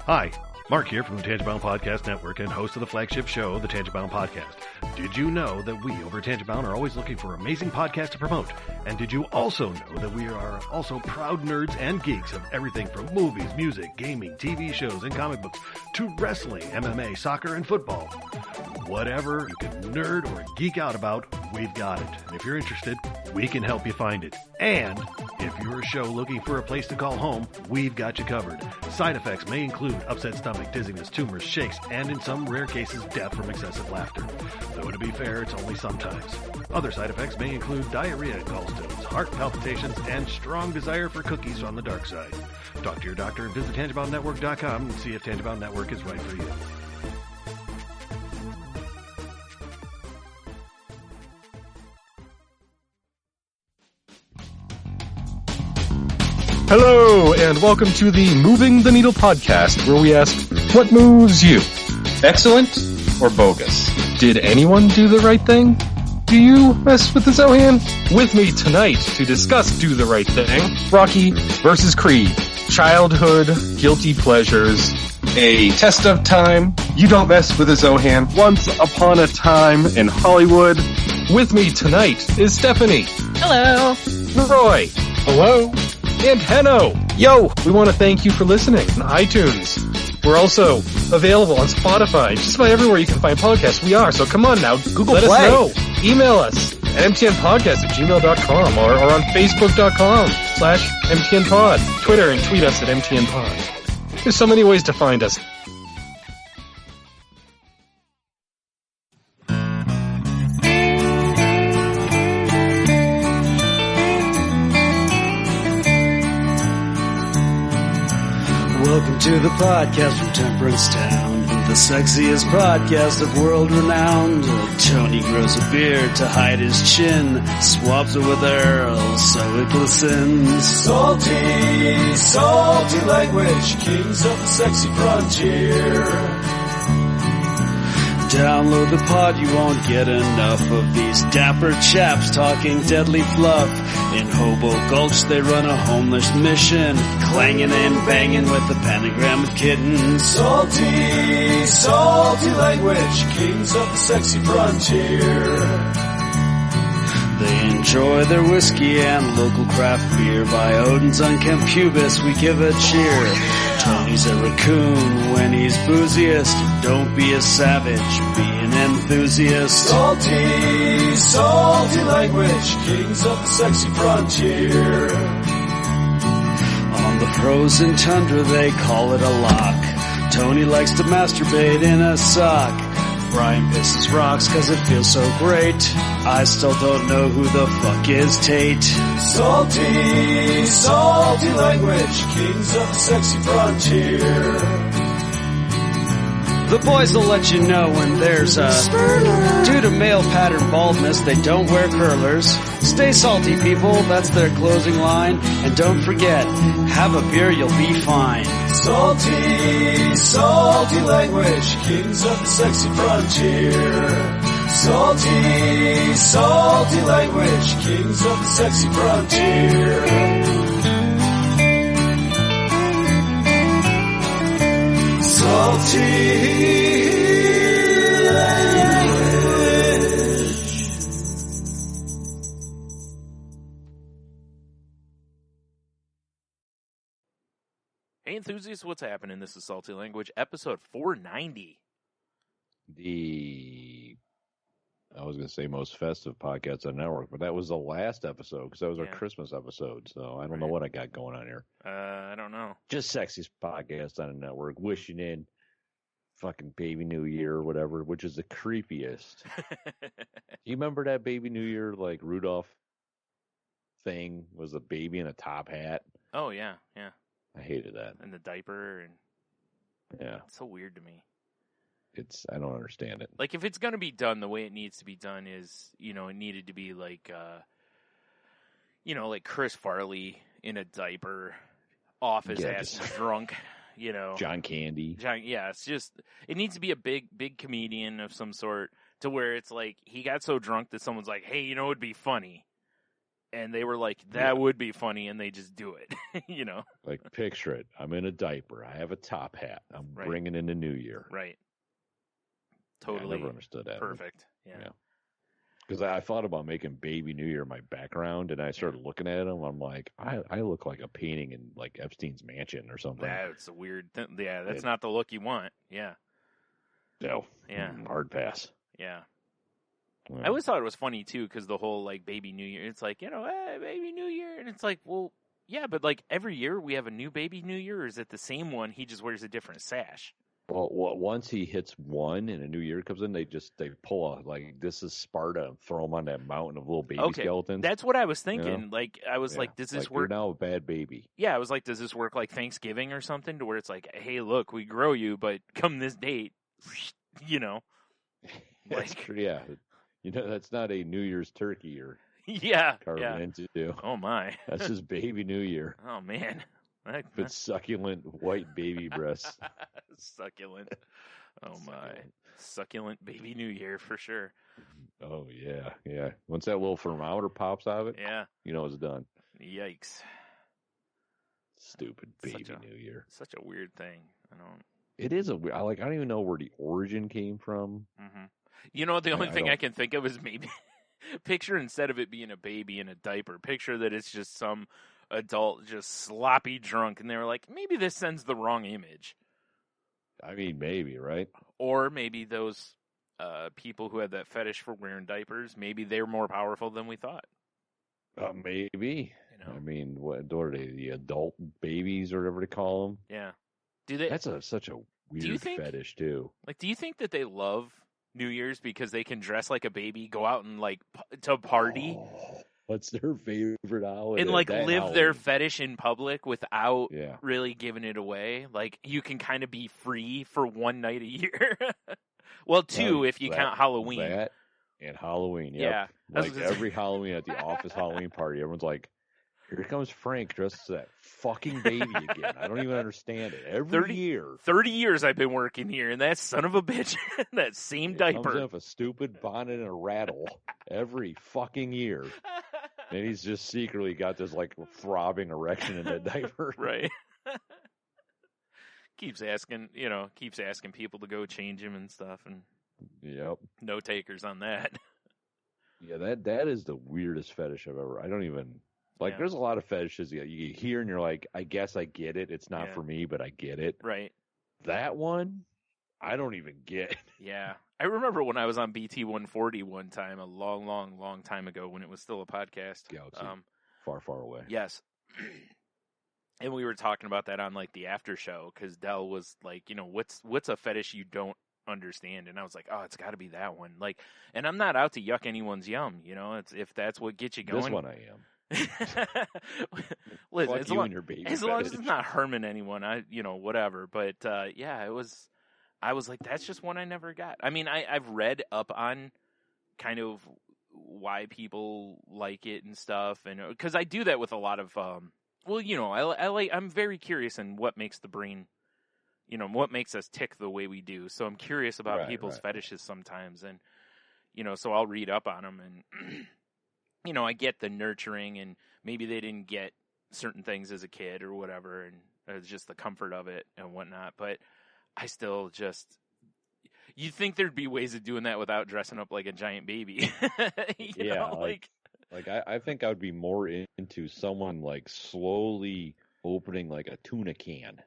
Hi, Mark here from the Tangent-Bound Podcast Network and host of the flagship show, the Tangent-Bound Podcast. Did you know that we over at Tangent-Bound are always looking for amazing podcasts to promote? And did you also know that we are also proud nerds and geeks of everything from movies, music, gaming, TV shows, and comic books to wrestling, MMA, soccer, and football? Whatever you can nerd or geek out about, we've got it. And if you're interested, we can help you find it. And if you're a show looking for a place to call home, we've got you covered. Side effects may include upset stomach, dizziness, tumors, shakes, and in some rare cases, death from excessive laughter. Though to be fair, it's only sometimes. Other side effects may include diarrhea, gallstones, heart palpitations, and strong desire for cookies on the dark side. Talk to your doctor and visit TangentBoundNetwork.com and see if Tangent-Bound Network is right for you. Hello, and welcome to the Moving the Needle podcast, where we ask, what moves you? Excellent or bogus? Did anyone do the right thing? Do you mess with the Zohan? With me tonight to discuss Do the Right Thing, Rocky vs. Creed, childhood, guilty pleasures, a test of time, you don't mess with the Zohan, once upon a time in Hollywood. With me tonight is Stephanie. Hello. Roy. Hello. And Henno. Yo, we want to thank you for listening on iTunes. We're also available on Spotify, just about everywhere you can find podcasts. We are, so come on now, Google let Play. us know. Email us at mtnpodcast@gmail.com or on facebook.com/mtnpod. Twitter and tweet us at mtnpod. There's so many ways to find us. Welcome to the podcast from Temperance Town, the sexiest podcast of world renowned. Tony grows a beard to hide his chin, swaps it with Earl so it glistens. Salty, salty language, kings of the sexy frontier. Download the pod, you won't get enough of these dapper chaps talking deadly fluff. In Hobo Gulch they run a homeless mission, clanging and banging with the pentagram of kittens. Salty, salty language, kings of the sexy frontier. They enjoy their whiskey and local craft beer. By Odin's unkempt pubis we give a cheer. Tony's a raccoon when he's booziest. Don't be a savage, be an enthusiast. Salty, salty language, kings of the sexy frontier. On the frozen tundra they call it a lock. Tony likes to masturbate in a sock. Brian pisses rocks cause it feels so great. I still don't know who the fuck is Tate. Salty, salty language, kings of the sexy frontier. The boys will let you know when there's a Spurler. Due to male pattern baldness, they don't wear curlers. Stay salty, people, that's their closing line. And don't forget, have a beer, you'll be fine. Salty, salty language, kings of the sexy frontier. Salty, salty language, kings of the sexy frontier. Salty language. Hey enthusiasts, what's happening? This is Salty Language, episode 490. I was going to say most festive podcast on the network, but that was the last episode because that was our Christmas episode. So I don't know what I got going on here. I don't know. Just sexiest podcast on the network, wishing in fucking Baby New Year or whatever, which is the creepiest. You remember that Baby New Year, like Rudolph thing was a baby in a top hat? Oh, yeah. I hated that. And the diaper. And yeah. It's so weird to me. I don't understand it. Like, if it's going to be done the way it needs to be done is, it needed to be like, like Chris Farley in a diaper, off his ass drunk, John Candy. It's just, it needs to be a big comedian of some sort to where it's like, he got so drunk that someone's like, hey, it'd be funny. And they were like, that would be funny, and they just do it, you know? Like, picture it. I'm in a diaper. I have a top hat. I'm bringing in the new year. Right. Totally. Yeah, I never understood that. Perfect. Yeah. Because I thought about making Baby New Year my background, and I started looking at them. I'm like, I look like a painting in, like, Epstein's mansion or something. That's a weird thing. Yeah, that's not the look you want. Yeah. No. Yeah. Hard pass. Yeah. Yeah. I always thought it was funny, too, because the whole, like, Baby New Year, it's like, hey, Baby New Year. And it's like, well, yeah, but, like, every year we have a new Baby New Year, or is it the same one? He just wears a different sash. Well, once he hits one and a new year comes in, they pull a, like, this is Sparta and throw him on that mountain of little baby skeletons. That's what I was thinking. You know? Like, I was like, does this work? You're now a bad baby. Yeah, I was like, does this work like Thanksgiving or something, to where it's like, hey, look, we grow you, but come this date, you know. Like, yeah. You know, that's not a New Year's turkey or carving into. Oh, my. That's just Baby New Year. Oh, man. With succulent white baby breasts. Succulent. Oh, my. Succulent Baby New Year for sure. Oh, yeah. Yeah. Once that little thermometer pops out of it, you know it's done. Yikes. Stupid Baby New Year. Such a weird thing. It is a weird. I don't even know where the origin came from. Mm-hmm. You know, the only thing I can think of is maybe picture, instead of it being a baby in a diaper, picture that it's just some adult just sloppy drunk, and they were like, maybe this sends the wrong image. I mean, maybe, right? Or maybe those people who had that fetish for wearing diapers, maybe they're more powerful than we thought. Maybe. You know? I mean, what are they? The adult babies or whatever they call them? Yeah. Do they? That's such a weird fetish too. Like, do you think that they love New Year's because they can dress like a baby, go out and like to party? Oh, what's their favorite holiday? And like live their fetish in public without really giving it away. Like, you can kind of be free for one night a year. Well, two if you count Halloween. That and Halloween, yep. Yeah. Like every Halloween at the office Halloween party, everyone's like, here comes Frank dressed as that fucking baby again. I don't even understand it. Every year. 30 years I've been working here, and that son of a bitch, that same diaper. Comes in with a stupid bonnet and a rattle every fucking year. And he's just secretly got this, like, throbbing erection in that diaper. Right. keeps asking people to go change him and stuff, and no takers on that. Yeah, that is the weirdest fetish I've ever. I don't even. Like, there's a lot of fetishes you hear and you're like, I guess I get it. It's not for me, but I get it. Right. That one, I don't even get. Yeah. I remember when I was on BT 140 one time, a long, long, long time ago, when it was still a podcast. Galaxy. Far, far away. Yes. And we were talking about that on, like, the after show, because Dell was like, you know, what's a fetish you don't understand? And I was like, oh, it's got to be that one. Like, and I'm not out to yuck anyone's yum, you know. It's if that's what gets you going. This one I am. Listen, as long as it's not harming anyone, whatever. But I was like, that's just one I never got. I mean, I've read up on kind of why people like it and stuff, and because I do that with a lot of I'm very curious in what makes the brain, what makes us tick the way we do. So I'm curious about people's fetishes sometimes, and so I'll read up on them and. I get the nurturing, and maybe they didn't get certain things as a kid or whatever, and it's just the comfort of it and whatnot. But I still you'd think thered be ways of doing that without dressing up like a giant baby. you know, like I think I would be more into someone like slowly opening like a tuna can.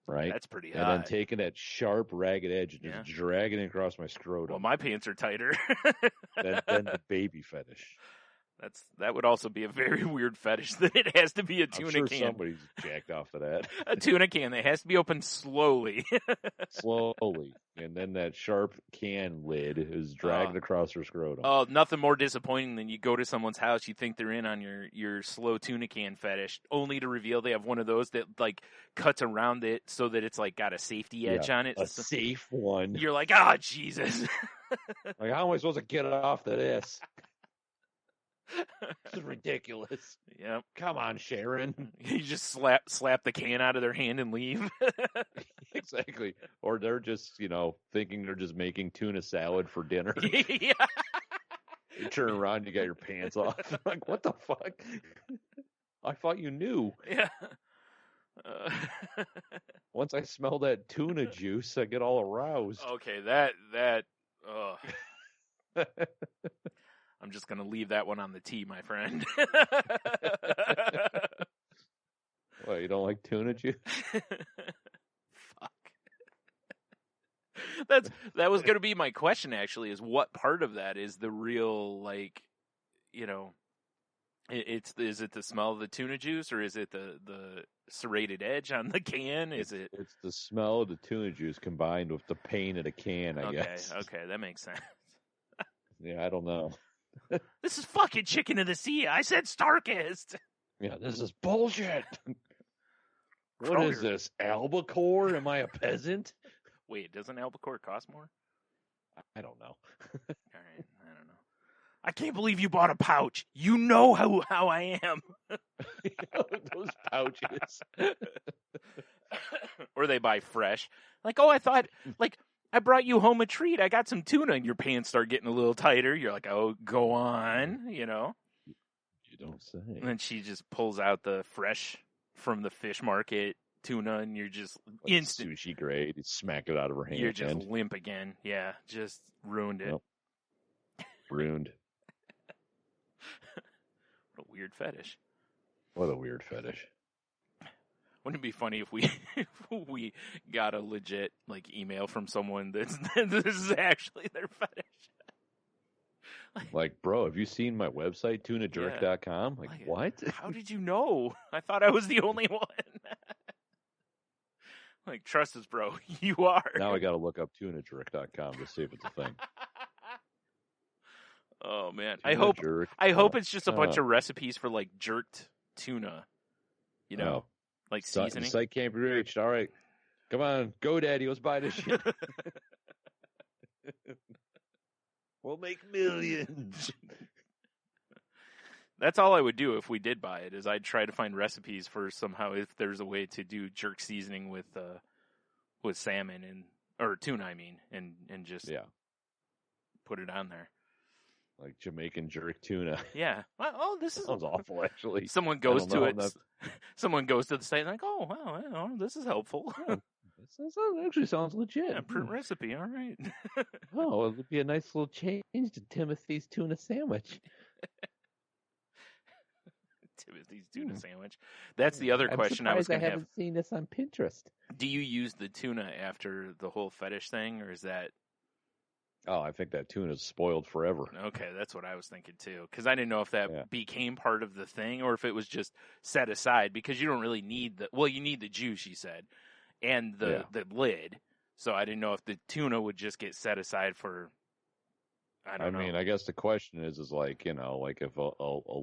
Right? That's pretty hot. And then taking that sharp, ragged edge and just dragging it across my scrotum. Well, my pants are tighter. then the baby fetish. That would also be a very weird fetish, that it has to be a tuna I'm sure can. Somebody's jacked off of that. A tuna can that has to be opened slowly. Slowly. And then that sharp can lid is dragged across her scrotum. Oh, nothing more disappointing than you go to someone's house, you think they're in on your slow tuna can fetish, only to reveal they have one of those that, like, cuts around it so that it's, like, got a safety edge on it. A safe one. You're like, oh, Jesus. Like, how am I supposed to get off to this? This is ridiculous. Yep. Come on, Sharon. You just slap the can out of their hand and leave. Exactly. Or they're just, thinking they're just making tuna salad for dinner. Yeah. You turn around, you got your pants off. Like, what the fuck? I thought you knew. Yeah. Once I smell that tuna juice, I get all aroused. Okay, I'm just gonna leave that one on the tee, my friend. What, you don't like tuna juice? Fuck. That was gonna be my question. Actually, is what part of that is the real, like, you know, is it the smell of the tuna juice, or is it the serrated edge on the can? It's the smell of the tuna juice combined with the pain of the can, I guess. Okay, that makes sense. Yeah, I don't know. This is fucking Chicken of the Sea. I said Starkist. Yeah, this is bullshit. What is this, albacore? Am I a peasant? Wait, doesn't albacore cost more? I don't know. All right, I don't know. I can't believe you bought a pouch. You know how I am. Those pouches. Or they buy fresh. Like, oh, I thought, like, I brought you home a treat. I got some tuna, and your pants start getting a little tighter. You're like, oh, go on, you know. You don't say. And then she just pulls out the fresh from the fish market tuna, and you're just like instant sushi grade. You smack it out of her hand. You're just limp again. Yeah, just ruined it. Nope. Ruined. What a weird fetish. What a weird fetish. Wouldn't it be funny if we got a legit email from someone that's this is actually their fetish? Like, bro, have you seen my website, tunajerk.com? Like, what? How did you know? I thought I was the only one. Like, trust us, bro. You are. Now I got to look up tunajerk.com to see if it's a thing. Oh man, I hope it's just a bunch of recipes for jerked tuna. You know, like seasoning. The site can't be reached. All right, come on, go, Daddy. Let's buy this shit. We'll make millions. That's all I would do if we did buy it. Is I'd try to find recipes for somehow if there's a way to do jerk seasoning with salmon or tuna. I mean, and just put it on there. Like Jamaican jerk tuna. Yeah. Oh, this sounds awful. Actually, someone goes to it. Someone goes to the site and like, oh wow, this is helpful. Yeah, this actually sounds legit. Yeah, print recipe. All right. Oh, it would be a nice little change to Timothy's tuna sandwich. Timothy's tuna sandwich. That's the other question I was going to have. I haven't seen this on Pinterest. Do you use the tuna after the whole fetish thing, or is that? Oh, I think that tuna's spoiled forever. Okay, that's what I was thinking too. Because I didn't know if that became part of the thing or if it was just set aside. Because you don't really need you need the juice, you said, and the lid. So I didn't know if the tuna would just get set aside for. I mean, I guess the question is like, like if a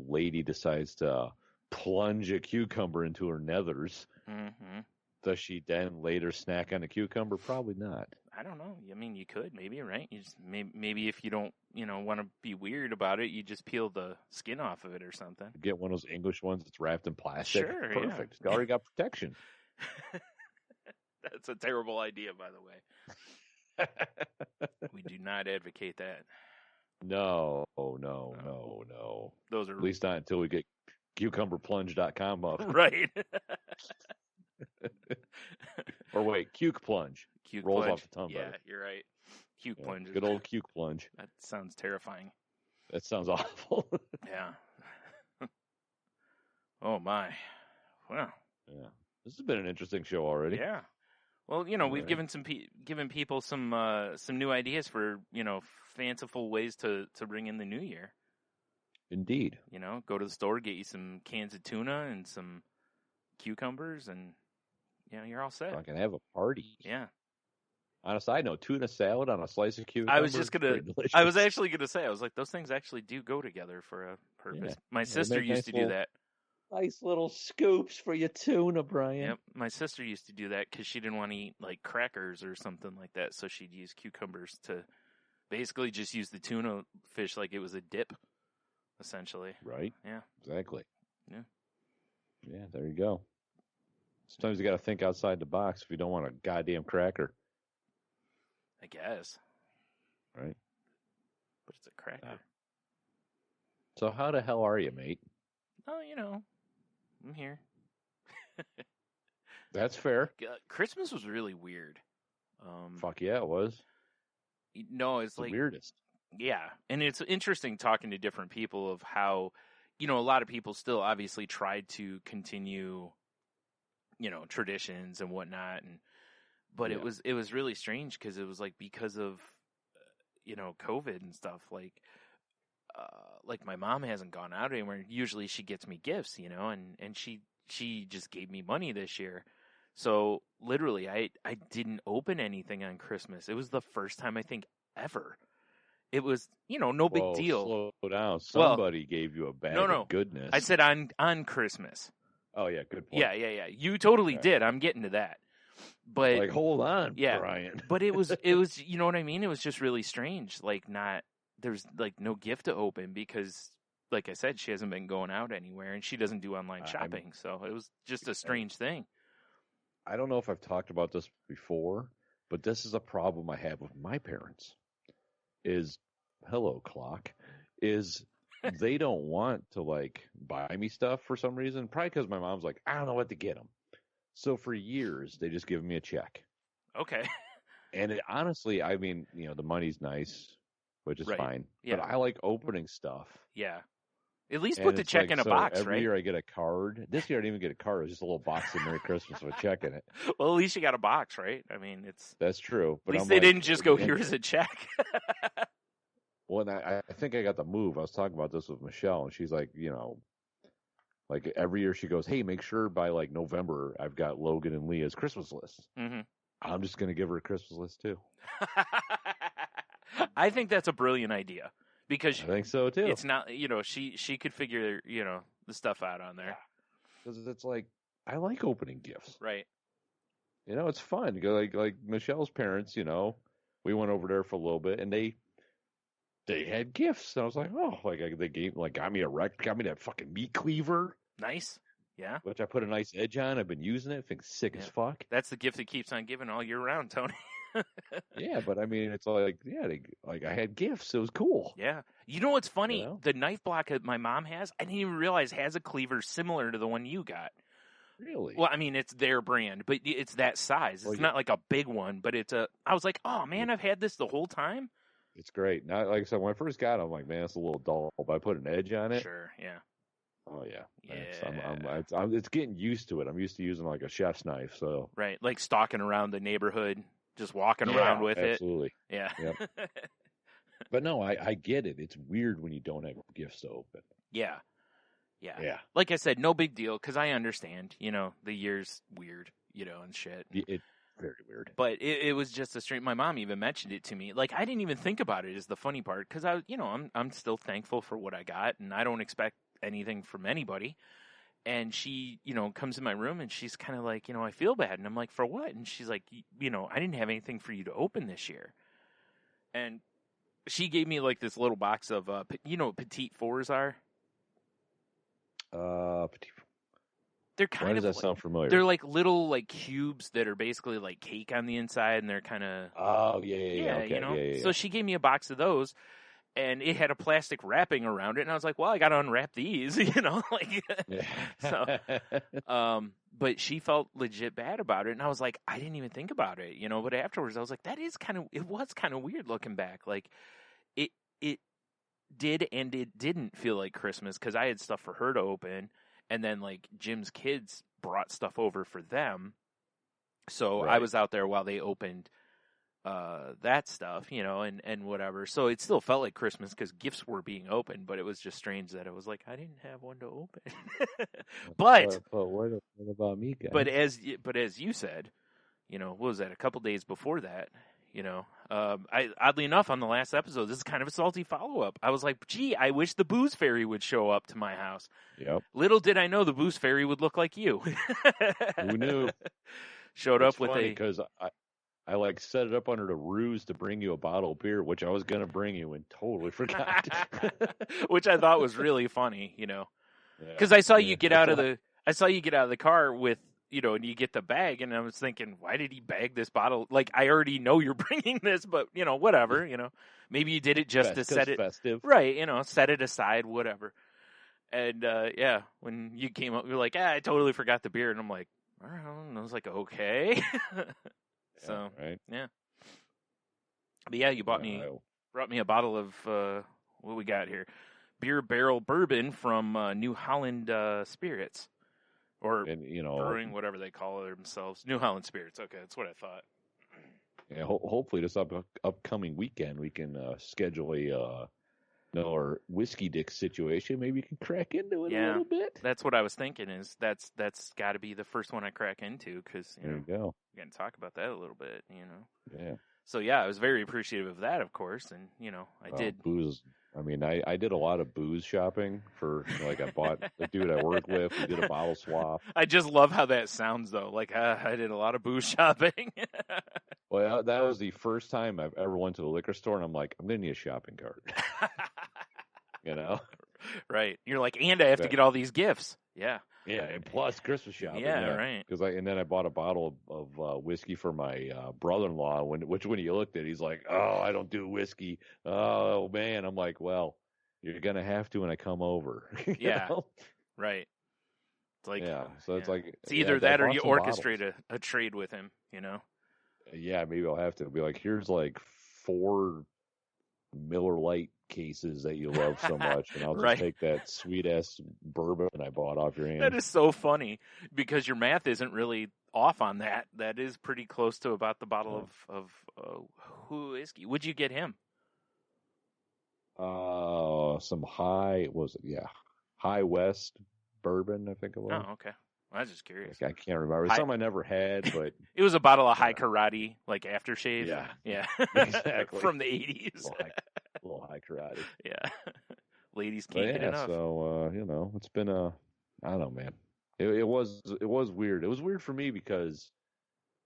lady decides to plunge a cucumber into her nethers, does she then later snack on a cucumber? Probably not. I don't know. I mean, you could maybe, right? You just maybe if you don't, want to be weird about it, you just peel the skin off of it or something. Get one of those English ones that's wrapped in plastic. Sure, perfect. It's already got protection. That's a terrible idea, by the way. We do not advocate that. No. Those are at least not until we get cucumberplunge.com up. Right. Or wait, Cuke Plunge. Cuke rolls Plunge. off the tongue. Yeah, you're right. Cuke Plunge. Good old Cuke Plunge. That sounds terrifying. That sounds awful. Yeah. Oh my. Wow. Yeah. This has been an interesting show already. Yeah. Well, we've given people some new ideas for fanciful ways to bring in the new year. Indeed. Go to the store, get you some cans of tuna and some cucumbers, and you're all set. I can have a party. Yeah. On a side note, tuna salad on a slice of cucumber. I was actually gonna say, I was like, those things actually do go together for a purpose. Yeah. My sister used to do that. Nice little scoops for your tuna, Brian. Yep, my sister used to do that because she didn't want to eat crackers or something like that, so she'd use cucumbers to basically just use the tuna fish like it was a dip, essentially. Right. Yeah. Exactly. Yeah. Yeah. There you go. Sometimes you got to think outside the box if you don't want a goddamn cracker. I guess. Right. But it's a cracker. So how the hell are you, mate? Oh, I'm here. That's fair. Christmas was really weird. Fuck yeah, it was. No, it's the like weirdest. Yeah, and it's interesting talking to different people of how, a lot of people still obviously tried to continue, traditions and whatnot, but it was really strange because it was like because of, COVID and stuff. Like my mom hasn't gone out anywhere. Usually she gets me gifts, and she just gave me money this year. So literally, I didn't open anything on Christmas. It was the first time I think ever. It was, no big deal. Slow down. Somebody gave you a bag of goodness. I said on Christmas. Oh, yeah, good point. Yeah. You totally did. I'm getting to that. But hold on, Brian. But it was, you know what I mean? It was just really strange. There's no gift to open because, like I said, she hasn't been going out anywhere and she doesn't do online shopping. So it was just a strange thing. I don't know if I've talked about this before, but this is a problem I have with my parents. They don't want to buy me stuff for some reason. Probably because my mom's like, I don't know what to get them. So for years, they just give me a check. Okay. And honestly, I mean, the money's nice, which is fine. Yeah. But I like opening stuff. Yeah. At least put the check in a box, every right? Every year I get a card. This year I didn't even get a card. It was just a little box of Merry Christmas with a check in it. Well, at least you got a box, right? I mean, That's true. But at least they didn't just go, here's a check. Well, and I think I got the move. I was talking about this with Michelle, and she's like, every year she goes, hey, make sure by November I've got Logan and Leah's Christmas list. Mm-hmm. I'm just going to give her a Christmas list too. I think that's a brilliant idea because I think so too. It's not, she could figure, the stuff out on there. Because it's I like opening gifts. Right. It's fun. Like Michelle's parents, we went over there for a little bit and they had gifts. And I was like, oh, they got me got me that fucking meat cleaver. Nice. Yeah. Which I put a nice edge on. I've been using it. I think sick as fuck. That's the gift that keeps on giving all year round, Tony. Yeah, but I mean, it's I had gifts. It was cool. Yeah. You know what's funny? The knife block that my mom has, I didn't even realize has a cleaver similar to the one you got. Really? Well, I mean, it's their brand, but it's that size. It's not like a big one, but I was like, oh man, I've had this the whole time. It's great. Now, like I said, when I first got it, I'm like, man, it's a little dull. But I put an edge on it. Sure, yeah. Oh, yeah. Yeah. It's getting used to it. I'm used to using a chef's knife. So right, like stalking around the neighborhood, just walking around with absolutely. it. Yeah. Yep. But no, I get it. It's weird when you don't have gifts to open. Yeah. Like I said, no big deal because I understand. The year's weird, and shit. It's very weird. But it was just a straight. My mom even mentioned it to me. I didn't even think about it. Is the funny part because I'm still thankful for what I got, and I don't expect anything from anybody. And she, comes in my room and she's kind of like, I feel bad. And I'm like, for what? And she's like, I didn't have anything for you to open this year. And she gave me this little box of, what Petite Fours are? They're kind Why of does that sound familiar? They're little cubes that are basically cake on the inside, and they're kind of. Oh yeah. Okay. Yeah. So she gave me a box of those. And it had a plastic wrapping around it, and I was like, "Well, I got to unwrap these," So, but she felt legit bad about it, and I was like, I didn't even think about it, But afterwards, I was like, it was kind of weird looking back. It did and it didn't feel like Christmas because I had stuff for her to open, and then Jim's kids brought stuff over for them, so I was out there while they opened. That stuff, and whatever. So it still felt like Christmas because gifts were being opened, but it was just strange that it was I didn't have one to open. but what about me, guys? But as you said, what was that? A couple days before that, oddly enough, on the last episode, this is kind of a salty follow up. I was like, gee, I wish the booze fairy would show up to my house. Yep. Little did I know the booze fairy would look like you. Who knew? Showed up with because I set it up under the ruse to bring you a bottle of beer, which I was going to bring you and totally forgot. Which I thought was really funny, because I saw you get out of the car with and you get the bag, and I was thinking, why did he bag this bottle? Like, I already know you're bringing this, but, whatever, maybe you did it just to set it, festive. right, set it aside, whatever. And, when you came up, you were like, I totally forgot the beer. And I'm like, all right. And I was like, okay. So, right. Yeah. But yeah, you brought me a bottle of, what we got here? Beer barrel bourbon from New Holland Spirits. Or brewing, whatever they call it themselves. New Holland Spirits. Okay, that's what I thought. Yeah, hopefully this upcoming weekend we can schedule our whiskey dick situation. Maybe you can crack into it a little bit. That's what I was thinking. Is that's got to be the first one I crack into because there you go. We got to talk about that a little bit. Yeah. So yeah, I was very appreciative of that, of course, and I did booze. I mean, I did a lot of booze shopping for, I bought the dude I work with. We did a bottle swap. I just love how that sounds, though. Like, I did a lot of booze shopping. Well, that was the first time I've ever went to the liquor store, and I'm like, I'm going to need a shopping cart. Right. You're like, and I have to get all these gifts. Yeah. Yeah, and plus Christmas shopping. Yeah, right. And then I bought a bottle of whiskey for my brother-in-law. When you looked at it, he's like, "Oh, I don't do whiskey." Oh man, I'm like, "Well, you're gonna have to when I come over." Yeah, right. It's like, so it's like it's either that or you orchestrate a trade with him. Yeah, maybe I'll have to be like, "Here's like 4 Miller Lite cases that you love so much, and I'll just take that sweet ass bourbon I bought off your hand." That is so funny because your math isn't really off on that. That is pretty close to about the bottle of whiskey. Would you get him? Some High West bourbon, I think it was. Oh, okay. Well, I was just curious. I can't remember. It's something I never had, but it was a bottle of High Karate, like aftershave. Yeah, exactly. From the 80s. A little High Karate. Yeah, ladies can't get enough. So it's been I don't know, man. It was weird. It was weird for me because,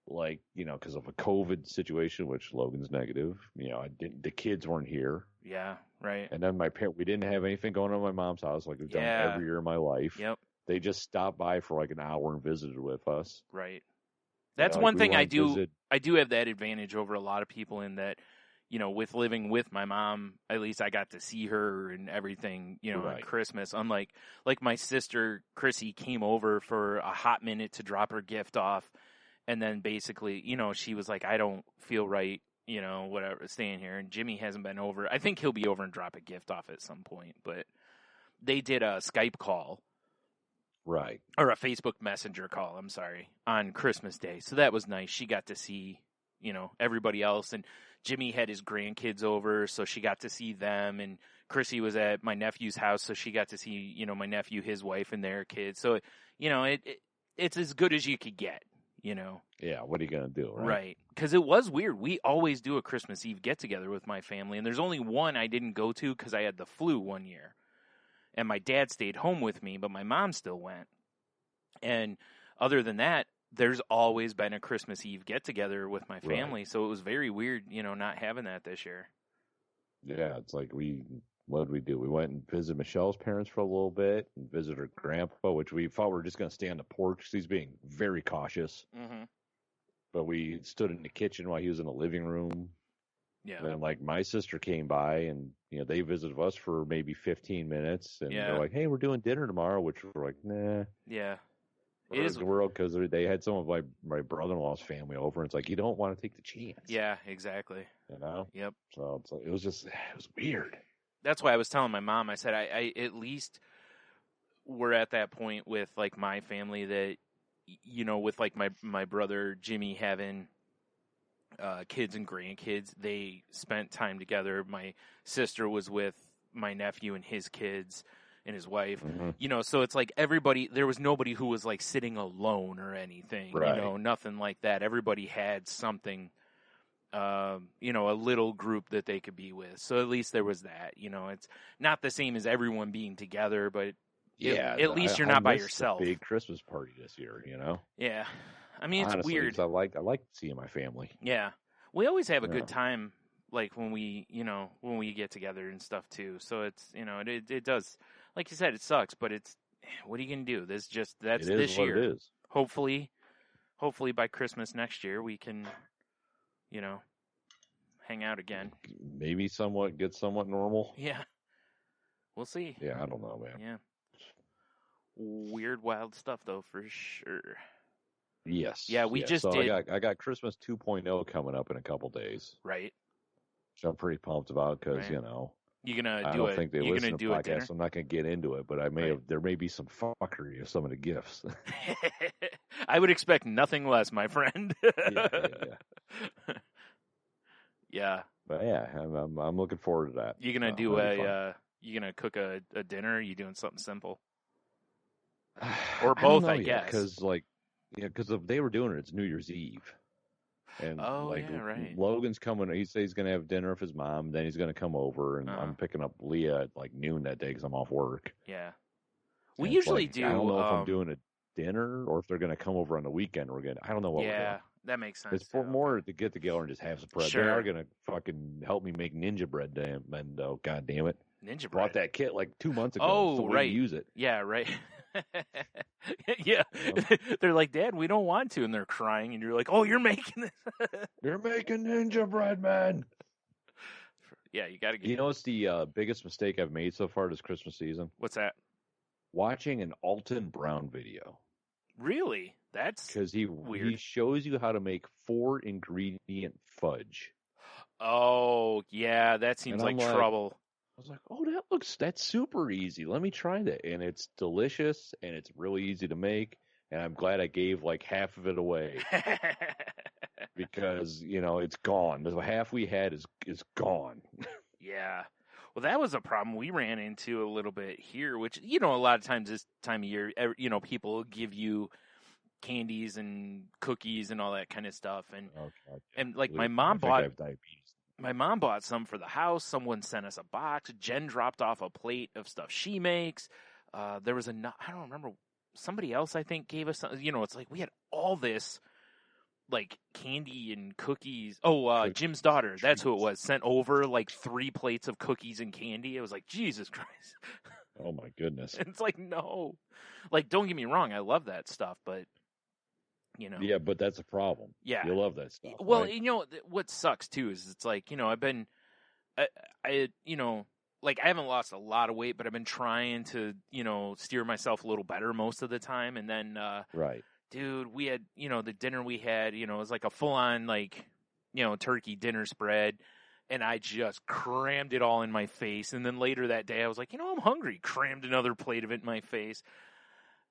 because of a COVID situation, which Logan's negative. The kids weren't here. Yeah, right. And then we didn't have anything going on at my mom's house like we've done every year of my life. Yep. They just stopped by for like an hour and visited with us. Right. That's one thing I do. I do have that advantage over a lot of people in that, with living with my mom, at least I got to see her and everything, on Christmas. Unlike my sister, Chrissy, came over for a hot minute to drop her gift off. And then basically, she was like, I don't feel right, whatever, staying here. And Jimmy hasn't been over. I think he'll be over and drop a gift off at some point. But they did a Skype call. Right. Or a Facebook Messenger call, I'm sorry, on Christmas Day. So that was nice. She got to see, everybody else. And Jimmy had his grandkids over, so she got to see them. And Chrissy was at my nephew's house, so she got to see, my nephew, his wife, and their kids. So, it's as good as you could get, Yeah, what are you going to do, right? Right. Because it was weird. We always do a Christmas Eve get-together with my family, and there's only one I didn't go to because I had the flu one year. And my dad stayed home with me, but my mom still went. And other than that, there's always been a Christmas Eve get-together with my family. Right. So it was very weird, not having that this year. Yeah, it's like what did we do? We went and visited Michelle's parents for a little bit and visited her grandpa, which we thought we were just going to stay on the porch because he's being very cautious. Mm-hmm. But we stood in the kitchen while he was in the living room. Yeah. And then, my sister came by and, they visited us for maybe 15 minutes. And they're like, hey, we're doing dinner tomorrow, which we're like, nah. Yeah. Because they had some of my brother-in-law's family over. And it's like, you don't want to take the chance. Yeah, exactly. Yep. So it's like, it was weird. That's why I was telling my mom, I said, I at least we're at that point with, my family that, with, my brother Jimmy having kids and grandkids, they spent time together. My sister was with my nephew and his kids and his wife, so it's like everybody, there was nobody who was sitting alone or anything, nothing like that. Everybody had something, a little group that they could be with. So at least there was that, it's not the same as everyone being together, but at least you're not by yourself. Big Christmas party this year, Yeah. I mean, it's honestly, weird. I like seeing my family. Yeah. We always have a good time, when we get together and stuff too. So it's, it does, like you said, it sucks, but it's, what are you going to do? That's this year. It is. hopefully by Christmas next year we can, hang out again. Maybe get somewhat normal. Yeah. We'll see. Yeah, I don't know, man. Yeah. Weird, wild stuff, though, for sure. Yes. Yeah, we just so did. I got Christmas 2.0 coming up in a couple days. Right. Which I'm pretty pumped about because, Right. I don't think they you're listen gonna to do a dinner? podcasts. I'm not going to get into it, but there may be some fuckery of some of the gifts. I would expect nothing less, my friend. yeah. Yeah. But yeah, I'm looking forward to that. You gonna you gonna cook a dinner? Or are you doing something simple? Or both, I guess. Because they were doing it, it's New Year's Eve. And right. Logan's coming. He says he's going to have dinner with his mom. Then he's going to come over, and I'm picking up Leah at like noon that day because I'm off work. Yeah, we usually do. I don't know if I'm doing a dinner or if they're going to come over on the weekend. I don't know what we're doing. Yeah, that makes sense. It's more to get together and just have some bread. Sure. They are going to fucking help me make ninja bread. God damn it! Ninja bread. Bought that kit like 2 months ago. Oh, right. Use it. Yeah, right. Yeah. They're like, Dad, we don't want to, and they're crying, and you're like, oh, you're making this. You're making ninja bread, man. Yeah, you got to get. You know what's the biggest mistake I've made so far this Christmas season? What's that? Watching an Alton Brown video. Really? That's because he shows you how to make 4-ingredient fudge. Oh yeah, that seems like trouble. I was like, oh, that's super easy. Let me try that. And it's delicious, and it's really easy to make, and I'm glad I gave like half of it away. Because, it's gone. The half we had is gone. Yeah. Well, that was a problem we ran into a little bit here, which, a lot of times this time of year, people give you candies and cookies and all that kind of stuff. And like my mom bought some for the house. Someone sent us a box. Jen dropped off a plate of stuff she makes. There was I don't remember, somebody else I think gave us something. It's like we had all this like candy and cookies. Oh, Jim's daughter, that's who it was, sent over like 3 plates of cookies and candy. It was like, Jesus Christ. Oh my goodness. It's like, no. Like, don't get me wrong, I love that stuff, but Yeah, but that's a problem. Yeah. You love that stuff. Well, right? What sucks too is it's like, I've been I haven't lost a lot of weight, but I've been trying to, steer myself a little better most of the time. And then, right. Dude, we had, the dinner we had, it was like a full on, turkey dinner spread. And I just crammed it all in my face. And then later that day, I was like, I'm hungry. Crammed another plate of it in my face.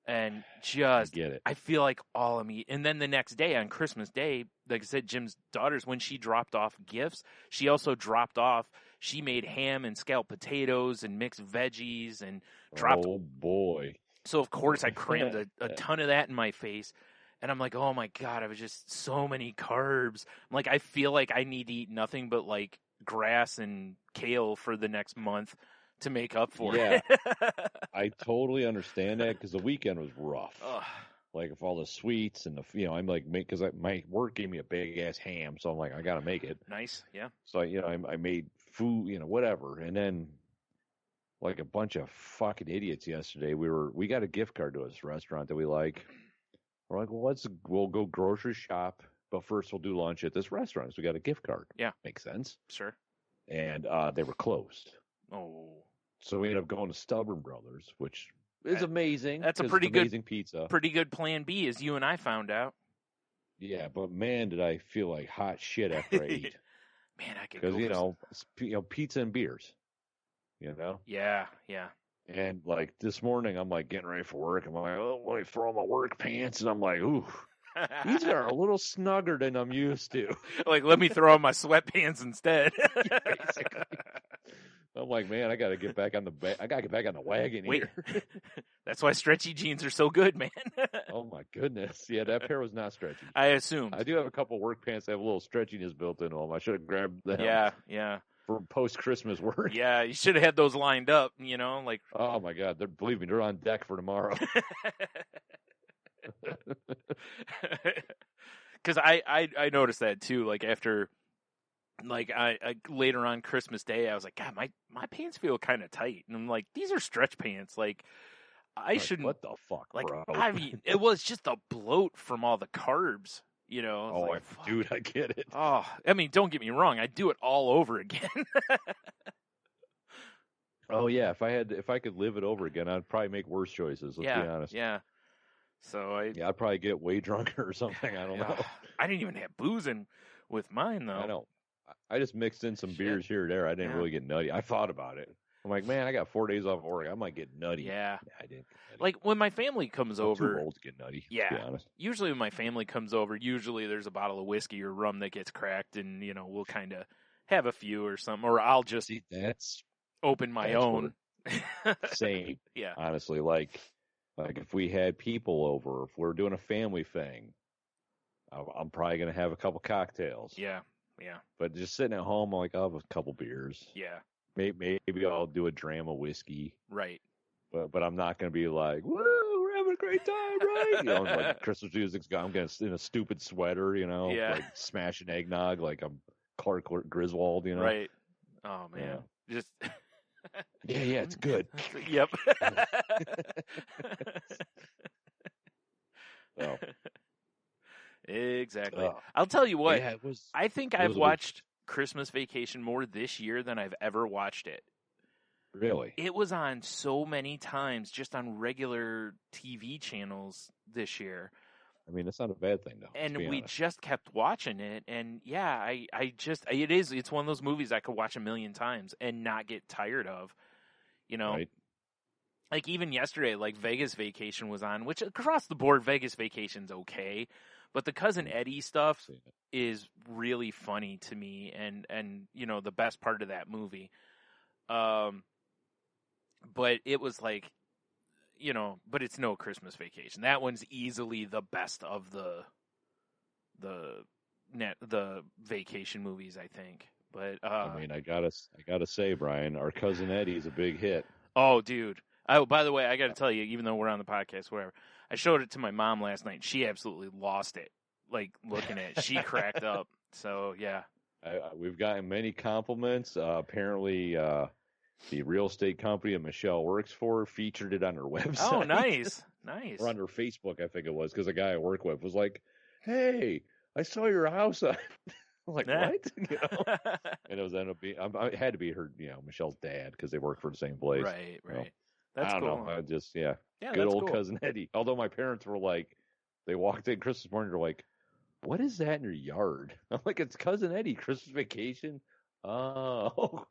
And just, I feel like all of me. And then the next day, on Christmas Day, like I said, Jim's daughter's, when she dropped off gifts, she also dropped off, she made ham and scalloped potatoes and mixed veggies and dropped. Oh, boy. So, of course, I crammed a ton of that in my face. And I'm like, oh, my God, I was just so many carbs. I'm like, I feel like I need to eat nothing but, like, grass and kale for the next month to make up for it. I totally understand that because the weekend was rough. Like, with all the sweets and I'm like, because my work gave me a big ass ham, so I'm like, I got to make it. Nice, yeah. So, I made food, whatever. And then, like a bunch of fucking idiots yesterday, we got a gift card to this restaurant that we like. We're like, well, we'll go grocery shop, but first we'll do lunch at this restaurant. So we got a gift card. Yeah. Makes sense. Sure. And they were closed. Oh. So we ended up going to Stubborn Brothers, which is amazing. That's a pretty good amazing pizza. Pretty good plan B, as you and I found out. Yeah, but man, did I feel like hot shit after I ate. Man, I could go because pizza and beers. Yeah, yeah. And like this morning, I'm like getting ready for work. I'm like, oh, let me throw on my work pants, and I'm like, ooh, these are a little snugger than I'm used to. Like, let me throw on my sweatpants instead. Basically. I'm like, man, I got to get back on the wagon here. That's why stretchy jeans are so good, man. Oh my goodness, yeah, that pair was not stretchy. I assumed. I do have a couple work pants that have a little stretchiness built into them. I should have grabbed them. Yeah. For post-Christmas work. Yeah, you should have had those lined up, like. Oh my God, believe me, they're on deck for tomorrow. Because I noticed that too. Like after, like I later on Christmas Day, I was like, God, my pants feel kind of tight, and I'm like, these are stretch pants. Like I shouldn't. What the fuck, Like, bro? I mean, it was just the bloat from all the carbs. Oh, like, dude, I get it. Oh, I mean, don't get me wrong. I'd do it all over again. Oh yeah, if I could live it over again, I'd probably make worse choices. Let's be honest. Yeah. So I'd probably get way drunker or something. I don't know. I didn't even have booze with mine though. I know. I just mixed in some beers here or there. I didn't really get nutty. I thought about it. I'm like, man, I got 4 days off work. I might get nutty. Yeah. I didn't get nutty. Like when my family comes over. Too old to get nutty. Yeah. To be honest. Usually when my family comes over, there's a bottle of whiskey or rum that gets cracked, and we'll kind of have a few or something, or I'll just open my own. Same. Yeah. Honestly, like if we had people over, if we're doing a family thing, I'm probably gonna have a couple cocktails. Yeah. Yeah. But just sitting at home, I'm like, I'll have a couple beers. Yeah. Maybe I'll do a dram of whiskey. Right. But I'm not going to be like, woo, we're having a great time, right? Like Christmas music's gone. I'm going in a stupid sweater, like smashing eggnog like I'm Clark Griswold, Right. Oh, man. Yeah. Just... yeah, it's good. Yep. Oh. Exactly. I'll tell you what. Yeah, I think I've watched Christmas Vacation more this year than I've ever watched it. Really? It was on so many times just on regular TV channels this year. I mean, that's not a bad thing, though. And we just kept watching it. And yeah, it's one of those movies I could watch a million times and not get tired of, Right. Like even yesterday, like Vegas Vacation was on, which across the board, Vegas Vacation's okay. But the Cousin Eddie stuff is really funny to me, and the best part of that movie. But it was like, but it's no Christmas Vacation. That one's easily the best of the vacation movies, I think. But I mean, I gotta say, Brian, our Cousin Eddie's a big hit. Oh, dude. Oh, by the way, I got to tell you, even though we're on the podcast, whatever, I showed it to my mom last night. She absolutely lost it, like, looking at it. She cracked up. So, yeah. We've gotten many compliments. Apparently, the real estate company that Michelle works for featured it on her website. Oh, nice. Nice. Or on her Facebook, I think it was, because a guy I work with was like, hey, I saw your house. I'm like, what? And it was ended up being, it had to be her, Michelle's dad, because they work for the same place. Right. That's cool. I don't know. I just, good that's old cool. Cousin Eddie. Although my parents were like, they walked in Christmas morning, they're like, what is that in your yard? I'm like, it's Cousin Eddie, Christmas Vacation. Oh.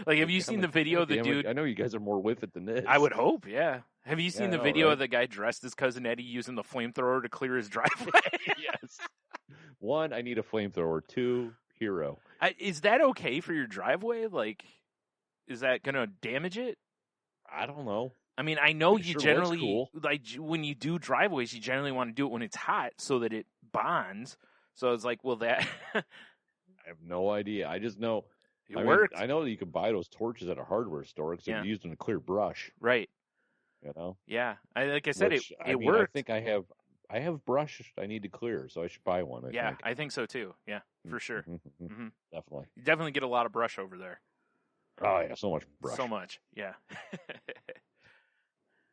Like, have you seen the video of the dude? I know you guys are more with it than this. I would hope, yeah. Have you seen the video of the guy dressed as Cousin Eddie using the flamethrower to clear his driveway? Yes. 1, I need a flamethrower. 2, hero. Is that okay for your driveway? Like, is that going to damage it? I don't know. I mean, I know It you sure generally, looks cool. like, when you do driveways, you generally want to do it when it's hot so that it bonds. So it's like, well, that... I have no idea. I just know... It worked. I know that you can buy those torches at a hardware store because they're used in a clear brush. Right. Yeah. Like I said, it worked. I think I have brush I need to clear, so I should buy one. I think so too. Yeah, for sure. Mm-hmm. Definitely. You definitely get a lot of brush over there. Oh, yeah, so much brush. So much, yeah.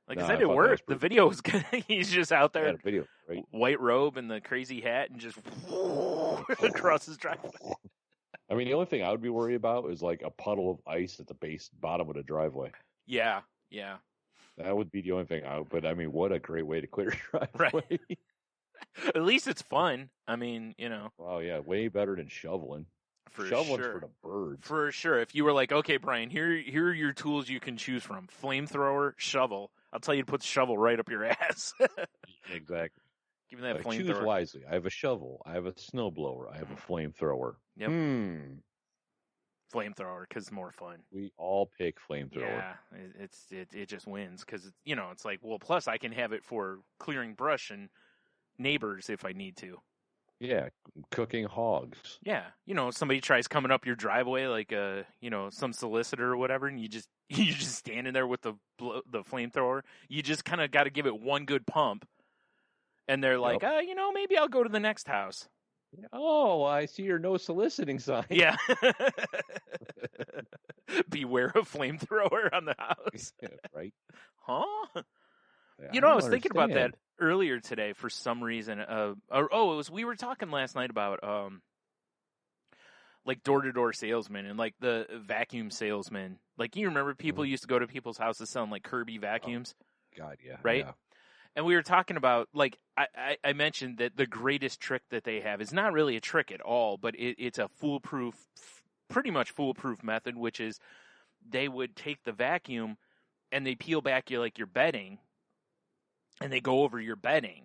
Like I said, it worked. The video was good. He's just out there, video, right? White robe and the crazy hat, and just across his driveway. I mean, the only thing I would be worried about is like a puddle of ice at the bottom of the driveway. Yeah. That would be the only thing but I mean, what a great way to clear your driveway. Right. At least it's fun. I mean, Oh, yeah, way better than shoveling. Shoveling's for the birds. For sure. If you were like, okay, Brian, here are your tools you can choose from. Flamethrower, shovel. I'll tell you to put the shovel right up your ass. Exactly. Give me that flamethrower. Choose wisely. I have a shovel. I have a snowblower. I have a flamethrower. Yep. Flamethrower, because it's more fun. We all pick flamethrower. Yeah, it just wins because it's like, well, plus I can have it for clearing brush and neighbors if I need to. Yeah, cooking hogs. Yeah, somebody tries coming up your driveway like some solicitor or whatever, and you just standing there with the flamethrower. You just kind of got to give it one good pump, and they're like, maybe I'll go to the next house. Oh, I see your no soliciting sign. Yeah. Beware of flamethrower on the house. Right. Huh? You know, I was thinking about that earlier today for some reason. We were talking last night about like door-to-door salesmen and like the vacuum salesmen. Like, you remember people used to go to people's houses selling like Kirby vacuums? Oh, God, yeah. Right? Yeah. And we were talking about, like, I mentioned that the greatest trick that they have is not really a trick at all, but it's a pretty much foolproof method, which is they would take the vacuum and they peel back your bedding, and they go over your bedding,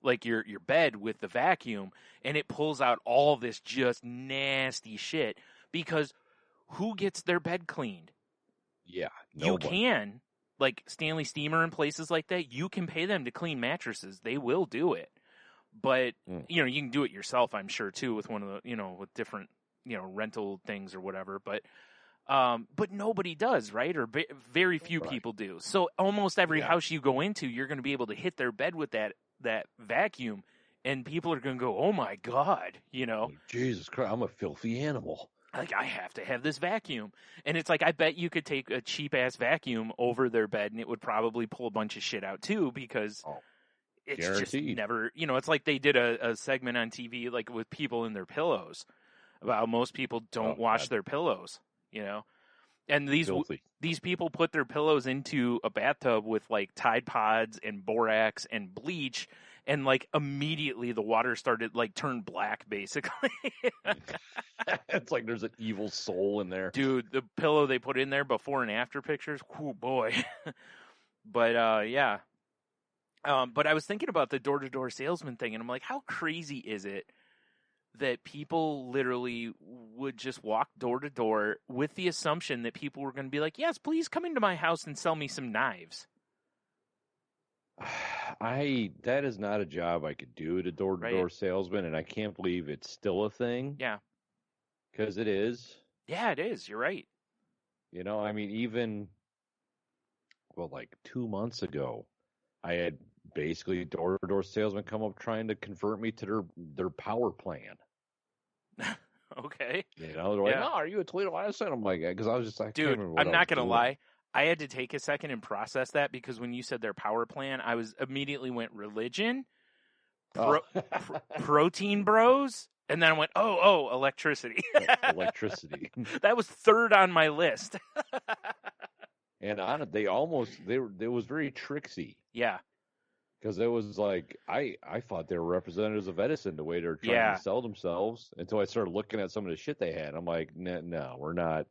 like your bed with the vacuum, and it pulls out all this just nasty shit, because who gets their bed cleaned? Yeah. You can, like Stanley Steamer and places like that, you can pay them to clean mattresses. They will do it. But, you know, you can do it yourself, I'm sure, too, with one of the, you know, with different, you know, rental things or whatever. But nobody does, right? Or very few people do. So almost every house you go into, you're going to be able to hit their bed with that vacuum, and people are going to go, oh, my God, you know. Like, Jesus Christ, I'm a filthy animal. Like, I have to have this vacuum. And it's like, I bet you could take a cheap-ass vacuum over their bed, and it would probably pull a bunch of shit out, too, because it's guaranteed. just never, you know, it's like they did a segment on TV, like, with people in their pillows, about how most people don't wash their pillows, you know. And these people put their pillows into a bathtub with, like, Tide Pods and borax and bleach, and, like, immediately the water started, like, turned black, basically. It's like there's an evil soul in there. Dude, the pillow they put in there, before and after pictures, whoo, boy. But, yeah. But I was thinking about the door-to-door salesman thing, and I'm like, how crazy is it that people literally would just walk door to door with the assumption that people were going to be like, yes, please come into my house and sell me some knives? That is not a job I could do, a door-to-door salesman, and I can't believe it's still a thing. Yeah. Because it is. Yeah, it is. You're right. You know, I mean, even, like 2 months ago, I had basically door-to-door salesman come up trying to convert me to their power plan. Okay. You know, they're like, "Oh, are you a Toledo Edison?" I'm like, because I was just like, dude, I'm not gonna lie. I had to take a second and process that, because when you said their power plan, I was immediately went religion, protein bros, and then I went, oh, electricity. Electricity. That was third on my list. And on it, it was very tricksy. Yeah. Because it was like, I thought they were representatives of Edison, the way they're trying to sell themselves, until I started looking at some of the shit they had. I'm like, no, we're not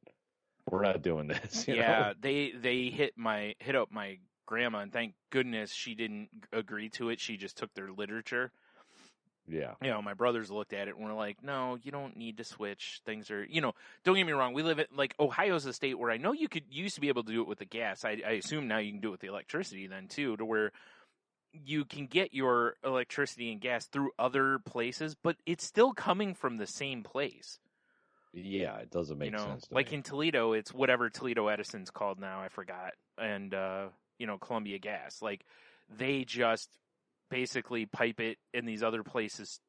doing this. You know? They hit up my grandma, and thank goodness she didn't agree to it. She just took their literature. Yeah. You know, my brothers looked at it and were like, no, you don't need to switch. Things are, you know, don't get me wrong. We live at, like, Ohio's a state where I know you used to be able to do it with the gas. I assume now you can do it with the electricity then too, to where you can get your electricity and gas through other places, but it's still coming from the same place. Yeah, it doesn't make sense. Like in Toledo, it's whatever Toledo Edison's called now, I forgot. And, Columbia Gas. Like, they just basically pipe it in these other places.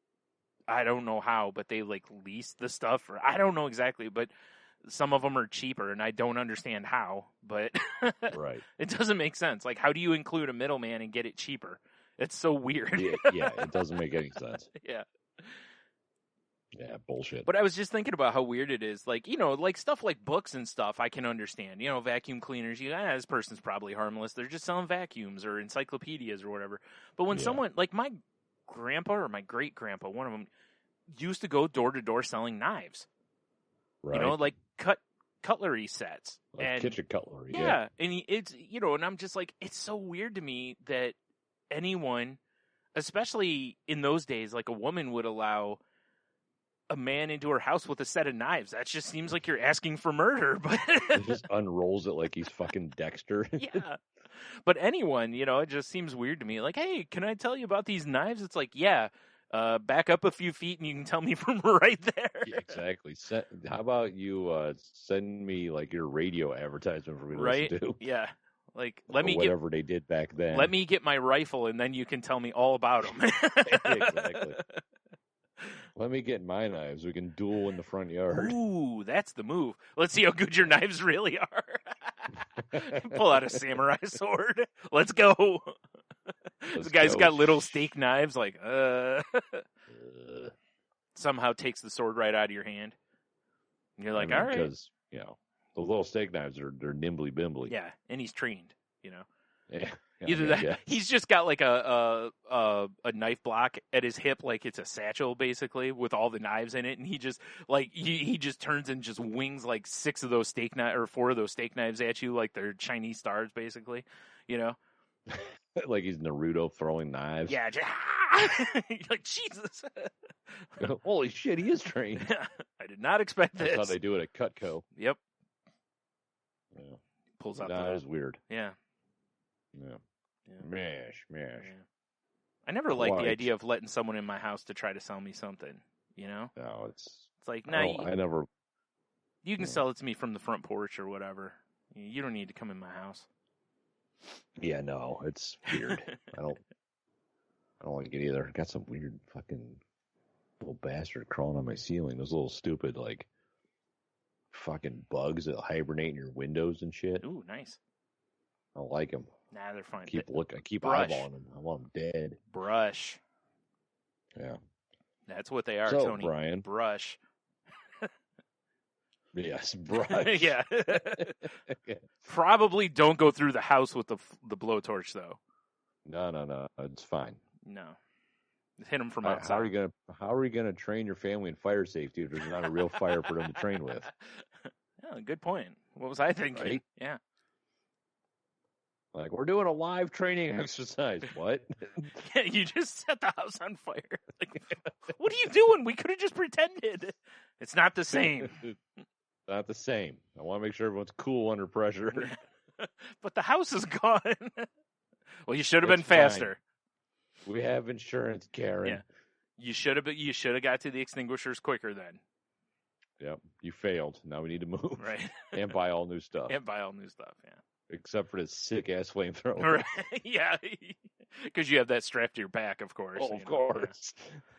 I don't know how, but they, like, lease the stuff. Or I don't know exactly, but some of them are cheaper, and I don't understand how. But right. It doesn't make sense. Like, how do you include a middleman and get it cheaper? It's so weird. Yeah, it doesn't make any sense. Yeah. Yeah, bullshit. But I was just thinking about how weird it is. Like, like stuff like books and stuff, I can understand. Vacuum cleaners, this person's probably harmless. They're just selling vacuums or encyclopedias or whatever. But when someone, like my grandpa or my great-grandpa, one of them, used to go door-to-door selling knives. Right. Like cutlery sets. Like and kitchen cutlery. Yeah. And it's, and I'm just like, it's so weird to me that anyone, especially in those days, like a woman would allow a man into her house with a set of knives. That just seems like you're asking for murder. But he just unrolls it like he's fucking Dexter. Yeah. But anyone, it just seems weird to me. Like, hey, can I tell you about these knives? It's like, yeah, back up a few feet and you can tell me from right there. Yeah, exactly. How about you send me like your radio advertisement for me to listen to? Yeah. Like, whatever they did back then. Let me get my rifle and then you can tell me all about them. Exactly. Let me get my knives. We can duel in the front yard. Ooh, that's the move. Let's see how good your knives really are. Pull out a samurai sword. Let's go. The guy's got little steak knives, like, somehow takes the sword right out of your hand. And you're like, all right. Because, the little steak knives they're nimbly bimbly. Yeah, and he's trained, Yeah. Either that, he's just got like a knife block at his hip, like it's a satchel basically with all the knives in it, and he just he just turns and just wings like 6 of those steak knives or 4 of those steak knives at you like they're Chinese stars, basically, Like he's Naruto throwing knives. Yeah, you're like Jesus. Holy shit, he is trained. I did not expect this. That's how they do it at Cutco. Yep. Yeah. Pulls out. That is weird. Yeah. Yeah. Mash. Yeah. I never liked the idea of letting someone in my house to try to sell me something. No, it's like, I never. You can sell it to me from the front porch or whatever. You don't need to come in my house. Yeah, no, it's weird. I don't like it either. Got some weird fucking little bastard crawling on my ceiling. Those little stupid fucking bugs that hibernate in your windows and shit. Ooh, nice. I don't like them. Nah, they're fine. I keep eyeballing them. I want them dead. Brush. Yeah. That's what they are, So, Tony. Brian. Brush. Yes, brush. Yeah. Probably don't go through the house with the blowtorch, though. No. It's fine. No. Hit them from outside. How are you gonna train your family in fire safety if there's not a real fire for them to train with? Yeah, good point. What was I thinking? Right? Yeah. Like, we're doing a live training exercise. What? Yeah, you just set the house on fire. Like, what are you doing? We could have just pretended. It's not the same. Not the same. I want to make sure everyone's cool under pressure. But the house is gone. Well, you should have been faster. Fine. We have insurance, Karen. Yeah. You should have got to the extinguishers quicker then. Yep. You failed. Now we need to move. Right. And buy all new stuff. Yeah. Except for this sick ass flamethrower. Right. Yeah. Because you have that strapped to your back, of course. Oh, of course.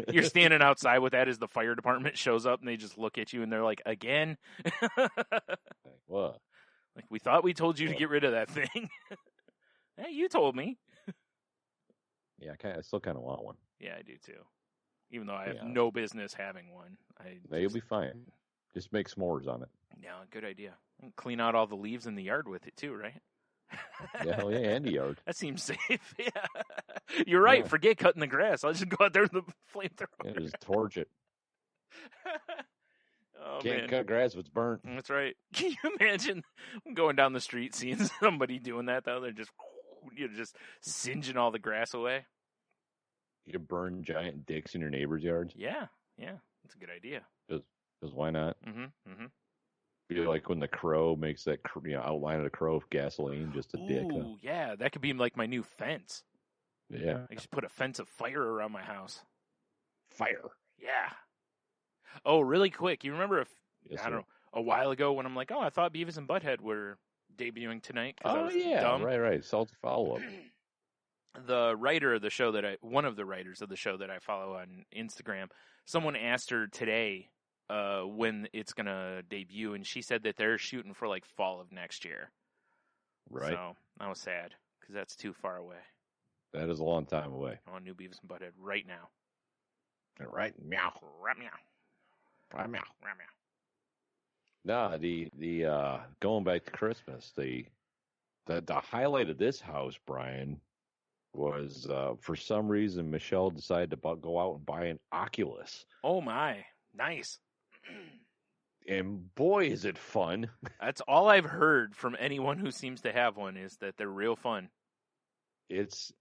You're standing outside with that as the fire department shows up and they just look at you and they're like, again? What? Like, we thought we told you to get rid of that thing. Hey, you told me. Yeah, I still kind of want one. Yeah, I do too. Even though I have no business having one. You'll be fine. Just make s'mores on it. Yeah, good idea. And clean out all the leaves in the yard with it too, right? Yeah, hell yeah, and the yard. That seems safe. Yeah, you're right. Yeah. Forget cutting the grass. I'll just go out there with the flamethrower. Yeah, just torch it. Oh, Can't cut grass if it's burnt. That's right. Can you imagine going down the street seeing somebody doing that though? They're just singeing all the grass away. You burn giant dicks in your neighbor's yards? Yeah, that's a good idea. Because why not? Mm-hmm. Be like when the crow makes that outline of the crow of gasoline, just a dick. Ooh, yeah, that could be like my new fence. Yeah. I just put a fence of fire around my house. Fire. Yeah. Oh, really quick. You remember I don't know, a while ago when I'm like, I thought Beavis and Butthead were debuting tonight. Oh, yeah. Dumb. Right. Salty follow-up. The writer of the show one of the writers of the show that I follow on Instagram, someone asked her today when it's going to debut, and she said that they're shooting for like fall of next year. Right. So I was sad because that's too far away. That is a long time away. I want new Beavis and Butthead right now. Right, meow. Right meow. Right, meow. Right meow. No, the going back to Christmas, the highlight of this house, Brian, was for some reason Michelle decided to go out and buy an Oculus. Oh my, nice. And boy, is it fun. That's all I've heard from anyone who seems to have one is that they're real fun. It's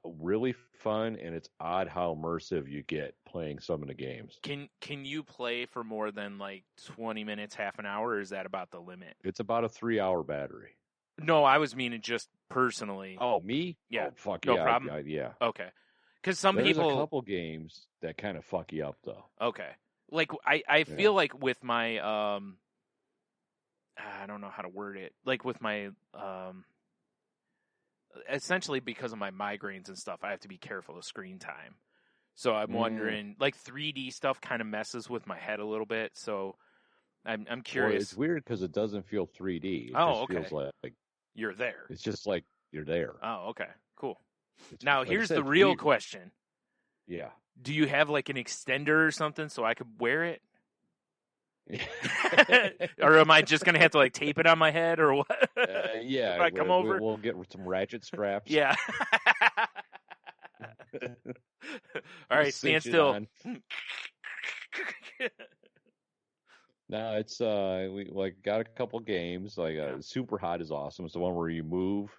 really fun, and it's odd how immersive you get playing some of the games. Can you play for more than like 20 minutes, half an hour, or is that about the limit? It's about a 3-hour battery. No, I was meaning just personally. Oh, me? Yeah. Oh, fuck no yeah. problem? Yeah. Okay. Because there's a couple games that kind of fuck you up, though. Okay. Like, I feel like with my, I don't know how to word it. Like with my, essentially because of my migraines and stuff, I have to be careful of screen time. So I'm wondering, like 3D stuff kind of messes with my head a little bit. So I'm curious. Well, it's weird because it doesn't feel 3D. It just feels like you're there. It's just like you're there. Oh, okay. Cool. Now, like I here's said, the it's real weird. question. Yeah. Do you have like an extender or something so I could wear it? Or am I just going to have to like tape it on my head or what? Yeah. If I come over? We'll get some ratchet straps. Yeah. All right, stand Cinch it still. on. No, it's we like got a couple games. Like Super Hot is awesome. It's the one where you move,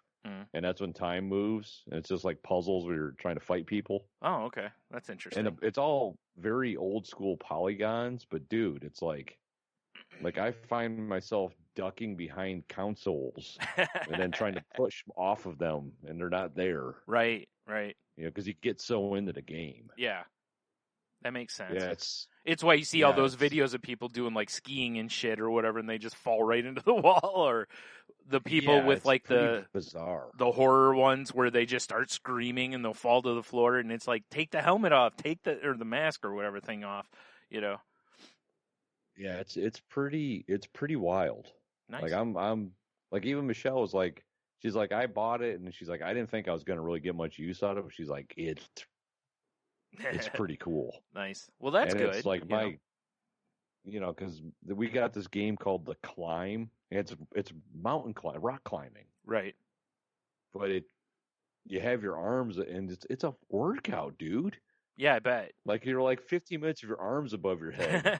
and that's when time moves. And it's just like puzzles where you're trying to fight people. Oh, okay, that's interesting. And it's all very old school polygons, but dude, it's like I find myself ducking behind consoles and then trying to push off of them, and they're not there. Right. You know, because you get so into the game. Yeah, that makes sense. Yeah, it's why you see all those videos of people doing like skiing and shit or whatever, and they just fall right into the wall, or the people with like the bizarre, the horror ones where they just start screaming and they'll fall to the floor, and it's like, take the helmet off, take the mask or whatever thing off, you know. Yeah, it's pretty wild. Nice. Like I'm like, even Michelle was like, she's like, I bought it, and she's like, I didn't think I was gonna really get much use out of it. She's like, it's pretty cool. Nice. Well, that's and good. It's like because we got this game called The Climb. And it's rock climbing. Right. But you have your arms, and it's a workout, dude. Yeah, I bet. Like, you're like 15 minutes of your arms above your head.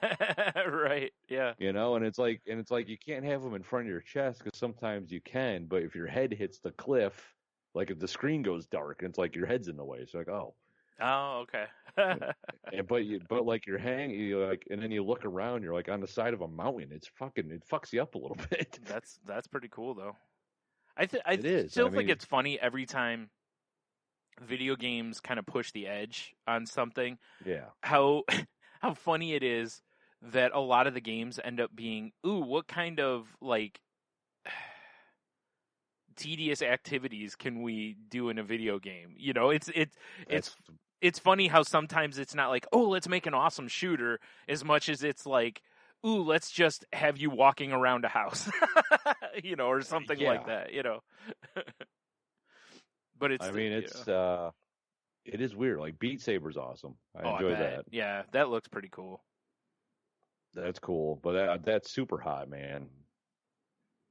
Right. Yeah. You know, and it's like you can't have them in front of your chest, because sometimes you can, but if your head hits the cliff, like if the screen goes dark, and it's like your head's in the way, it's like, oh. Oh, okay. but like you're hanging, and then you look around, you're like on the side of a mountain. It fucks you up a little bit. That's pretty cool though. I still think it's funny every time video games kind of push the edge on something. Yeah. How funny it is that a lot of the games end up being, ooh, what kind of like tedious activities can we do in a video game? You know, it's funny how sometimes it's not like, oh, let's make an awesome shooter, as much as it's like, ooh, let's just have you walking around a house, you know, or something like that, you know. But it is weird. Like, Beat Saber's awesome. I enjoy that. Yeah, that looks pretty cool. That's cool. But that's Super Hot, man.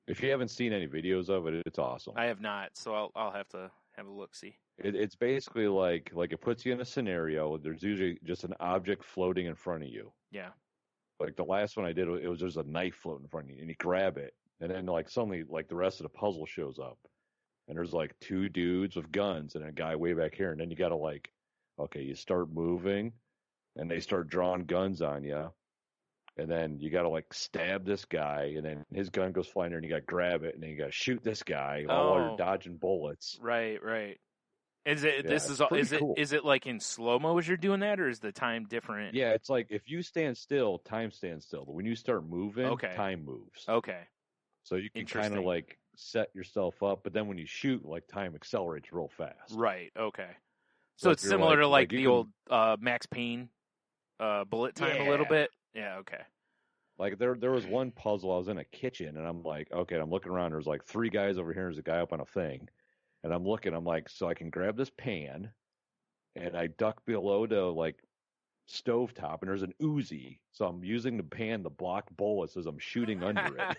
If you haven't seen any videos of it, it's awesome. I have not, so I'll have to have a look-see. It's basically like it puts you in a scenario. There's usually just an object floating in front of you. Yeah. Like the last one I did, it was just a knife floating in front of you, and you grab it, and then like suddenly like the rest of the puzzle shows up. And there's like two dudes with guns and a guy way back here. And then you got to like, okay, you start moving and they start drawing guns on you. And then you got to like stab this guy, and then his gun goes flying there, and you got to grab it, and then you got to shoot this guy while you're dodging bullets. Right, right. Is it, is it like in slow-mo as you're doing that, or is the time different? Yeah, it's like if you stand still, time stands still. But when you start moving, time moves. Okay. So you can kind of like set yourself up, but then when you shoot, like time accelerates real fast. Right. Okay. So it's similar to like the old Max Payne bullet time a little bit. Yeah. Okay. Like there was one puzzle. I was in a kitchen, and I'm like, okay, I'm looking around. There's like three guys over here. There's a guy up on a thing, and I'm looking. I'm like, so I can grab this pan, and I duck below to like stovetop, and there's an Uzi. So I'm using the pan to block bullets as I'm shooting under it.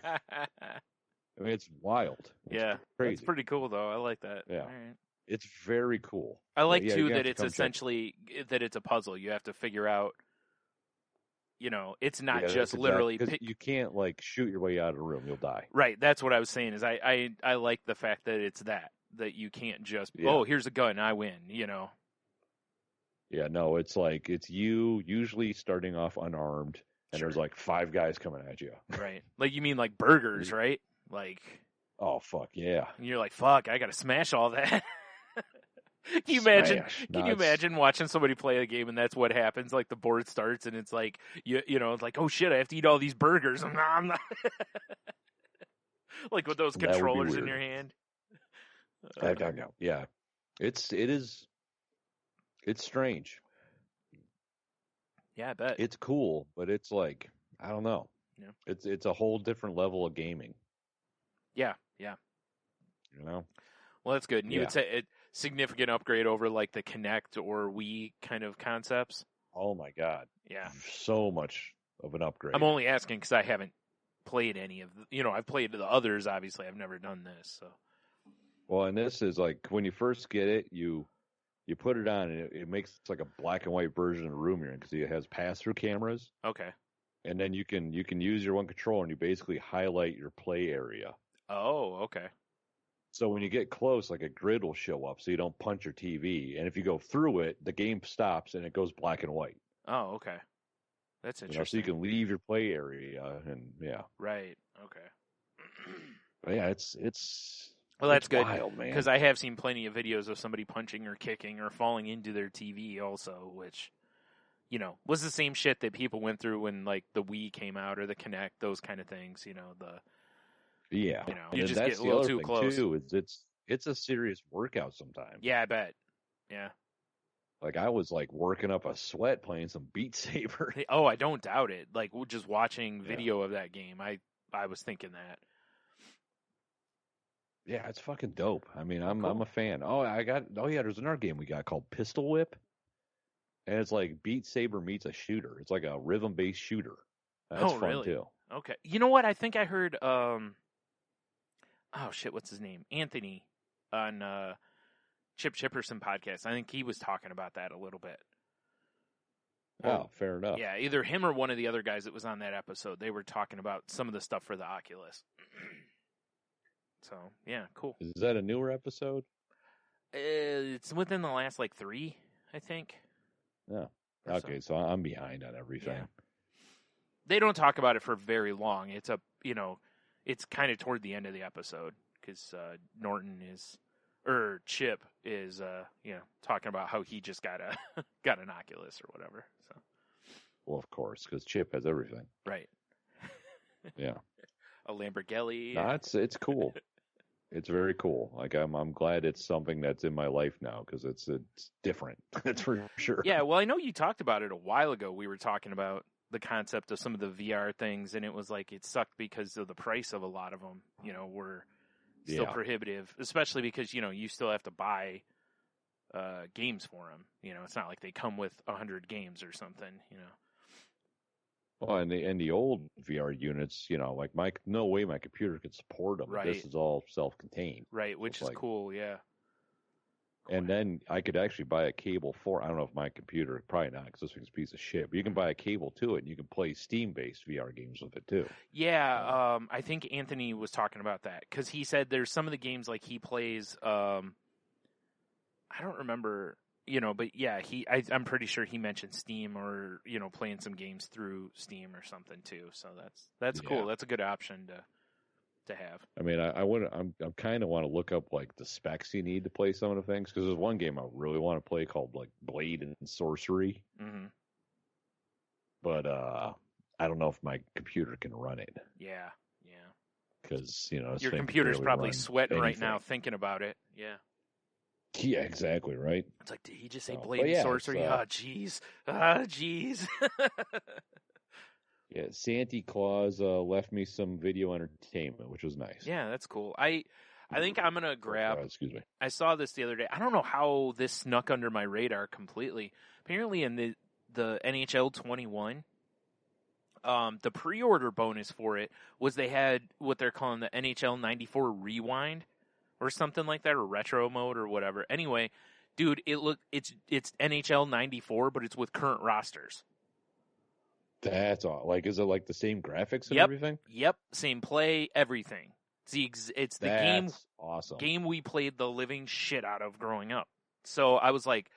I mean, it's wild. It's crazy. It's pretty cool, though. I like that. Yeah. All right. It's very cool. I like, too, that it's essentially that it's a puzzle. You have to figure out, you know, it's not just literally... you can't, like, shoot your way out of a room. You'll die. Right. That's what I was saying, is I like the fact that it's that you can't just, oh, here's a gun, I win, you know? Yeah, no, it's like, it's you usually starting off unarmed, and there's, like, 5 guys coming at you. Right. Like, you mean like burgers, right? Like, oh fuck yeah! And you're like, fuck, I gotta smash all that. Can you imagine? Can you imagine watching somebody play a game and that's what happens? Like the board starts and it's like you know, it's like, oh shit, I have to eat all these burgers. I'm not like with those controllers in your hand. I know. Yeah, it's strange. Yeah, I bet it's cool, but it's like, I don't know. Yeah, it's a whole different level of gaming. Yeah, yeah. You know? Well, that's good. And you would say significant upgrade over like the Kinect or Wii kind of concepts. Oh my God. Yeah. So much of an upgrade. I'm only asking because I haven't played any of I've played the others, obviously. I've never done this, so. Well, and this is like when you first get it, you put it on, and it makes like a black and white version of the room you're in because it has pass-through cameras. Okay. And then you can use your one controller, and you basically highlight your play area. Oh, okay. So when you get close, like a grid will show up, so you don't punch your TV. And if you go through it, the game stops and it goes black and white. Oh, okay. That's So interesting. you can leave your play area, and yeah. Right. Okay. But yeah, it's Well, that's good, wild, man. because I have seen plenty of videos of somebody punching or kicking or falling into their TV also, which, was the same shit that people went through when, like, the Wii came out or the Kinect, those kind of things, Yeah. you And just that's get a the little other too thing, close. too, is it's a serious workout sometimes. Yeah, I bet. Yeah. Like, I was, like, working up a sweat playing some Beat Saber. Oh, I don't doubt it. Like, just watching video of that game, I was thinking that. Yeah, it's fucking dope. I mean, I'm Cool. a fan. There's another game we got called Pistol Whip. And it's like Beat Saber meets a shooter. It's like a rhythm-based shooter. That's fun, really? too. Okay. You know what? I think I heard, oh shit, what's his name? Anthony on Chip Chipperson podcast. I think he was talking about that a little bit. Oh, fair enough. Yeah, either him or one of the other guys that was on that episode. They were talking about some of the stuff for the Oculus. So, yeah, cool. Is that a newer episode? It's within the last, 3, I think. Yeah. Okay, so I'm behind on everything. Yeah. They don't talk about it for very long. It's it's kind of toward the end of the episode because Chip is, talking about how he just got an Oculus or whatever. So. Well, of course, because Chip has everything. Right. Yeah. A Lamborghini. No, it's cool. It's very cool. Like I'm glad it's something that's in my life now because it's different. That's for sure. Yeah, well, I know you talked about it a while ago. We were talking about the concept of some of the VR things, and it was like it sucked because of the price of a lot of them. Were still prohibitive, especially because you still have to buy games for them. It's not like they come with 100 games or something. Well, and the old VR units, like no way my computer could support them. Right. This is all self-contained. Right, which is cool, yeah. And then I could actually buy a cable for, I don't know if my computer, probably not because this thing's a piece of shit, but you can buy a cable to it and you can play Steam-based VR games with it too. Yeah, I think Anthony was talking about that because he said there's some of the games like he plays, I don't remember, but yeah, I'm pretty sure he mentioned Steam or, playing some games through Steam or something too. So that's cool. That's a good option to have. I mean, I'm kind of want to look up like the specs you need to play some of the things because there's one game I really want to play called like Blade and Sorcery. Mm-hmm. But I don't know if my computer can run it. Yeah. Because your computer's probably sweating right now thinking about it. Yeah. Yeah, exactly, right? It's like, did he just say Blade and Sorcery? Jeez. Jeez. Yeah, Santa Claus left me some video entertainment, which was nice. Yeah, that's cool. I think I'm going to grab... excuse me. I saw this the other day. I don't know how this snuck under my radar completely. Apparently in the NHL 21, the pre-order bonus for it was they had what they're calling the NHL 94 Rewind or something like that, or retro mode or whatever. Anyway, dude, it's NHL 94, but it's with current rosters. That's all. Like, is it like the same graphics and Yep. everything? Yep, same play, everything. It's the awesome game we played the living shit out of growing up. So I was like,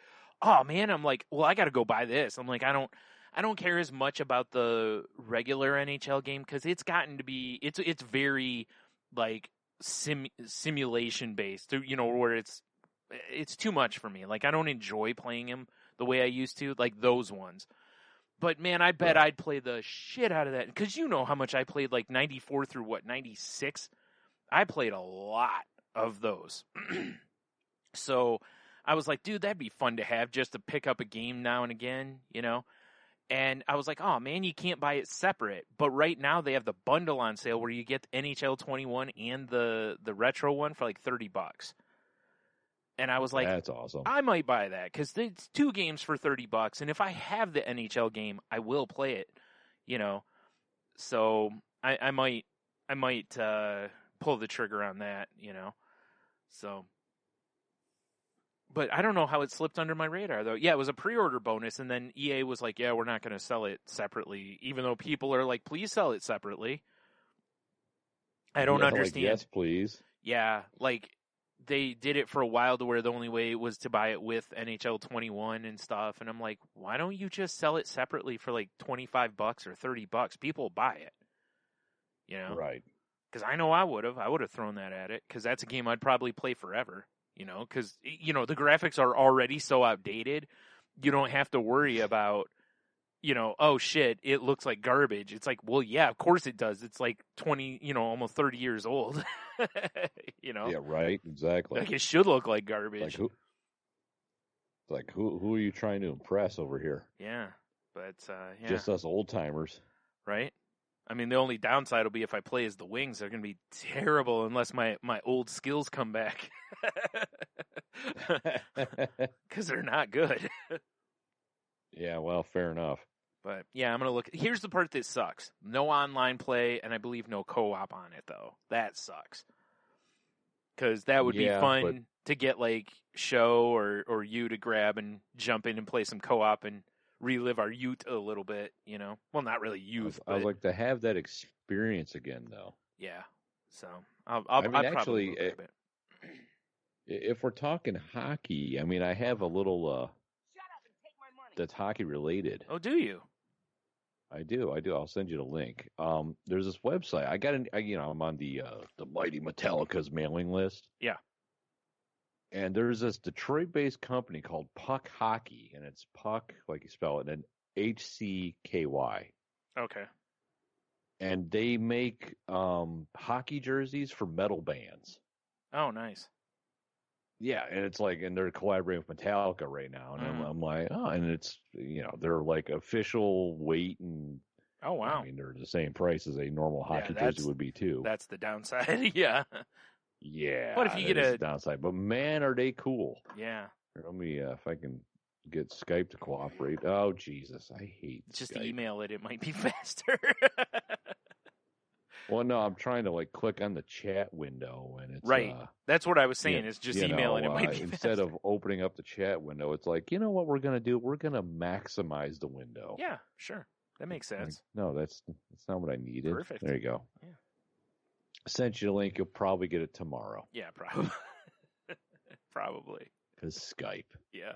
oh man, I'm like, well, I got to go buy this. I'm like, I don't care as much about the regular NHL game because it's gotten to be it's very like simulation based, where it's too much for me. Like I don't enjoy playing them the way I used to, like those ones. But man, I bet I'd play the shit out of that because you know how much I played, like 94 through 96. I played a lot of those. So I was like, dude, that'd be fun to have just to pick up a game now and again, And I was like, oh man, you can't buy it separate. But right now they have the bundle on sale where you get NHL 21 and the retro one for like $30. And I was like, that's awesome. I might buy that because it's 2 games for $30, and if I have the NHL game, I will play it. So I might pull the trigger on that. So. But I don't know how it slipped under my radar, though. Yeah, it was a pre-order bonus, and then EA was like, yeah, we're not going to sell it separately, even though people are like, please sell it separately. I don't understand. Like, yes, please. Yeah, like, they did it for a while to where the only way was to buy it with NHL 21 and stuff, and I'm like, why don't you just sell it separately for like $25 or $30? People will buy it, Right. Because I know I would have thrown that at it, because that's a game I'd probably play forever. Because, the graphics are already so outdated, you don't have to worry about, oh shit, it looks like garbage. It's like, well, yeah, of course it does. It's like 20, almost 30 years old. Yeah, right, exactly. Like, it should look like garbage. Who are you trying to impress over here? Yeah, but, yeah. Just us old timers. Right? I mean, the only downside will be if I play as the Wings, they're going to be terrible unless my old skills come back. Because they're not good. Yeah, well, fair enough. But, yeah, I'm going to look. Here's the part that sucks. No online play, and I believe no co-op on it, though. That sucks. Because that would be fun to get, like, Show or you to grab and jump in and play some co-op and relive our youth a little bit, Well, not really youth. I would like to have that experience again, though. Yeah. So I'll probably grab it. If we're talking hockey, I mean, I have a little Shut up and take my money. That's hockey related. Oh, do you? I do. I'll send you the link. There's this website. I'm on the Mighty Metallica's mailing list. Yeah. And there's this Detroit-based company called Puck Hockey, and it's Puck, like you spell it, and HCKY. Okay. And they make hockey jerseys for metal bands. Oh, nice. Yeah, and it's like, and they're collaborating with Metallica right now, and I'm like, oh, and it's, they're like official weight and. Oh wow. I mean, they're the same price as a normal hockey jersey would be too. That's the downside. Yeah. Yeah. What if you get a downside? But man, are they cool? Yeah. Let me if I can get Skype to cooperate. Oh Jesus, I hate just Skype. email it. It might be faster. Well, no, I'm trying to like click on the chat window, and it's right. That's what I was saying. Is just email it. It might be instead faster. of opening up the chat window. It's like, you know what we're gonna do? We're gonna maximize the window. Yeah, sure. That makes sense. Like, no, that's not what I needed. Perfect. There you go. Yeah. Sent you the link. You'll probably get it tomorrow. Yeah, probably. Probably. Because Skype. Yeah.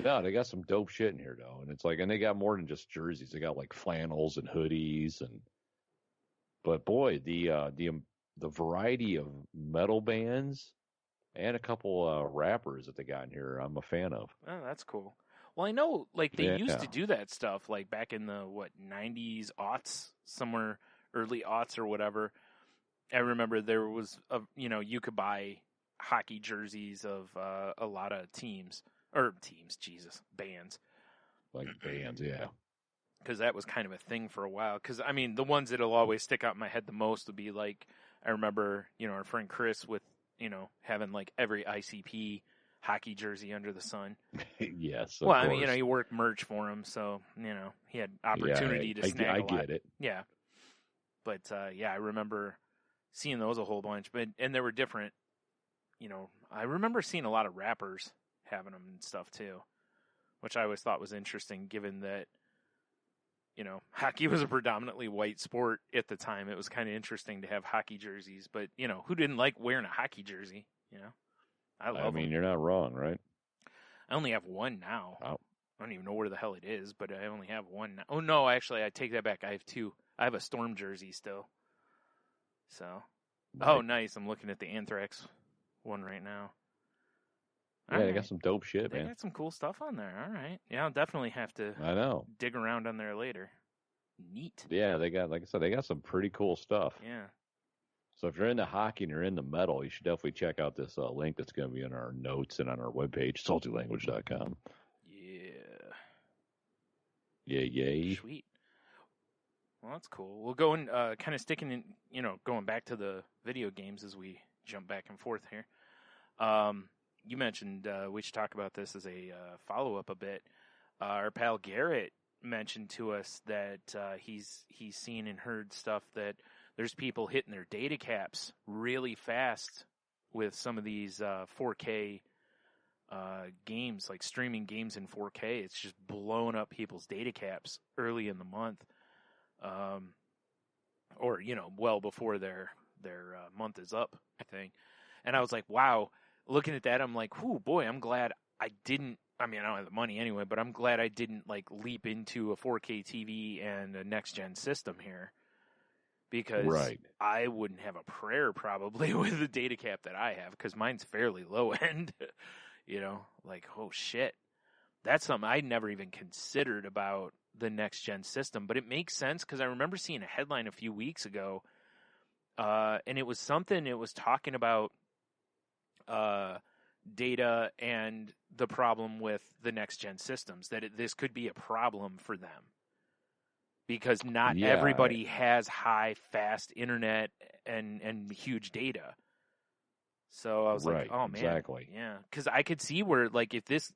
No, they got some dope shit in here though, and it's like, and they got more than just jerseys. They got like flannels and hoodies, but boy, the variety of metal bands and a couple rappers that they got in here, I'm a fan of. Oh, that's cool. Well, I know, like, they used to do that stuff, like, back in the, 90s, aughts, somewhere, early aughts or whatever. I remember there was, you could buy hockey jerseys of a lot of bands. Like bands, yeah. Because that was kind of a thing for a while. Because, I mean, the ones that'll always stick out in my head the most would be, like, I remember, our friend Chris with, having, like, every ICP hockey jersey under the sun. Yes. Well, I mean, he worked merch for him, so he had opportunity to snag. I get it. Yeah, but I remember seeing those a whole bunch. And there were different. I remember seeing a lot of rappers having them and stuff too, which I always thought was interesting, given that hockey was a predominantly white sport at the time. It was kind of interesting to have hockey jerseys, but who didn't like wearing a hockey jersey? I love them. You're not wrong, right? I only have one now. Oh. I don't even know where the hell it is, but I only have one now. Oh, no, actually, I take that back. I have two. I have a Storm jersey still. So, right. Oh, nice. I'm looking at the Anthrax one right now. Yeah, they got some dope shit, man. They got some cool stuff on there. All right. Yeah, I'll definitely have to dig around on there later. Neat. Yeah, they got, like I said, they got some pretty cool stuff. Yeah. So if you're into hockey and you're into metal, you should definitely check out this link that's going to be in our notes and on our webpage, saltylanguage.com. Yeah. Yay. Sweet. Well, that's cool. We'll go and kind of sticking in, going back to the video games as we jump back and forth here. you mentioned we should talk about this as a follow-up a bit. Our pal Garrett mentioned to us that he's seen and heard stuff that there's people hitting their data caps really fast with some of these 4K games, like streaming games in 4K. It's just blowing up people's data caps early in the month, or well before their month is up, I think. And I was like, wow. Looking at that, I'm like, "Ooh, boy, I'm glad I didn't." I mean, I don't have the money anyway, but I'm glad I didn't leap into a 4K TV and a next gen system here, because I wouldn't have a prayer probably with the data cap that I have, because mine's fairly low end. Oh shit, that's something I never even considered about the next gen system, but it makes sense because I remember seeing a headline a few weeks ago, and it was talking about data and the problem with the next gen systems, that this could be a problem for them because not everybody has high fast internet and huge data. So I was like, oh man, exactly. Yeah, because I could see where if this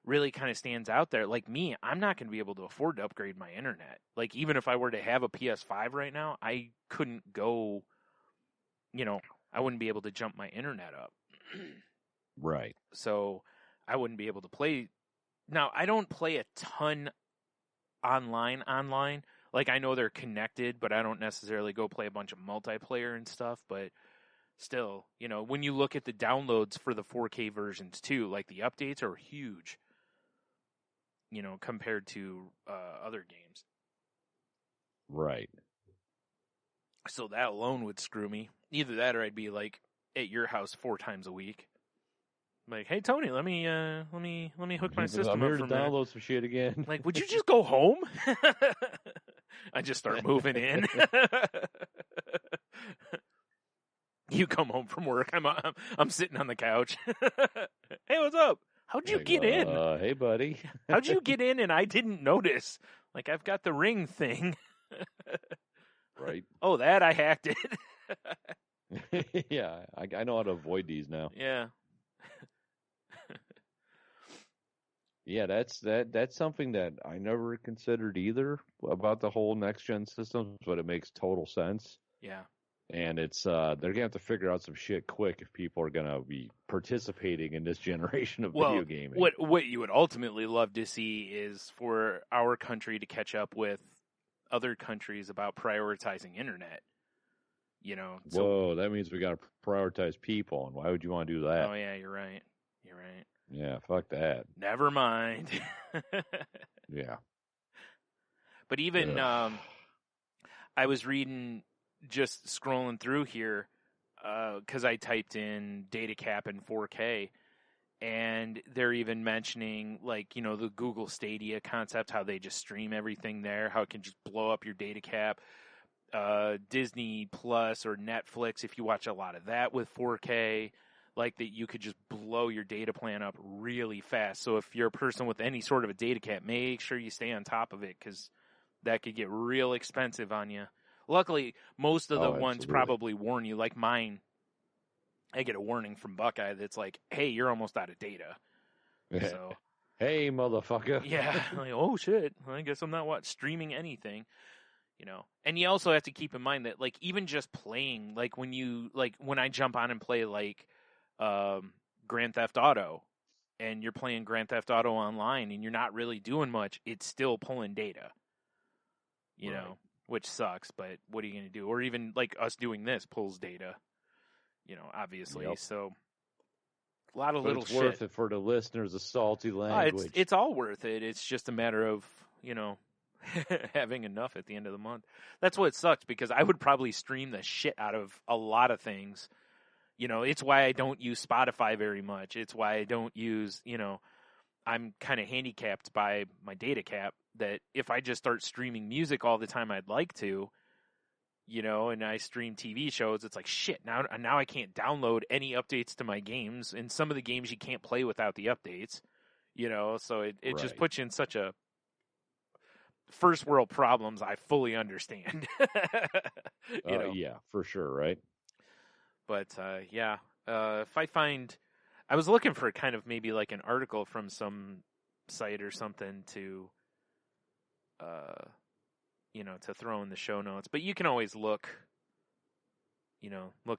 really kind of stands out there, like me, I'm not going to be able to afford to upgrade my internet. Like even if I were to have a PS5 right now, I couldn't go, I wouldn't be able to jump my internet up. Right. So I wouldn't be able to play. Now, I don't play a ton online. Like, I know they're connected, but I don't necessarily go play a bunch of multiplayer and stuff. But still, when you look at the downloads for the 4K versions too, like the updates are huge, compared to other games. Right. So that alone would screw me. Either that or I'd be at your house 4 times a week. Like, hey Tony, let me hook my system I'm here up to for a minute. Download some shit again. Like, would you just go home? I just start moving in. You come home from work. I'm sitting on the couch. Hey, what's up? How'd you get in? Hey, buddy. How'd you get in and I didn't notice? Like, I've got the ring thing. Right. Oh, that I hacked it. Yeah, I know how to avoid these now. Yeah. Yeah, that's something that I never considered either about the whole next gen systems, but it makes total sense. Yeah. And it's they're gonna have to figure out some shit quick if people are gonna be participating in this generation of video gaming. What you would ultimately love to see is for our country to catch up with other countries about prioritizing internet. Whoa, that means we gotta prioritize people, and why would you want to do that? Oh yeah, you're right. Yeah, fuck that. Never mind. Yeah. But even I was reading, just scrolling through here, because I typed in data cap in 4K, and they're even mentioning the Google Stadia concept, how they just stream everything there, how it can just blow up your data cap. Disney Plus or Netflix, if you watch a lot of that with 4K, that you could just blow your data plan up really fast. So if you're a person with any sort of a data cap, make sure you stay on top of it, because that could get real expensive on you. Luckily, most of the ones probably warn you. Like mine, I get a warning from Buckeye that's like, hey, you're almost out of data. So, hey, motherfucker. Yeah. Oh, shit. I guess I'm not streaming anything. And you also have to keep in mind that, even just playing, when I jump on and play, Grand Theft Auto, and you're playing Grand Theft Auto online and you're not really doing much, it's still pulling data, which sucks, but what are you going to do? Or even us doing this pulls data, obviously. Yep. So a lot of little it's shit. Worth it for the listeners, a salty language. It's all worth it. It's just a matter of, having enough at the end of the month. That's what sucks, because I would probably stream the shit out of a lot of things. It's why I don't use Spotify very much. It's why I don't use, I'm kind of handicapped by my data cap, that if I just start streaming music all the time I'd like to, and I stream TV shows, it's like, shit, now I can't download any updates to my games, and some of the games you can't play without the updates, so it just puts you in such a first world problems. I fully understand. Yeah, for sure, right? But if I find, I was looking for kind of maybe like an article from some site or something to, to throw in the show notes. But you can always look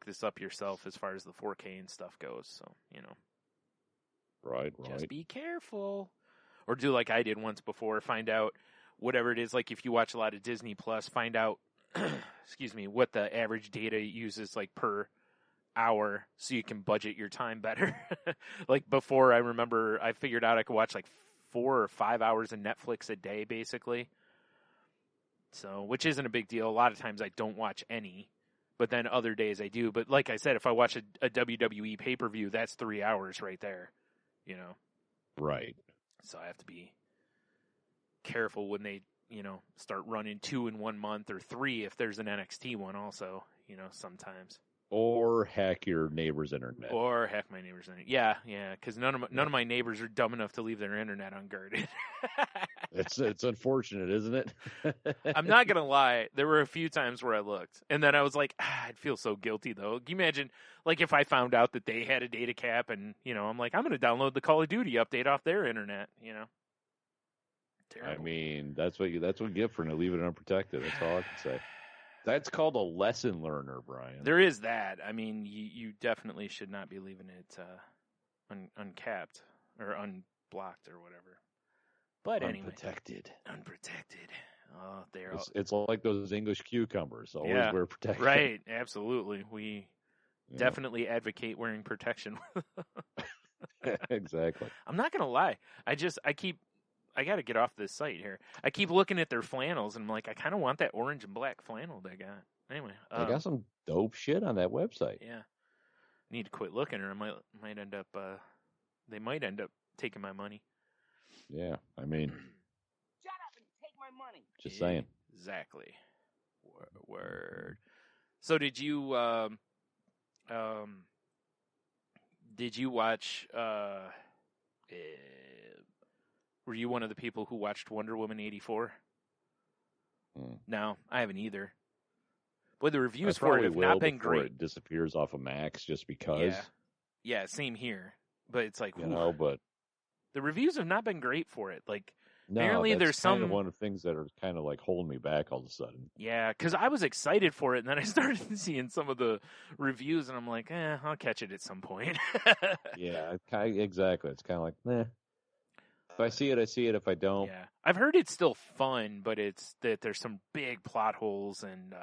this up yourself as far as the 4K and stuff goes. So, Right. just be careful. Or do like I did once before, find out whatever it is. Like if you watch a lot of Disney Plus, find out, excuse me, what the average data uses like per hour so you can budget your time better. Like before, I remember I figured out I could watch like 4 or 5 hours of Netflix a day, basically. So, which isn't a big deal. A lot of times I don't watch any, but then other days I do. But like I said, if I watch a WWE pay-per-view, that's 3 hours right there, Right. So I have to be careful when they, start running 2 in 1 month or 3 if there's an NXT one also, sometimes. Or hack your neighbor's internet. Or hack my neighbor's internet. Yeah, because none of my neighbors are dumb enough to leave their internet unguarded. It's unfortunate, isn't it? I'm not gonna lie. There were a few times where I looked, and then I was like, I'd feel so guilty though. Can you imagine, like, if I found out that they had a data cap, and I'm like, I'm gonna download the Call of Duty update off their internet. Terrible. I mean, that's what you get for leaving it unprotected. That's all I can say. That's called a lesson learner, Brian. There is that. I mean, you definitely should not be leaving it uncapped or unblocked or whatever. But unprotected. Unprotected. Oh, it's like those English cucumbers. Always wear protection. Right, absolutely. We definitely advocate wearing protection. Exactly. I'm not going to lie. I got to get off this site here. I keep looking at their flannels, and I'm like, I kind of want that orange and black flannel they got. Anyway. They got some dope shit on that website. Yeah. Need to quit looking, or I might end up, they might end up taking my money. Yeah, I mean. Shut up and take my money. Just saying. Exactly. Word. So did you watch, were you one of the people who watched Wonder Woman 84? No, I haven't either. Boy, the reviews for it have not been great. It disappears off of Max just because. Yeah, same here. But it's like, but the reviews have not been great for it. Like, no, apparently that's there's kind of one of the things that are kind of like holding me back all of a sudden. Yeah, because I was excited for it, and then I started seeing some of the reviews, and I'm like, I'll catch it at some point. Yeah, exactly. It's kind of like, if I see it, I see it. If I don't. Yeah. I've heard it's still fun, but it's that there's some big plot holes, and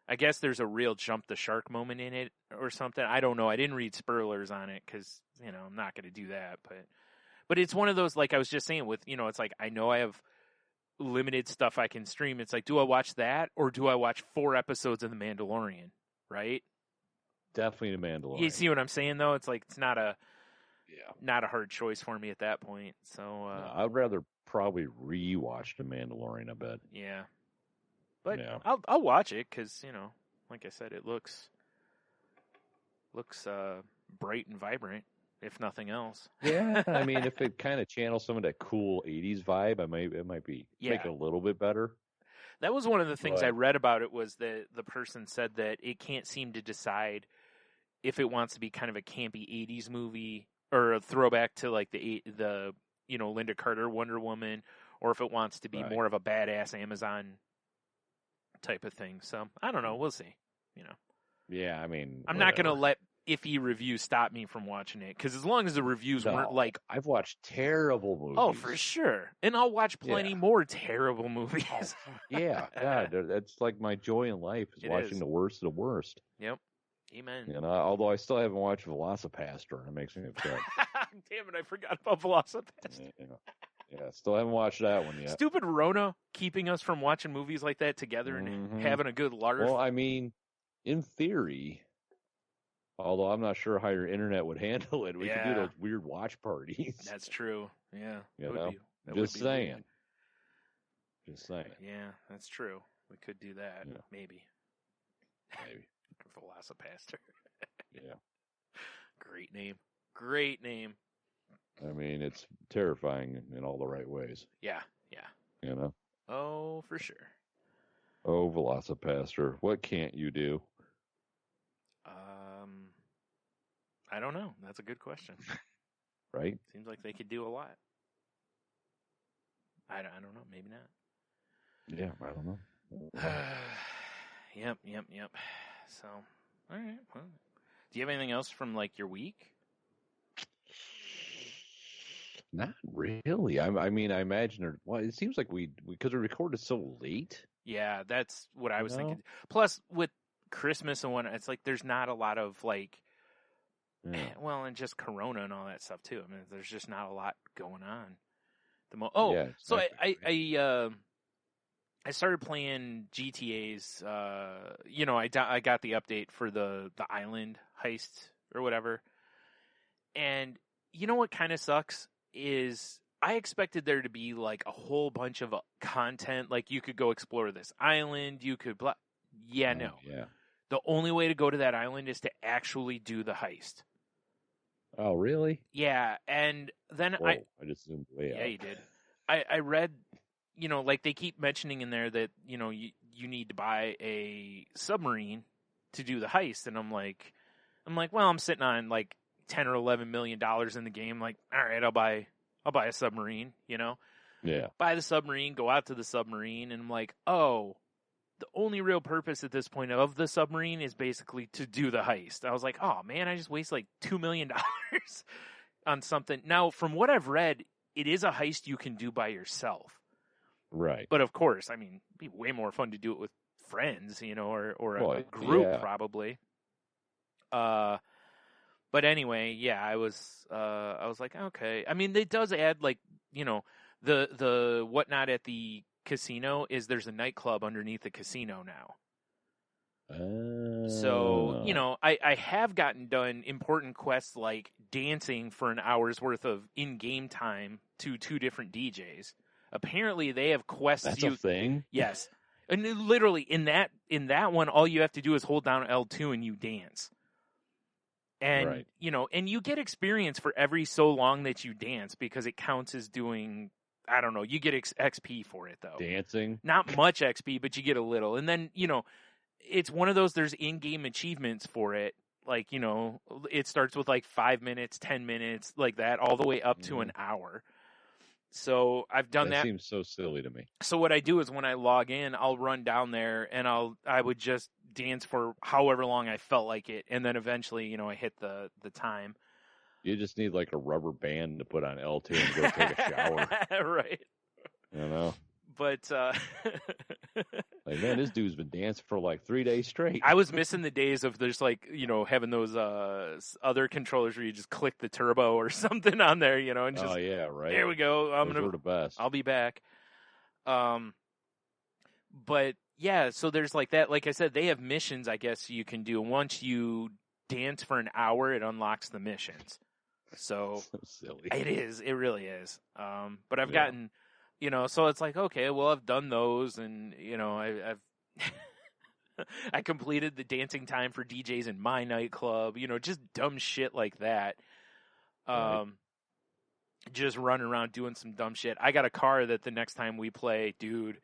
I guess there's a real jump the shark moment in it or something. I don't know. I didn't read spoilers on it because, I'm not going to do that. But it's one of those, like I was just saying with, it's like I know I have limited stuff I can stream. It's like, do I watch that or do I watch 4 episodes of The Mandalorian, right? Definitely The Mandalorian. You see what I'm saying, though? It's like it's not a hard choice for me at that point. So no, I'd rather probably rewatch The Mandalorian, I bet. Yeah. But I'll watch it because, like I said, it looks bright and vibrant, if nothing else. Yeah, I mean, if it kind of channels some of that cool 80s vibe, it might be make it a little bit better. That was one of the things I read about it was that the person said that it can't seem to decide if it wants to be kind of a campy 80s movie or a throwback to like the Linda Carter Wonder Woman, or if it wants to be more of a badass Amazon type of thing. So I don't know. We'll see. Yeah, I mean, I'm not going to let iffy reviews stop me from watching it because as long as the reviews weren't like, I've watched terrible movies. Oh, for sure, and I'll watch plenty more terrible movies. Yeah, that's like my joy in life is watching the worst of the worst. Yep. Amen. Although I still haven't watched Velocipaster, it makes me upset. Damn it, I forgot about Velocipaster. Yeah, still haven't watched that one yet. Stupid Rona keeping us from watching movies like that together and having a good larf. Well, I mean, in theory, although I'm not sure how your internet would handle it, we could do those weird watch parties. That's true. Yeah. Just saying. Just saying. Yeah, that's true. We could do that. Maybe. Velocipaster. Yeah. Great name. Great name. I mean, it's terrifying in all the right ways. Yeah. Oh, for sure. Oh, Velocipaster, what can't you do? I don't know. That's a good question. Right? Seems like they could do a lot. I don't know. Maybe not. Yeah, I don't know. Yep. So, all right. Well, do you have anything else from like your week? Not really. I mean, I imagine. Well, it seems like because we recorded so late. Yeah, that's what I was No? thinking. Plus, with Christmas and whatnot, it's like there's not a lot of like, Yeah. well, and just Corona and all that stuff too. I mean, there's just not a lot going on. Yeah, So exactly. I started playing GTA's. I got the update for the island heist or whatever, and you know what kind of sucks is I expected there to be like a whole bunch of content, like you could go explore this island, you could blah. Yeah, no. Yeah. The only way to go to that island is to actually do the heist. Oh, really? Yeah, and then Whoa, I just zoomed way yeah, out. you did. I read, like they keep mentioning in there that, you need to buy a submarine to do the heist. And I'm like, well, I'm sitting on like 10 or $11 million in the game. Like, all right, I'll buy a submarine, Yeah. buy the submarine, go out to the submarine. And I'm like, oh, the only real purpose at this point of the submarine is basically to do the heist. I was like, oh man, I just waste like $2 million on something. Now, from what I've read, it is a heist you can do by yourself. Right. But of course, I mean, it'd be way more fun to do it with friends, or a group probably. But anyway, yeah, I was like, okay. I mean, it does add like, the whatnot at the casino is there's a nightclub underneath the casino now. So, I have gotten done important quests like dancing for an hour's worth of in-game time to 2 different DJs. Apparently, they have quests. That's a thing? Yes. And literally, in that one, all you have to do is hold down L2 and you dance. And, right. And you get experience for every so long that you dance because it counts as doing, I don't know, you get XP for it, though. Dancing? Not much XP, but you get a little. And then, it's one of those, there's in-game achievements for it. Like, it starts with like 5 minutes, 10 minutes, like that, all the way up to an hour. So I've done that. That seems so silly to me. So what I do is when I log in, I'll run down there and I would just dance for however long I felt like it. And then eventually, I hit the time. You just need like a rubber band to put on L2 and go take a shower. Right. But, like, man, this dude's been dancing for like 3 days straight. I was missing the days of there's like, having those other controllers where you just click the turbo or something on there, and just, oh yeah, right. There we go. Those were the best. I'll be back. But yeah, so there's like that. Like I said, they have missions, I guess you can do. Once you dance for an hour, it unlocks the missions. So silly. It is. It really is. But I've gotten, so it's like, okay, well, I've done those, and I've I completed the dancing time for DJs in my nightclub. Just dumb shit like that. Right. Just running around doing some dumb shit. I got a car that the next time we play, dude,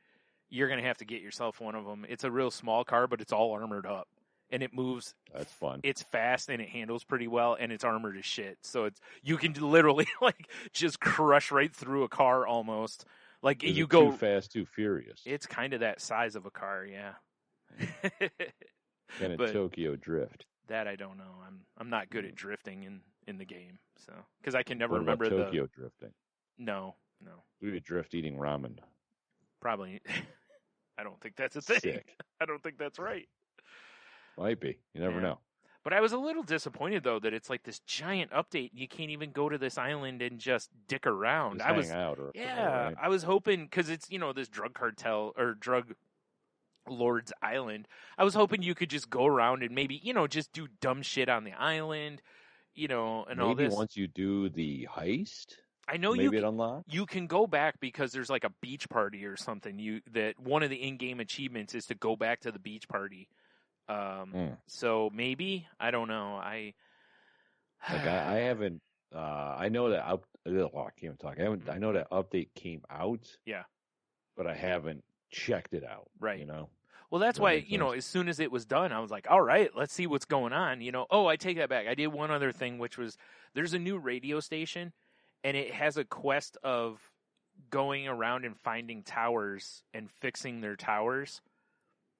you're gonna have to get yourself one of them. It's a real small car, but it's all armored up. And it moves. That's fun. It's fast and it handles pretty well, and it's armored as shit. So you can literally like just crush right through a car almost. Like Is you it go too fast, too furious. It's kind of that size of a car, yeah. Kind of Tokyo Drift. That I don't know. I'm not good at drifting in the game, so because I can never What remember about Tokyo drifting. No. We would drift eating ramen. Probably. I don't think that's a thing. Sick. I don't think that's right. Might be. You never know. But I was a little disappointed, though, that it's like this giant update. And you can't even go to this island and just dick around. Just hang out. Right? I was hoping, because it's, this drug cartel or drug lord's island. I was hoping you could just go around and maybe, just do dumb shit on the island, and maybe all this. Maybe once you do the heist, I know maybe it unlocks. You can go back because there's like a beach party or something. That one of the in-game achievements is to go back to the beach party. So maybe, I don't know. I haven't. I know that I can't even talk. I know that update came out. Yeah, but I haven't checked it out. Right. Well, that's That why, makes sense. as soon as it was done, I was like, all right, let's see what's going on. Oh, I take that back. I did one other thing, which was there's a new radio station, and it has a quest of going around and finding towers and fixing their towers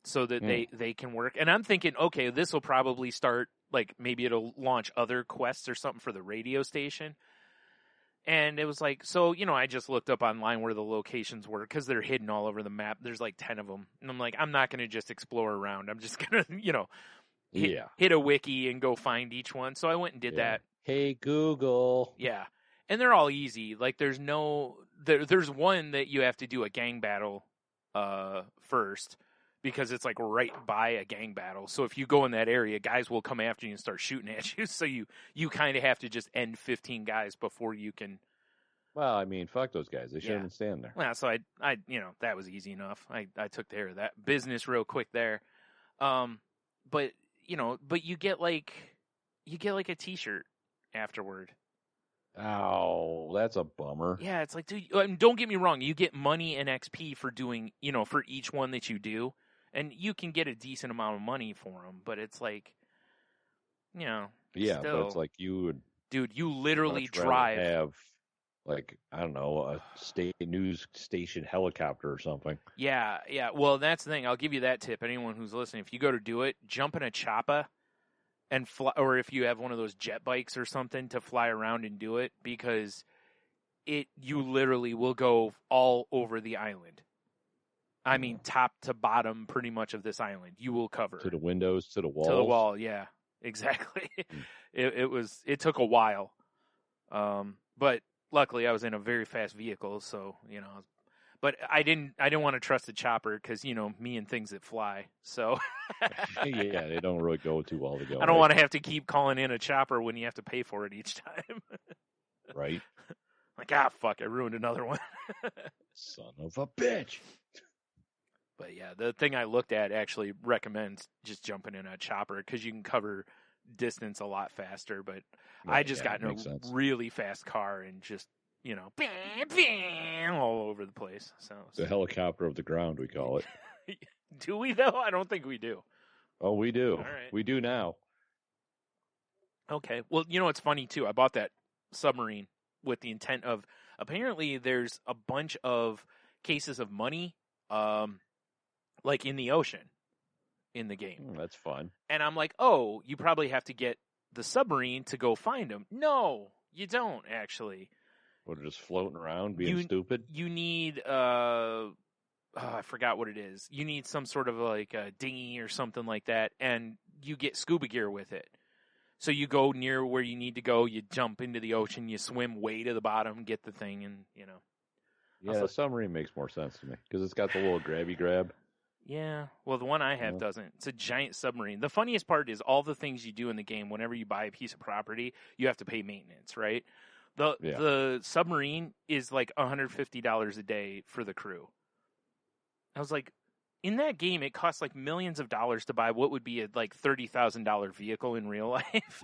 so that they can work. And I'm thinking, okay, this will probably start, like, maybe it'll launch other quests or something for the radio station. And it was like, so, I just looked up online where the locations were because they're hidden all over the map. There's like 10 of them. And I'm like, I'm not going to just explore around. I'm just going to, hit a wiki and go find each one. So I went and did that. Hey, Google. Yeah. And they're all easy. Like, there's one that you have to do a gang battle first because it's like right by a gang battle. So if you go in that area, guys will come after you and start shooting at you. So you kind of have to just end 15 guys before you can. Well, I mean, fuck those guys. They shouldn't even stand there. Well, so I that was easy enough. I took care of that business real quick there. But you get like a t-shirt afterward. Oh, that's a bummer. Yeah, it's like, dude, don't get me wrong. You get money and XP for doing, for each one that you do. And you can get a decent amount of money for them. But it's like, Yeah, still, but it's like you would. Dude, you literally much rather drive. have, like, I don't know, a state news station helicopter or something. Yeah. Well, that's the thing. I'll give you that tip. Anyone who's listening, if you go to do it, jump in a chopper and fly, or if you have one of those jet bikes or something to fly around and do it, because you literally will go all over the island. I mean, top to bottom, pretty much of this island, you will cover. To the windows, to the walls. To the wall, yeah, exactly. It took a while, but luckily I was in a very fast vehicle, so But I didn't want to trust the chopper because me and things that fly. So yeah, they don't really go too well together. I don't want to have to keep calling in a chopper when you have to pay for it each time. Right. Like, fuck, I ruined another one. Son of a bitch. But yeah, the thing I looked at actually recommends just jumping in a chopper because you can cover distance a lot faster. But I just got in a really fast car and just, bam, bam, all over the place. So the helicopter of the ground, we call it. Do we, though? I don't think we do. Oh, we do. All right. We do now. Okay. Well, it's funny, too. I bought that submarine with the intent of, apparently there's a bunch of cases of money, like in the ocean in the game. That's fun. And I'm like, oh, you probably have to get the submarine to go find them. No, you don't, actually. What, just floating around being stupid? You need, I forgot what it is. You need some sort of like a dinghy or something like that, and you get scuba gear with it. So you go near where you need to go, you jump into the ocean, you swim way to the bottom, get the thing, and, Yeah, the submarine makes more sense to me, because it's got the little grabby grab. Yeah, well, the one I have doesn't. It's a giant submarine. The funniest part is all the things you do in the game, whenever you buy a piece of property, you have to pay maintenance, right? The submarine is like $150 a day for the crew. I was like, in that game, it costs like millions of dollars to buy what would be a like $30,000 vehicle in real life.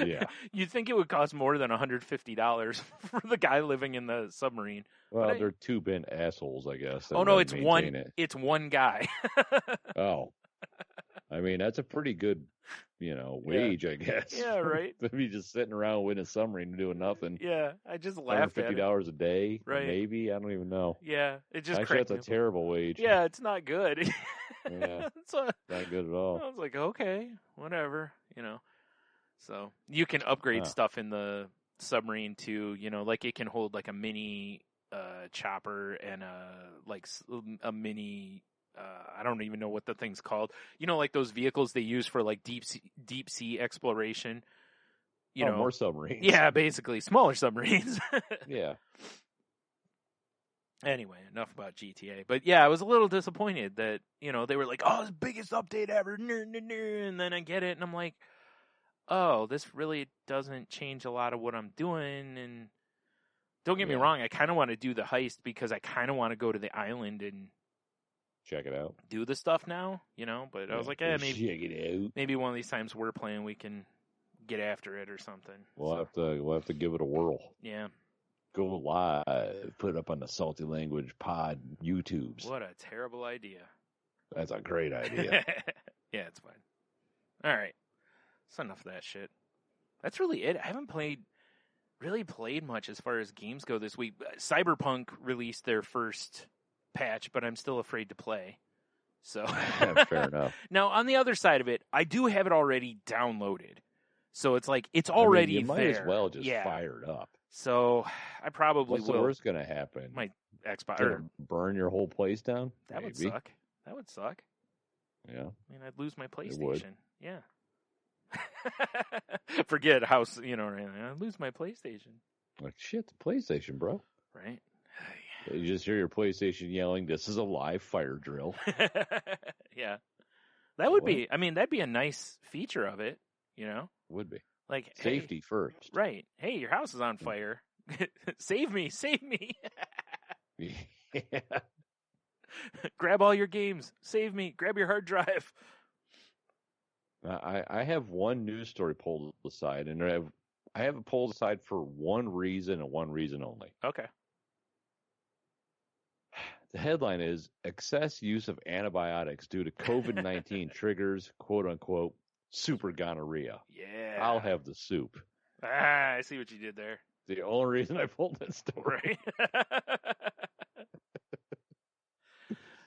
Yeah. You'd think it would cost more than $150 for the guy living in the submarine. Well, they're two bent assholes, I guess. Oh no, it's one. It's one guy. Oh, I mean, that's a pretty good, wage, I guess. Yeah, right. To be just sitting around with a submarine and doing nothing. Yeah, I just laughed at it. $50 a day, right? Maybe, I don't even know. Yeah, it just actually, that's a terrible wage. Yeah, it's not good. Yeah, not good at all. I was like, okay, whatever, So you can upgrade stuff in the submarine too. Like it can hold like a mini chopper and a mini. I don't even know what the thing's called. Like those vehicles they use for like deep sea exploration. More submarines. Yeah, basically smaller submarines. Yeah. Anyway, enough about GTA. But yeah, I was a little disappointed that they were like, "Oh, it's the biggest update ever," and then I get it, and I'm like, "Oh, this really doesn't change a lot of what I'm doing." And don't get me wrong, I kind of want to do the heist because I kind of want to go to the island and check it out, do the stuff now, But I was like, check it out. Maybe one of these times we're playing, we can get after it or something. We'll have to give it a whirl. Yeah. Go live, put it up on the Salty Language Pod YouTubes. What a terrible idea. That's a great idea. Yeah, it's fine. All right. That's enough of that shit. That's really it. I haven't really played much as far as games go this week. Cyberpunk released their first patch, but I'm still afraid to play. So Fair enough. Now, on the other side of it, I do have it already downloaded. So it's like, it's already you might there. as well just yeah. fire it up. So I probably What's will. the worst going to happen? My Xbox. Gonna burn your whole place down? That would Maybe. suck. That would suck. Yeah. I mean, I'd lose my would. PlayStation. Yeah. Forget house, I'd lose my PlayStation. Like, shit, the PlayStation, bro. Right? You just hear your PlayStation yelling, "This is a live fire drill." Yeah. That would be, that'd be a nice feature of it, Would be. Like, Safety first. Right. Hey, your house is on fire. Save me. Yeah. Grab all your games. Save me. Grab your hard drive. I have one news story pulled aside, and I have it pulled aside for one reason and one reason only. Okay. The headline is, excess use of antibiotics due to COVID-19 triggers, quote unquote, super gonorrhea. Yeah. I'll have the soup. I see what you did there. The only reason I pulled that story. Right.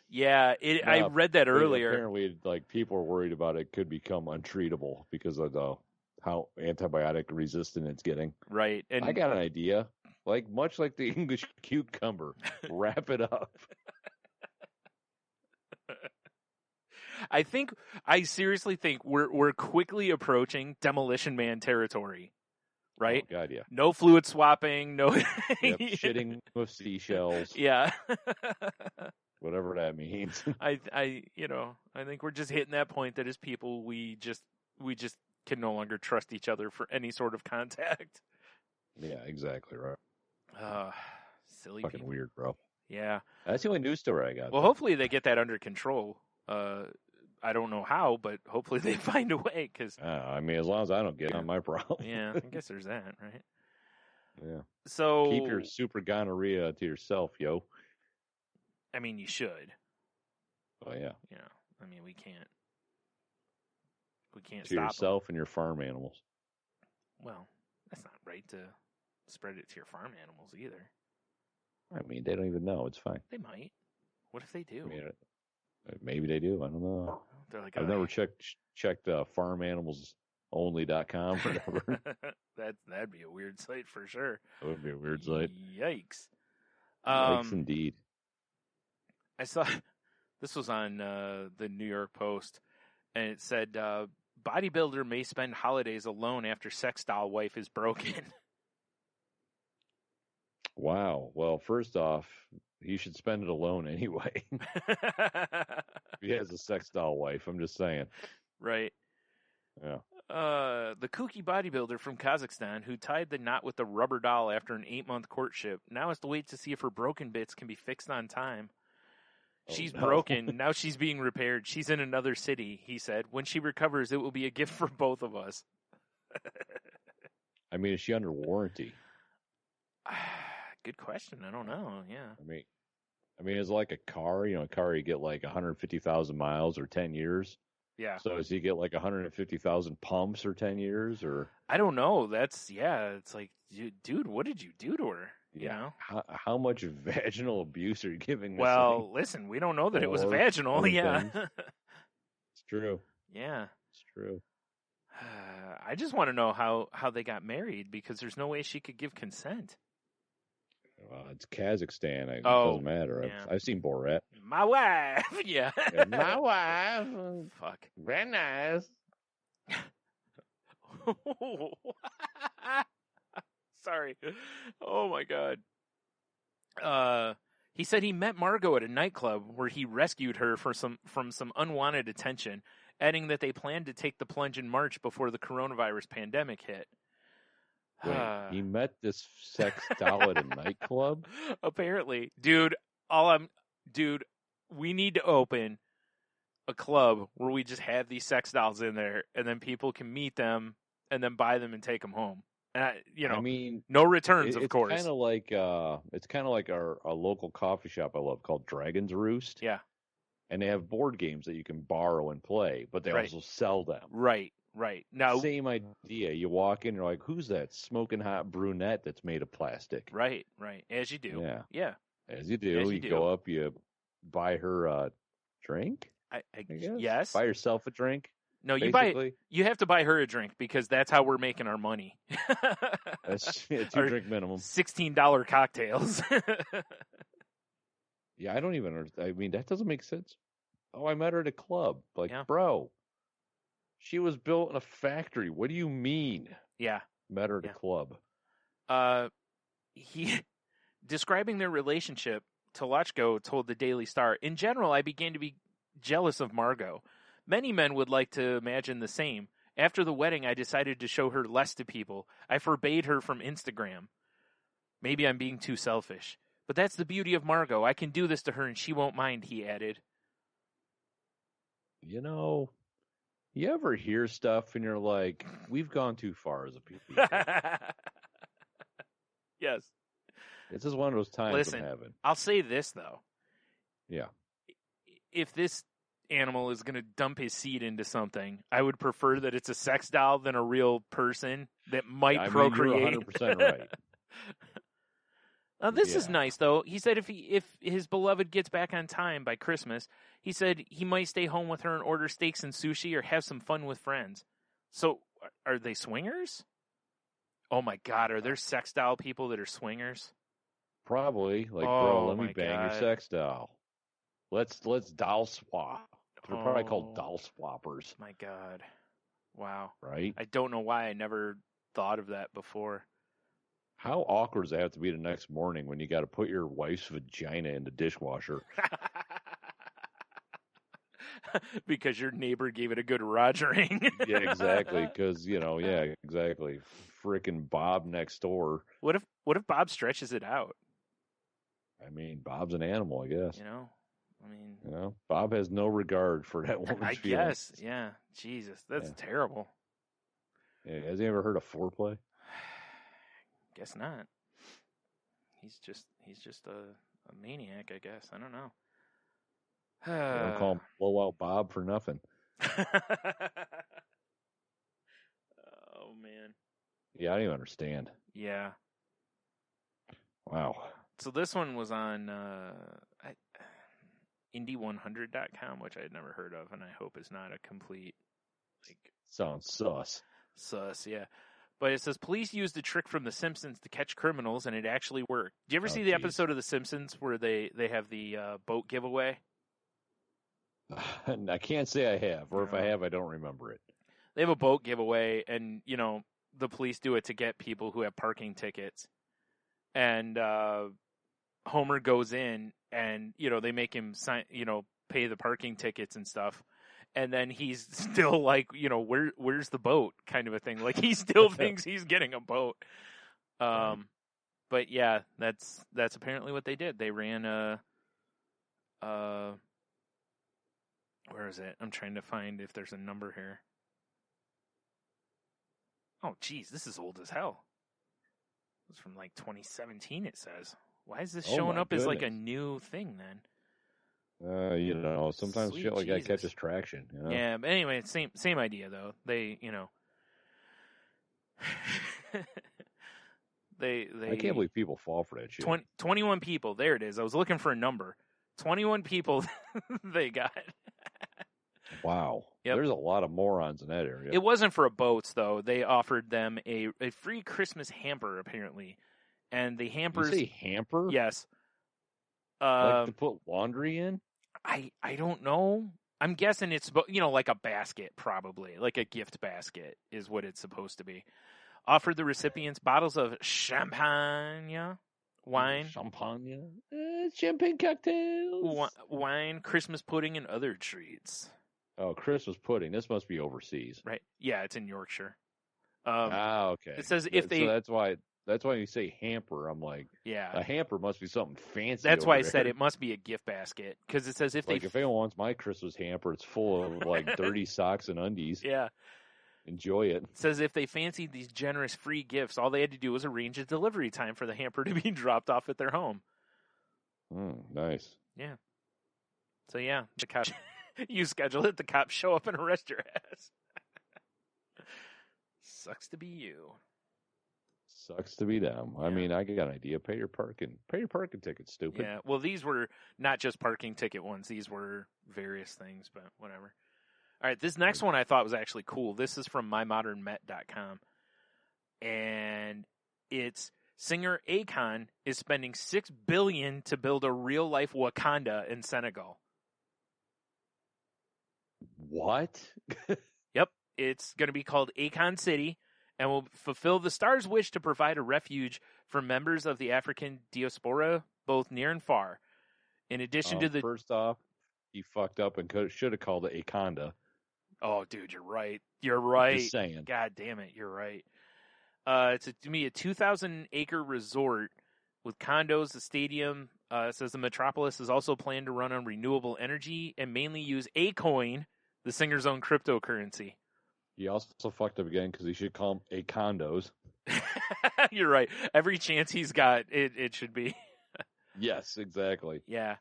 Yeah, I read that earlier. Apparently, people are worried about it could become untreatable because of how antibiotic resistant it's getting. Right. And I got an idea. Much like the English cucumber, wrap it up. I seriously think we're quickly approaching Demolition Man territory. Right? Oh, God, yeah. No fluid swapping, no Yep, shitting with seashells. Yeah. Whatever that means. I think we're just hitting that point that as people we just can no longer trust each other for any sort of contact. Yeah, exactly right. Silly Fucking people. weird, bro. Yeah. That's the only news story I got. Well, hopefully they get that under control. I don't know how, but hopefully they find a way. Cause, as long as I don't get it, not my problem. Yeah, I guess there's that, right? Yeah. So keep your super gonorrhea to yourself, yo. You should. Oh yeah. We can't to stop yourself them. And your farm animals. Well, that's not right to spread it to your farm animals either. They don't even know. It's fine. They might. What if they do? Maybe they do. I don't know. They're like, I've never checked farmanimалsonly.com or whatever. That'd be a weird site for sure. That would be a weird site. Yikes. Yikes indeed. I saw this was on the New York Post, and it said bodybuilder may spend holidays alone after sex doll wife is broken. Wow. Well, first off, he should spend it alone anyway. He has a sex doll wife. I'm just saying. Right. Yeah. The kooky bodybuilder from Kazakhstan who tied the knot with the rubber doll after an 8-month courtship now has to wait to see if her broken bits can be fixed on time. She's broken. Now she's being repaired. She's in another city, he said. When she recovers, it will be a gift for both of us. Is she under warranty? Good question. I don't know. Yeah. It's like a car. A car you get 150,000 miles or 10 years. Yeah. So does he get 150,000 pumps or 10 years or? I don't know. It's like, dude, what did you do to her? Yeah. How much vaginal abuse are you giving? Well, listen, we don't know that it was vaginal. Yeah. It's true. Yeah. It's true. I just want to know how they got married because there's no way she could give consent. Well, it's Kazakhstan. It doesn't matter. Yeah. I've seen Borat. My wife. Yeah. My wife. Fuck. Very nice. Sorry. Oh my God. He said he met Margot at a nightclub where he rescued her from some unwanted attention, adding that they planned to take the plunge in March before the coronavirus pandemic hit. Wait, he met this sex doll at a nightclub? Apparently. Dude, we need to open a club where we just have these sex dolls in there and then people can meet them and then buy them and take them home. And no returns, of course. It's kind of like our local coffee shop I love called Dragon's Roost. Yeah. and they have board games that you can borrow and play, but they Right. also sell them. Right. Now, Same idea. You walk in, you're like, who's that smoking hot brunette that's made of plastic? right. As you do. Yeah. As you do. As you You do. go up, you buy her a drink, I guess. yes. Buy yourself a drink. No, basically. you have to buy her a drink because that's how we're making our money. That's a Our 2-drink minimum. $16 cocktails. Yeah, I don't even understand. I mean, that doesn't make sense. Oh, I met her at a club. Like, Yeah. bro, she was built in a factory. What do you mean? Yeah. Met her at a club. He describing their relationship, Tolochko told the Daily Star, "In general, I began to be jealous of Margot. Many men would like to imagine the same. After the wedding, I decided to show her less to people. I forbade her from Instagram. Maybe I'm being too selfish. But that's the beauty of Margot. I can do this to her and she won't mind," he added. You know, you ever hear stuff and you're like, we've gone too far as a people. Yes. This is one of those times Listen, I'm having. I'll say this, though. Yeah. If this animal is going to dump his seed into something, I would prefer that it's a sex doll than a real person that might procreate. You're 100% right. Now, this is nice, though. He said if his beloved gets back on time by Christmas, he said he might stay home with her and order steaks and sushi or have some fun with friends. So, are they swingers? Oh, my God. Are there sex doll people that are swingers? Probably. Like, bro, let me bang your sex doll. Let's doll swap. They're probably called doll swappers. My God. Wow. Right? I don't know why I never thought of that before. How awkward does it have to be the next morning when you got to put your wife's vagina in the dishwasher? Because your neighbor gave it a good rogering. Yeah, exactly. Because, exactly. Frickin' Bob next door. What if Bob stretches it out? I mean, Bob's an animal, I guess. Bob has no regard for that woman's feelings. Guess, yeah. Jesus, that's terrible. Yeah, has he ever heard of foreplay? Guess not. He's just a maniac, I guess. I don't know. Don't call him Blowout Bob for nothing. Oh man. Yeah, I don't even understand. Yeah. Wow. So this one was on Indie100.com, which I had never heard of, and I hope is not a complete sounds sus. Sus, yeah. But it says police used a trick from The Simpsons to catch criminals, and it actually worked. Did you ever see the episode of The Simpsons where they have the boat giveaway? I can't say I have, or if I have, I don't remember it. They have a boat giveaway, and the police do it to get people who have parking tickets. And Homer goes in, and they make him sign, pay the parking tickets and stuff. And then he's still like, where's the boat kind of a thing. Like he still thinks he's getting a boat. But yeah, that's apparently what they did. They ran where is it? I'm trying to find if there's a number here. Oh, geez, this is old as hell. It's from like 2017, it says. Why is this showing up as like a new thing then? Sometimes Sweet shit like Jesus. that catches traction. Yeah, but anyway, same idea though. They, they. I can't believe people fall for that shit. 21 people. There it is. I was looking for a number. 21 people they got. Wow. Yep. There's a lot of morons in that area. It wasn't for boats though. They offered them a free Christmas hamper apparently, and the hampers. You say hamper? Yes. Like to put laundry in? I don't know. I'm guessing it's like a basket probably, like a gift basket is what it's supposed to be. Offered the recipients bottles of champagne, wine, champagne cocktails, wine, Christmas pudding, and other treats. Oh, Christmas pudding. This must be overseas, right? Yeah, it's in Yorkshire. Okay. It says if they. So that's why you say hamper. I'm like, yeah, a hamper must be something fancy. That's why I there. said it must be a gift basket because it says if if anyone wants my Christmas hamper, it's full of like dirty socks and undies. Yeah. Enjoy it. It says if they fancied these generous free gifts, all they had to do was arrange a delivery time for the hamper to be dropped off at their home. Nice. Yeah. So yeah, the cop, you schedule it, the cops show up and arrest your ass. Sucks to be you. Sucks to be them. I mean, I got an idea. Pay your parking ticket, stupid. Yeah, well, these were not just parking ticket ones. These were various things, but whatever. All right, this next one I thought was actually cool. This is from mymodernmet.com. And it's singer Akon is spending $6 billion to build a real-life Wakanda in Senegal. What? Yep, it's going to be called Akon City and will fulfill the star's wish to provide a refuge for members of the African diaspora, both near and far. In addition to the... First off, he fucked up and should have called it Akonda. Oh, dude, you're right. You're right. Just saying. God damn it, you're right. It's to me a 2,000-acre resort with condos, a stadium. It says the metropolis is also planned to run on renewable energy and mainly use Acoin, the singer's own cryptocurrency. He also fucked up again because he should call them A-condos. You're right. Every chance he's got, it should be. Yes, exactly. Yeah.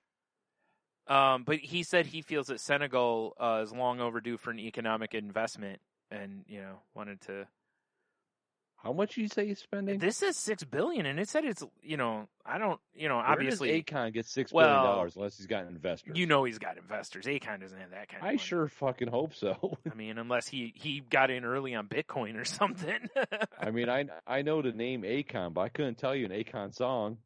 But he said he feels that Senegal is long overdue for an economic investment and, wanted to... How much you say he's spending? This is $6 billion, and it said it's, I don't, obviously. Where does Akon get $6 billion unless he's got investors? He's got investors. Akon doesn't have that kind of money. I sure fucking hope so. I mean, unless he got in early on Bitcoin or something. I mean, I know the name Akon, but I couldn't tell you an Akon song.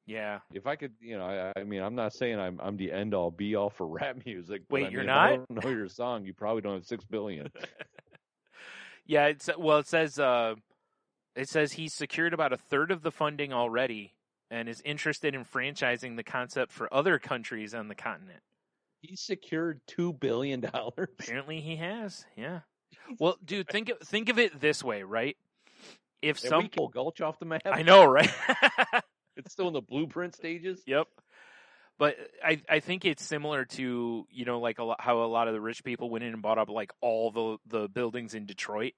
Yeah. If I could, I mean, I'm not saying I'm the end all be all for rap music. Wait, but, you're if not? I don't know your song, you probably don't have $6 billion. Yeah. It says he's secured about a third of the funding already and is interested in franchising the concept for other countries on the continent. He secured $2 billion. Apparently he has. Yeah. Well, dude, think of it this way, right? If we pull Gulch off the map. I know, right? It's still in the blueprint stages. Yep. But I think it's similar to, like how a lot of the rich people went in and bought up like all the buildings in Detroit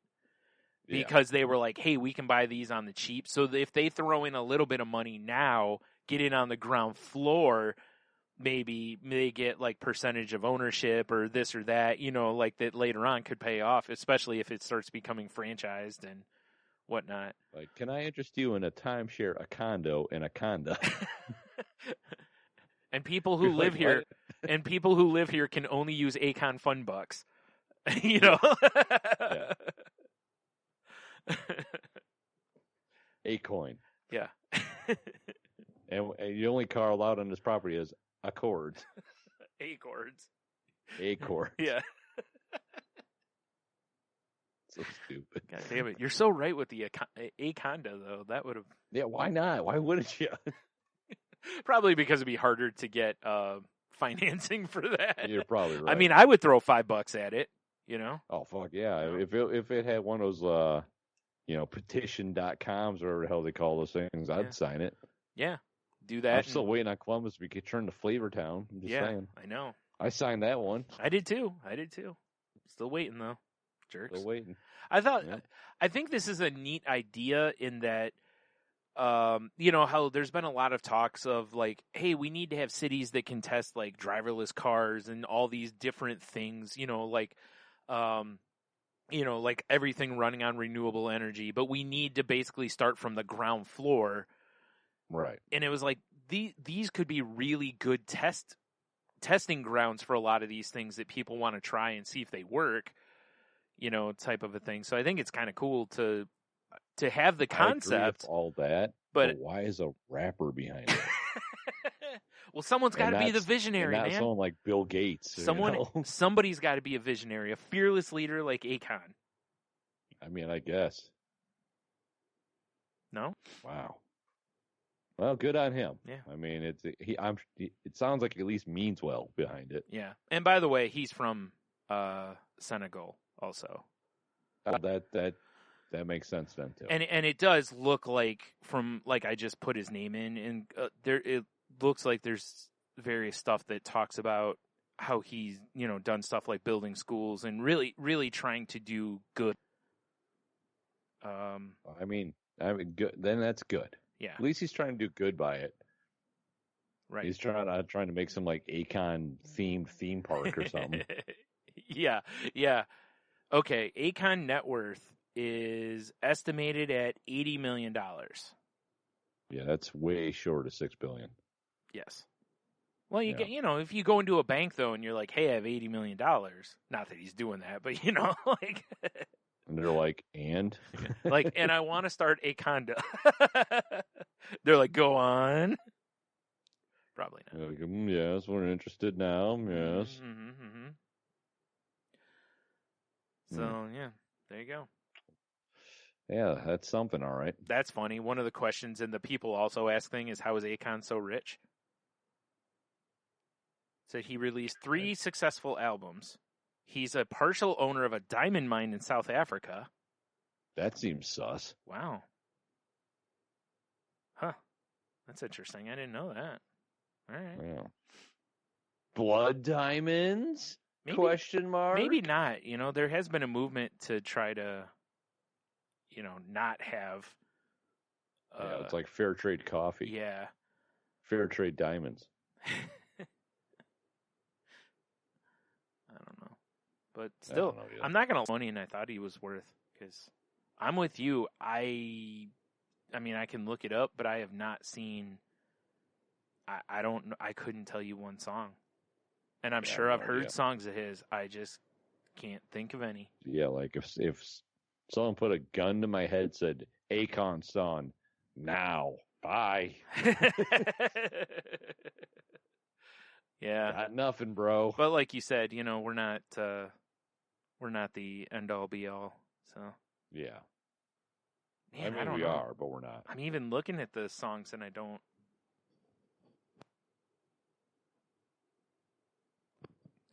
because they were like, hey, we can buy these on the cheap. So if they throw in a little bit of money now, get in on the ground floor, maybe they get like percentage of ownership or this or that, like that later on could pay off, especially if it starts becoming franchised and whatnot. Like, can I interest you in a timeshare, a condo, and a condo? And people who live here, and people who live here can only use Akon Fun Bucks. Yeah. A-coin. Yeah. And the only car allowed on this property is Accords. Accords. Accords. Yeah. So stupid. God damn it. You're so right with the Akonda, though. That would have... Yeah, why not? Why wouldn't you? Probably because it'd be harder to get financing for that. You're probably right. I mean, I would throw $5 at it, Oh, fuck, yeah. If it had one of those, petition.coms or whatever the hell they call those things, I'd sign it. Yeah, do that. I'm still waiting on Columbus to get turned to Flavortown. I'm just saying. I know. I signed that one. I did too. Still waiting, though. Jerks. Still waiting. I think this is a neat idea in that, how there's been a lot of talks of like, hey, we need to have cities that can test like driverless cars and all these different things, like everything running on renewable energy, but we need to basically start from the ground floor. Right. And it was like, these could be really good testing grounds for a lot of these things that people want to try and see if they work, type of a thing. So I think it's kind of cool to have the concept. I agree with all that, but why is a rapper behind it? Well, someone's got to be the visionary, not man. Someone like Bill Gates. Somebody's got to be a visionary, a fearless leader like Akon. I mean, I guess. No? Wow. Well, good on him. Yeah. I mean, it sounds like he at least means well behind it. Yeah. And by the way, he's from Senegal also. That makes sense then too. And it does look like from like I just put his name in, and it looks like there's various stuff that talks about how he's done stuff like building schools and really really trying to do good. I mean, good. Then that's good. Yeah. At least he's trying to do good by it. Right. He's trying to make some like Akon themed theme park or something. Yeah. Okay, Akon net worth is estimated at $80 million. Yeah, that's way short of $6 billion. Yes. Well, Yeah. if you go into a bank though and you're like, "Hey, I have $80 million," not that he's doing that, but like, And they're like, and and I want to start a condo. They're like, "Go on." Probably not. They're like, yes, we're interested now. Yes. Mm-hmm. So yeah, there you go. Yeah, that's something, all right. That's funny. One of the questions in the people also ask thing is, how is Akon so rich? So he released 3 successful albums. He's a partial owner of a diamond mine in South Africa. That seems sus. Wow. Huh. That's interesting. I didn't know that. All right. Yeah. Blood diamonds? Question mark? Maybe not. There has been a movement to try to, not have. Yeah, it's like fair trade coffee. Yeah. Fair trade diamonds. I don't know. But still, I'm not going to money, and I thought he was worth, because I'm with you. I mean, I can look it up, but I have not seen. I don't. I couldn't tell you one song, and I'm sure I've heard songs of his. I just can't think of any. Yeah, like if someone put a gun to my head, said Akon son, now bye. Yeah, got nothing, bro. But like you said, we're not the end all be all. So yeah, man, I mean we are, but we're not. I'm even looking at the songs, and I don't.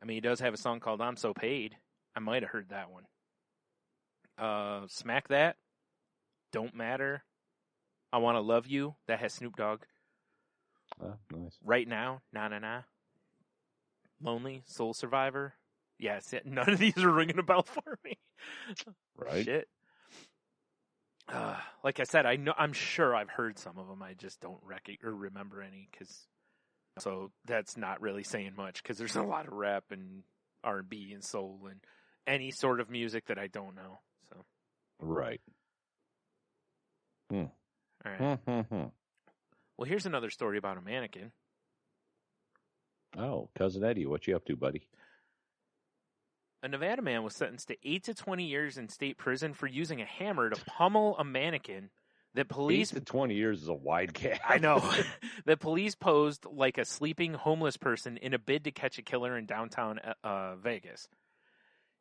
I mean, he does have a song called "I'm So Paid." I might have heard that one. Smack That, Don't Matter, I Want to Love You. That has Snoop Dogg. Nice. Right Now, Na Na Na. Lonely, Soul Survivor. Yeah, none of these are ringing a bell for me. Right. Shit. Like I said, I'm sure I've heard some of them. I just don't remember any. So that's not really saying much, because there's a lot of rap and R&B and soul and any sort of music that I don't know. So. Right. All right. Well, here's another story about a mannequin. Oh, Cousin Eddie, what you up to, buddy? A Nevada man was sentenced to 8 to 20 years in state prison for using a hammer to pummel a mannequin that police... 8 to 20 years is a wide gap. I know. That police posed like a sleeping homeless person in a bid to catch a killer in downtown Vegas.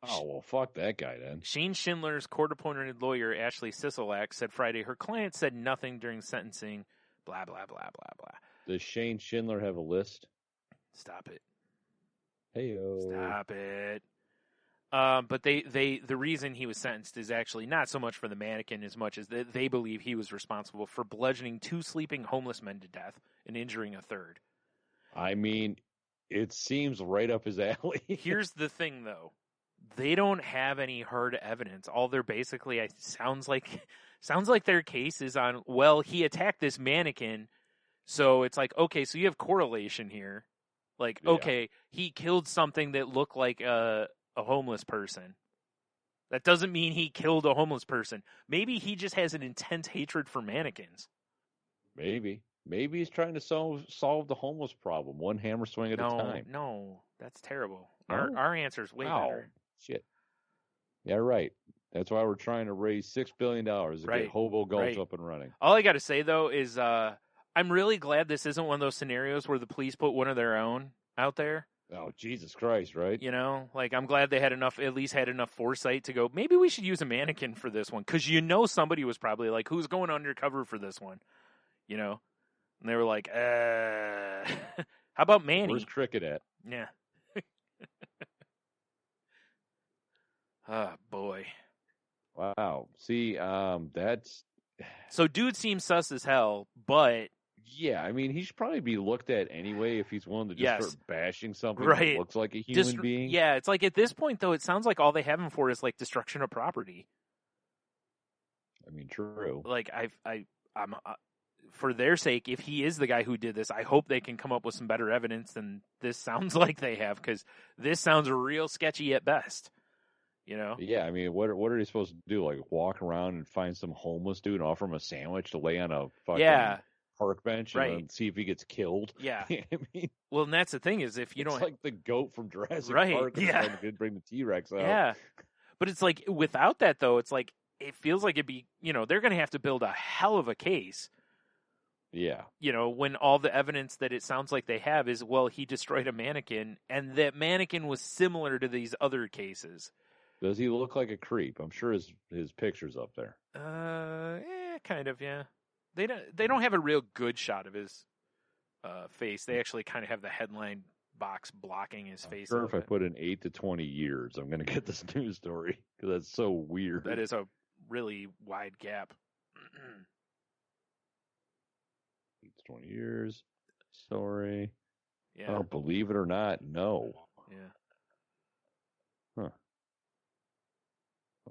Oh, well, fuck that guy then. Shane Schindler's court-appointed lawyer, Ashley Sisolak, said Friday her client said nothing during sentencing, blah, blah, blah, blah, blah. Does Shane Schindler have a list? Stop it. Hey-o. Stop it. But the reason he was sentenced is actually not so much for the mannequin as much as they believe he was responsible for bludgeoning 2 sleeping homeless men to death and injuring a third. I mean, it seems right up his alley. Here's the thing, though. They don't have any hard evidence. All they're basically sounds like their case is on, well, he attacked this mannequin, so it's like, okay, so you have correlation here. Like, okay, he killed something that looked like a homeless person. That doesn't mean he killed a homeless person. Maybe he just has an intense hatred for mannequins. Maybe he's trying to solve the homeless problem, one hammer swing at a time. No, that's terrible. No? Our answer's way better. Shit. Yeah, right. That's why we're trying to raise $6 billion to get Hobo Gulch up and running. All I got to say, though, is I'm really glad this isn't one of those scenarios where the police put one of their own out there. Oh, Jesus Christ, right? I'm glad they at least had enough foresight to go, maybe we should use a mannequin for this one. Because somebody was probably like, who's going undercover for this one? And they were like, how about Manny? Where's Cricket at? Yeah. Oh, boy. Wow. See, that's... So dude seems sus as hell, but... Yeah, I mean, he should probably be looked at anyway if he's willing to just start bashing something that looks like a human being. Yeah, it's like at this point, though, it sounds like all they have him for is like destruction of property. I mean, true. Like, I'm for their sake, if he is the guy who did this, I hope they can come up with some better evidence than this sounds like they have, because this sounds real sketchy at best. You know? Yeah, I mean, what are they supposed to do? Like walk around and find some homeless dude and offer him a sandwich to lay on a fucking park bench and see if he gets killed? Yeah. I mean, well, and that's the thing is, if you it's don't, like the goat from Jurassic Right, Park, and yeah. trying to bring the T-Rex out. yeah, but it's like without that though, it's like it feels like it'd be, you know, they're going to have to build a hell of a case. Yeah. You know, when all the evidence that it sounds like they have is, well, he destroyed a mannequin, and that mannequin was similar to these other cases. Does he look like a creep? I'm sure his picture's up there. Kind of, yeah. They don't have a real good shot of his face. They actually kind of have the headline box blocking his face. Sure, if I put in 8 to 20 years, I'm going to get this news story because that's so weird. That is a really wide gap. 8 to 20 years. Sorry. Yeah. Oh, believe it or not, no. Yeah. Huh.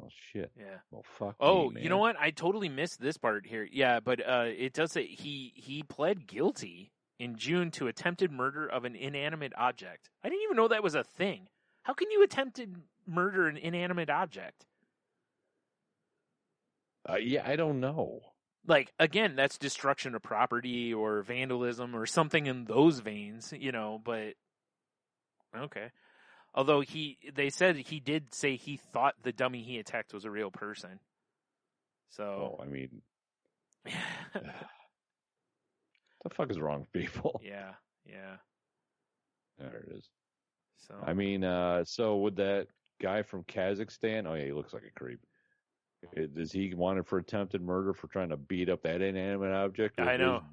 Oh, shit. Yeah. Well, fuck Oh, me, man. you know what? I totally missed this part here. Yeah, but it does say he pled guilty in June to attempted murder of an inanimate object. I didn't even know that was a thing. How can you attempted murder an inanimate object? Yeah, I don't know. Like, again, that's destruction of property or vandalism or something in those veins, you know, but okay. Although they said he did say he thought the dummy he attacked was a real person. So, I mean, the fuck is wrong with people? Yeah. There it is. So, I mean, so would that guy from Kazakhstan? Oh yeah, he looks like a creep. Is he wanted for attempted murder for trying to beat up that inanimate object? I know.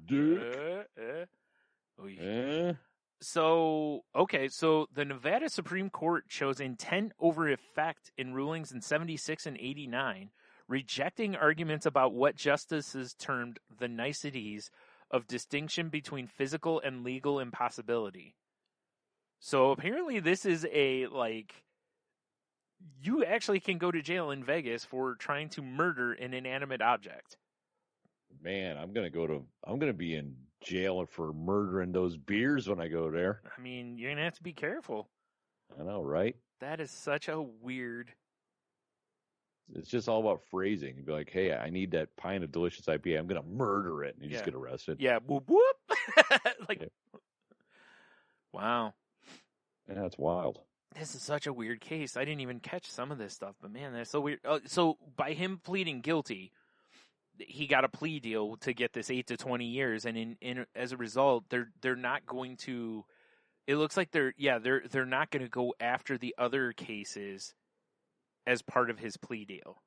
So, okay, so the Nevada Supreme Court chose intent over effect in rulings in 76 and 89, rejecting arguments about what justices termed the niceties of distinction between physical and legal impossibility. So apparently this is you actually can go to jail in Vegas for trying to murder an inanimate object. Man, I'm gonna be in jail for murdering those beers when I go there. I mean, you're gonna have to be careful. I know, right? That is such a weird. It's just all about phrasing. You'd be like, "Hey, I need that pint of delicious IPA. I'm gonna murder it," and you just get arrested. Yeah, whoop whoop. Wow. Yeah, that's wild. This is such a weird case. I didn't even catch some of this stuff, but man, that's so weird. So by him pleading guilty, he got a plea deal to get this 8 to 20 years, and in as a result, they're not going to. It looks like they're not going to go after the other cases as part of his plea deal.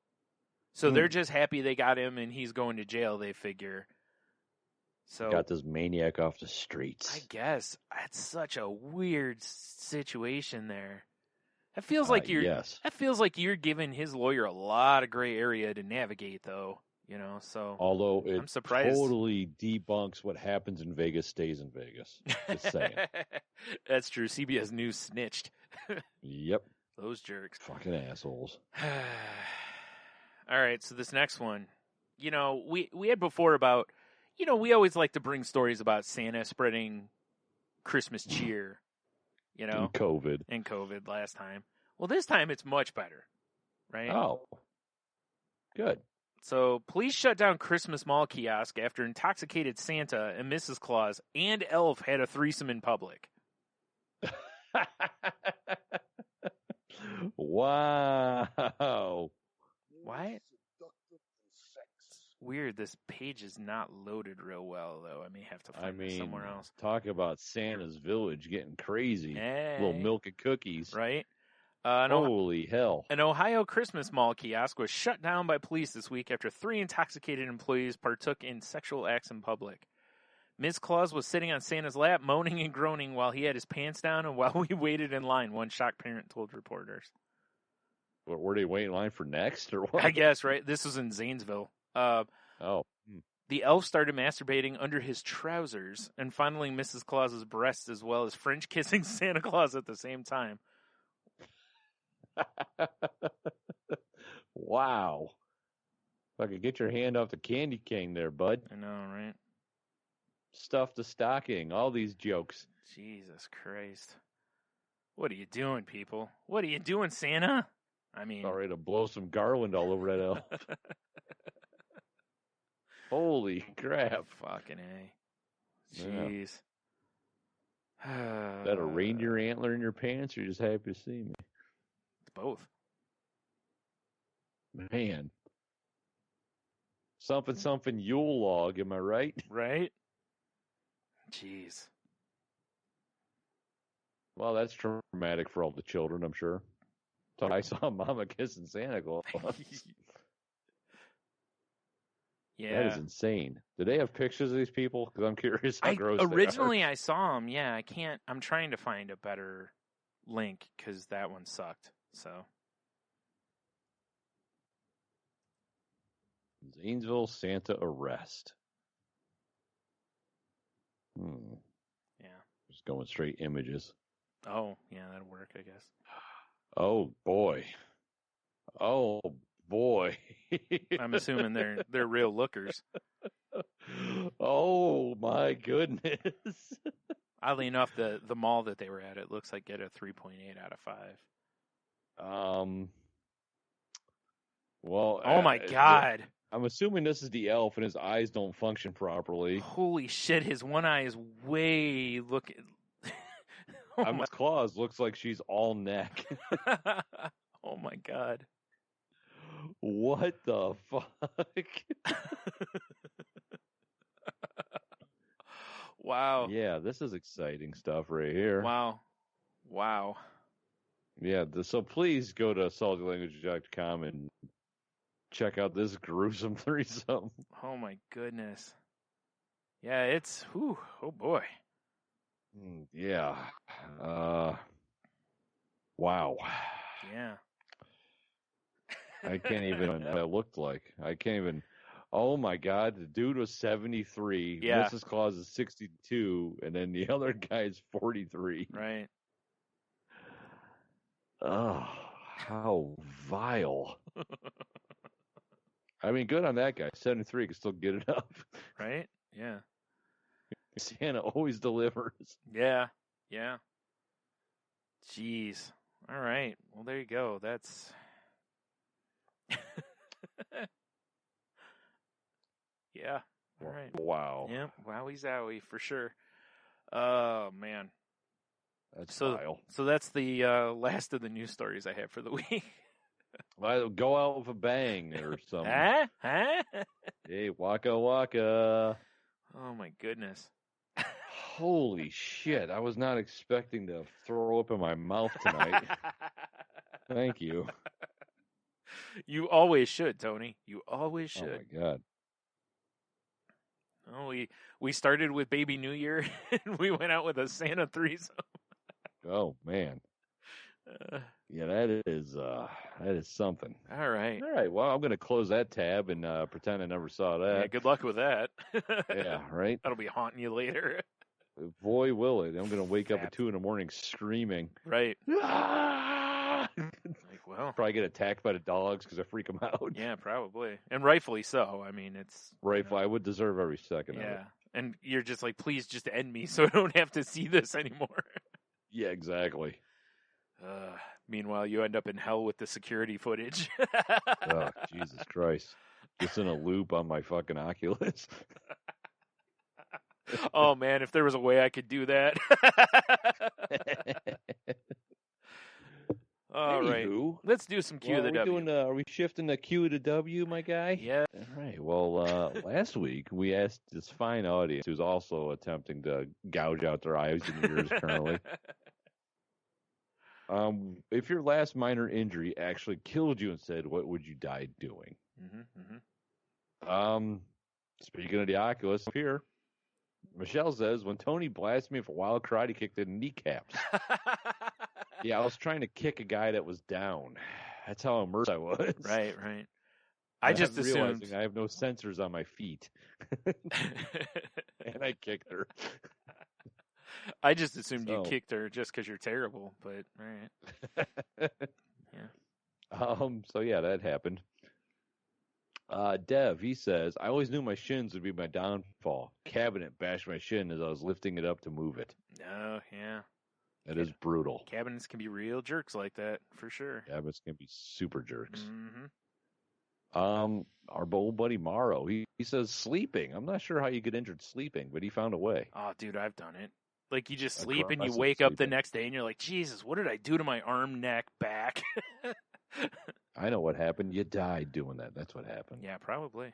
So they're just happy they got him, and he's going to jail. They figure. So got this maniac off the streets. I guess that's such a weird situation there. That feels like That feels like you're giving his lawyer a lot of gray area to navigate, though. You know, so although I'm surprised. Totally debunks what happens in Vegas stays in Vegas. Just saying. That's true. CBS News snitched. Yep. Those jerks. Fucking assholes. All right, so this next one, you know, we had before about, you know, we always like to bring stories about Santa spreading Christmas cheer, you know. And COVID last time. Well, this time it's much better, right? Oh, good. So, police shut down Christmas mall kiosk after intoxicated Santa and Mrs. Claus and Elf had a threesome in public. Wow. What? Weird. This page is not loaded real well, though. I may have to find it somewhere else. Talk about Santa's village getting crazy. Hey. Little milk and cookies. Right? Holy hell. An Ohio Christmas mall kiosk was shut down by police this week after 3 intoxicated employees partook in sexual acts in public. Ms. Claus was sitting on Santa's lap, moaning and groaning while he had his pants down and while we waited in line, one shocked parent told reporters. What, were they waiting in line for next, or what? I guess, right? This was in Zanesville. The elf started masturbating under his trousers and fondling Mrs. Claus's breasts as well as French kissing Santa Claus at the same time. Wow. If I could get your hand off the candy cane there, bud. I know, right? stuffed a stocking, all these jokes. Jesus Christ. What are you doing, people? What are you doing, Santa? I mean... Sorry to blow some garland all over that elf. Holy crap. Fucking A. Yeah. Jeez. Is that a reindeer antler in your pants, or you're just happy to see me? It's both. Man. Something Yule log, am I right? Right? Jeez. Well, that's traumatic for all the children, I'm sure. So I saw Mama kissing Santa Claus. Yeah. That is insane. Do they have pictures of these people? Because I'm curious how gross originally they are. I saw them. Yeah, I'm trying to find a better link because that one sucked. So. Zanesville Santa arrest. Yeah. Just going straight images. Oh, yeah, that'll work, I guess. Oh boy. Oh boy. I'm assuming they're real lookers. Oh my goodness. Oddly enough, the mall that they were at, it looks like get a 3.8 out of 5. Well. Oh my God. I'm assuming this is the elf and his eyes don't function properly. Holy shit, his one eye is way looking. Emma's claws looks like she's all neck. Oh my God. What the fuck? Wow. Yeah, this is exciting stuff right here. Wow. Yeah, so please go to saltylanguage.com and check out this gruesome threesome. Oh my goodness. Yeah, it's oh boy. Yeah. Wow. Yeah. I can't even what it looked like. I can't even. Oh my God, the dude was 73. Yeah. Mrs. Claus is 62, and then the other guy is 43. Right. Oh, how vile. I mean, good on that guy. 73 can still get it up. Right? Yeah. Santa always delivers. Yeah. Jeez. All right. Well, there you go. That's. Yeah. All right. Wow. Yeah. Wowie zowie for sure. Oh man. That's vile. So that's the last of the news stories I have for the week. Well, go out with a bang or something. Huh? Hey, waka waka. Oh my goodness. Holy shit. I was not expecting to throw up in my mouth tonight. Thank you. You always should, Tony. You always should. Oh my God. Oh, we started with Baby New Year and we went out with a Santa threesome. Oh man. Yeah, that is something. All right. Well, I'm going to close that tab and pretend I never saw that. Yeah, good luck with that. Yeah, right. That'll be haunting you later. Boy, will it! I'm going to wake up at 2 a.m. screaming. Right. Ah! Like, well, probably get attacked by the dogs because I freak them out. Yeah, probably, and rightfully so. I mean, it's rightful. I would deserve every second. Yeah, of it. and you're just like, please, just end me, so I don't have to see this anymore. Yeah, exactly. Meanwhile, you end up in hell with the security footage. Oh, Jesus Christ! Just in a loop on my fucking Oculus. Oh man, if there was a way I could do that. All right, let's do some Q to the W. Are we shifting the Q to W, my guy? Yeah. All right. Well, last week we asked this fine audience who's also attempting to gouge out their eyes and ears currently. If your last minor injury actually killed you instead, what would you die doing? Speaking of the Oculus, here, Michelle says, when Tony blasted me with a wild karate kick to the kneecaps. Yeah, I was trying to kick a guy that was down. That's how immersed I was. Right. I just assumed I have no sensors on my feet. And I kicked her. I just assumed you kicked her just because you're terrible, but all right. Yeah. So yeah, that happened. Dev, he says, I always knew my shins would be my downfall. Cabinet bashed my shin as I was lifting it up to move it. Oh, yeah. That is brutal. Cabinets can be real jerks like that, for sure. Cabinets can be super jerks. Mm-hmm. Our old buddy Morrow, he says sleeping. I'm not sure how you get injured sleeping, but he found a way. Oh, dude, I've done it. Like, you just sleep and you Aggressive wake up the sleeping. next day and you're like, Jesus, what did I do to my arm, neck, back? I know what happened. You died doing that. That's what happened. Yeah, probably.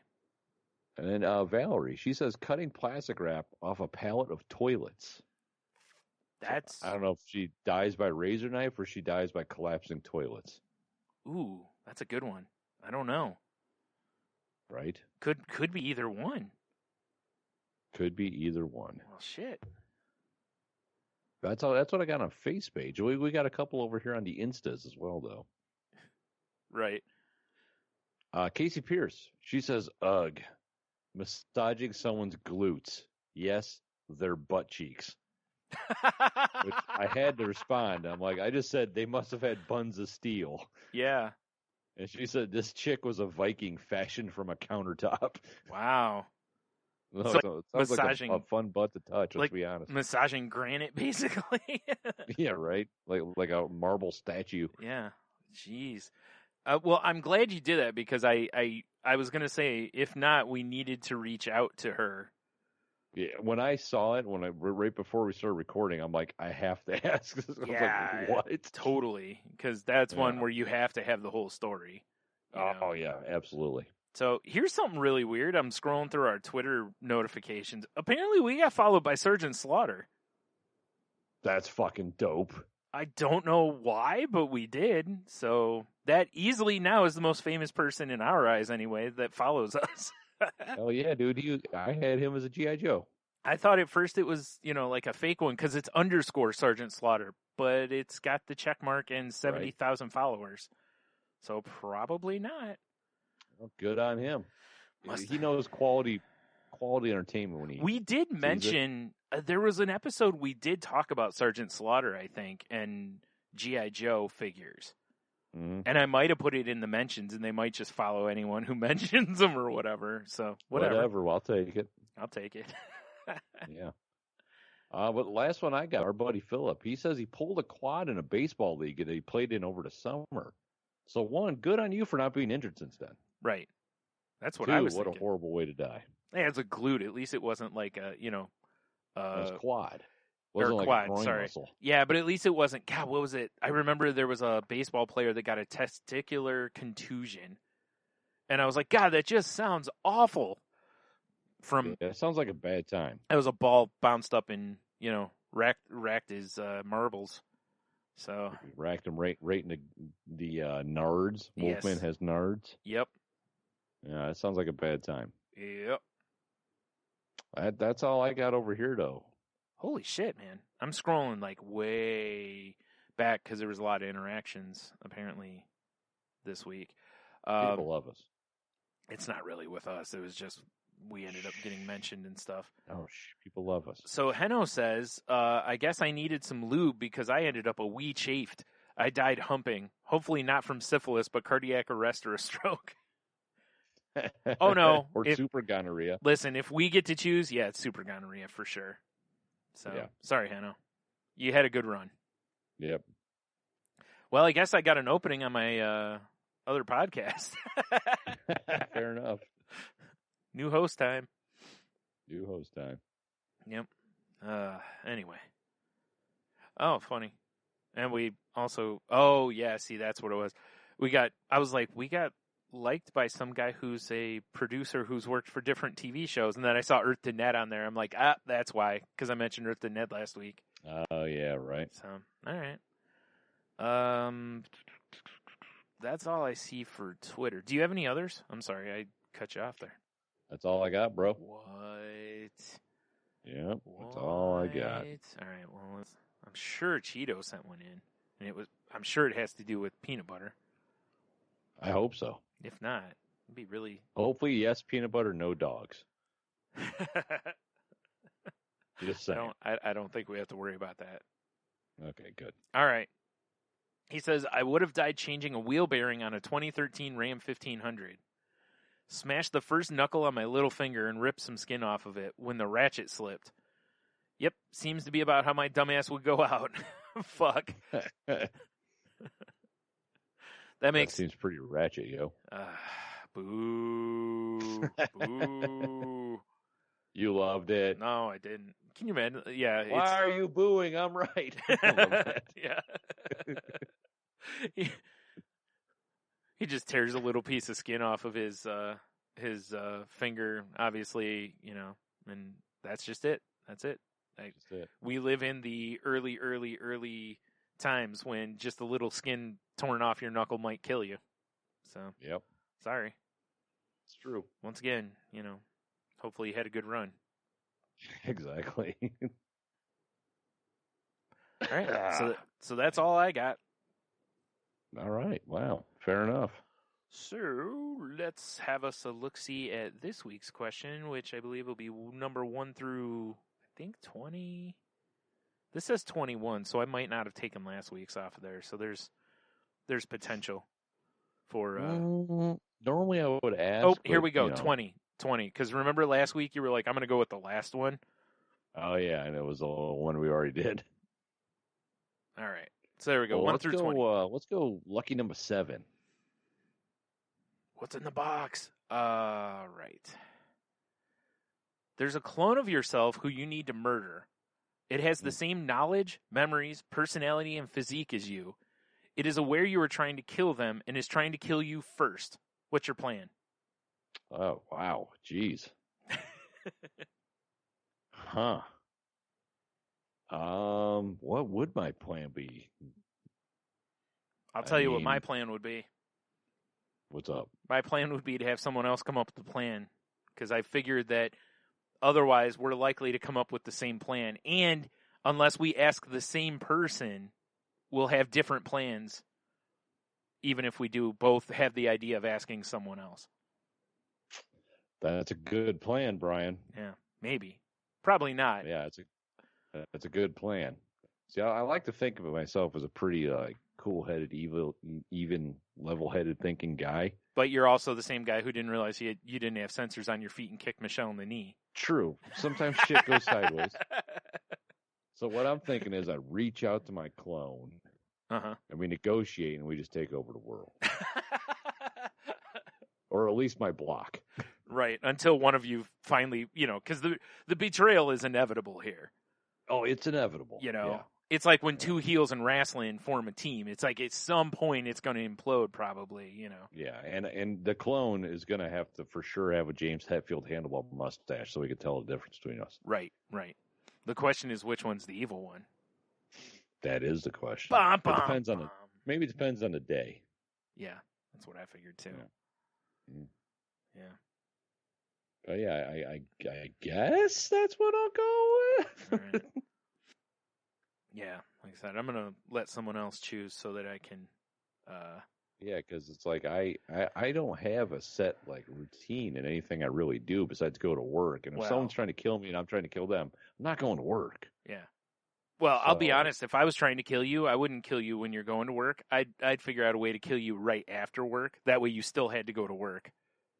And then Valerie, she says cutting plastic wrap off a pallet of toilets. That's... So, I don't know if she dies by razor knife or she dies by collapsing toilets. Ooh, that's a good one. I don't know. Right? Could be either one. Could be either one. Well, shit. That's what I got on Face page. We got a couple over here on the Instas as well, though. Right. Casey Pierce, she says, ugh, massaging someone's glutes. Yes, their butt cheeks. Which I had to respond. I'm like, I just said they must have had buns of steel. Yeah. And she said this chick was a Viking fashioned from a countertop. Wow. No, So, it sounds massaging, like a fun butt to touch, let's like be honest. massaging granite, basically. Yeah, right? Like a marble statue. Yeah. Jeez. Well, I'm glad you did that because I was going to say, if not, we needed to reach out to her. Yeah, when I saw it, right before we started recording, I'm like, I have to ask. I was like, what? Totally. Because that's one where you have to have the whole story. Oh, yeah, absolutely. So here's something really weird. I'm scrolling through our Twitter notifications. Apparently, we got followed by Sergeant Slaughter. That's fucking dope. I don't know why, but we did. So that easily now is the most famous person in our eyes, anyway, that follows us. Hell yeah, dude. I had him as a G.I. Joe. I thought at first it was, like a fake one because it's _ Sergeant Slaughter, but it's got the check mark and 70,000 followers. So probably not. Well, good on him. He knows quality entertainment when he. We did mention there was an episode we did talk about Sergeant Slaughter, I think, and G.I. Joe figures. Mm-hmm. And I might have put it in the mentions, and they might just follow anyone who mentions them or whatever. So whatever. Well, I'll take it. I'll take it. Yeah. But the last one I got, our buddy Philip, he says he pulled a quad in a baseball league that he played in over the summer. So one, good on you for not being injured since then. Right. That's what Two, I was what thinking. a horrible way to die. Yeah, it's a glute. At least it wasn't like a, it was quad. It wasn't or like quad, a groin sorry. muscle. Yeah, but at least it wasn't. God, what was it? I remember there was a baseball player that got a testicular contusion, and I was like, God, that just sounds awful. It sounds like a bad time. It was a ball bounced up and racked his marbles. So racked him right in the nards. Wolfman has nards. Yep. Yeah, it sounds like a bad time. Yep. That's all I got over here, though. Holy shit, man. I'm scrolling like way back because there was a lot of interactions apparently this week. People love us. It's not really with us. It was just we ended up getting mentioned and stuff. Oh, people love us. So Heno says, I guess I needed some lube because I ended up a wee chafed. I died humping. Hopefully not from syphilis, but cardiac arrest or a stroke. Oh, no. Or super gonorrhea. Listen, if we get to choose, it's super gonorrhea for sure. So, Sorry, Heno. You had a good run. Yep. Well, I guess I got an opening on my other podcast. Fair enough. New host time. Yep. Anyway. Oh, funny. And we also, see, that's what it was. We got liked by some guy who's a producer who's worked for different TV shows. And then I saw Earth to Net on there. I'm like, that's why. Because I mentioned Earth to Net last week. Oh, yeah, right. So, all right. That's all I see for Twitter. Do you have any others? I'm sorry, I cut you off there. That's all I got, bro. What? Yep, that's all I got. All right, well, I'm sure Cheeto sent one in. And I'm sure it has to do with peanut butter. I hope so. If not, it'd be really... Hopefully, yes, peanut butter, no dogs. Just saying. I don't think we have to worry about that. Okay, good. All right. He says, I would have died changing a wheel bearing on a 2013 Ram 1500. Smashed the first knuckle on my little finger and ripped some skin off of it when the ratchet slipped. Yep, seems to be about how my dumbass would go out. Fuck. That seems pretty ratchet, yo. Boo. Boo. You loved it. No, I didn't. Can you imagine? Yeah. Why are you booing? I'm right. Yeah. He just tears a little piece of skin off of his finger, obviously, and that's just it. That's it. We live in the early times when just a little skin torn off your knuckle might kill you. So, yep. Sorry. It's true. Once again, hopefully you had a good run. Exactly. All right. So that's all I got. All right. Wow. Fair enough. So let's have us a look-see at this week's question, which I believe will be number 1 through, I think, 20. This says 21, so I might not have taken last week's off of there. So there's potential for... Normally I would ask. Oh, here we go. 20. Because remember last week you were like, I'm going to go with the last one? Oh, yeah, and it was the one we already did. All right. So there we go. 1 through 20. Let's go lucky number 7. What's in the box? Right. There's a clone of yourself who you need to murder. It has the same knowledge, memories, personality, and physique as you. It is aware you are trying to kill them and is trying to kill you first. What's your plan? Oh, wow. Jeez. Huh. What would my plan be? I'll tell you what my plan would be. What's up? My plan would be to have someone else come up with the plan, because I figured that otherwise we're likely to come up with the same plan. And unless we ask the same person, we'll have different plans, even if we do both have the idea of asking someone else. That's a good plan, Brian. Yeah, maybe. Probably not. Yeah, it's a good plan. See, I like to think of myself as a pretty cool-headed, even level-headed thinking guy. But you're also the same guy who didn't realize you didn't have sensors on your feet and kicked Michelle in the knee. True. Sometimes shit goes sideways. So what I'm thinking is I reach out to my clone, and we negotiate, and we just take over the world. Or at least my block. Right, until one of you finally, because the betrayal is inevitable here. Oh, it's inevitable. Yeah. It's like when two heels in wrestling form a team. It's like at some point it's going to implode, probably. Yeah, and the clone is going to have to for sure have a James Hetfield handlebar mustache so we can tell the difference between us. Right. The question is, which one's the evil one? That is the question. Bum, it depends on maybe it depends on the day. Yeah, that's what I figured too. Yeah. But yeah, I guess that's what I'll go with. All right. Yeah, like I said, I'm gonna let someone else choose so that I can. Yeah, because it's like I don't have a set routine in anything I really do besides go to work. And if someone's trying to kill me and I'm trying to kill them, I'm not going to work. Yeah. Well, I'll be honest. If I was trying to kill you, I wouldn't kill you when you're going to work. I'd figure out a way to kill you right after work. That way, you still had to go to work.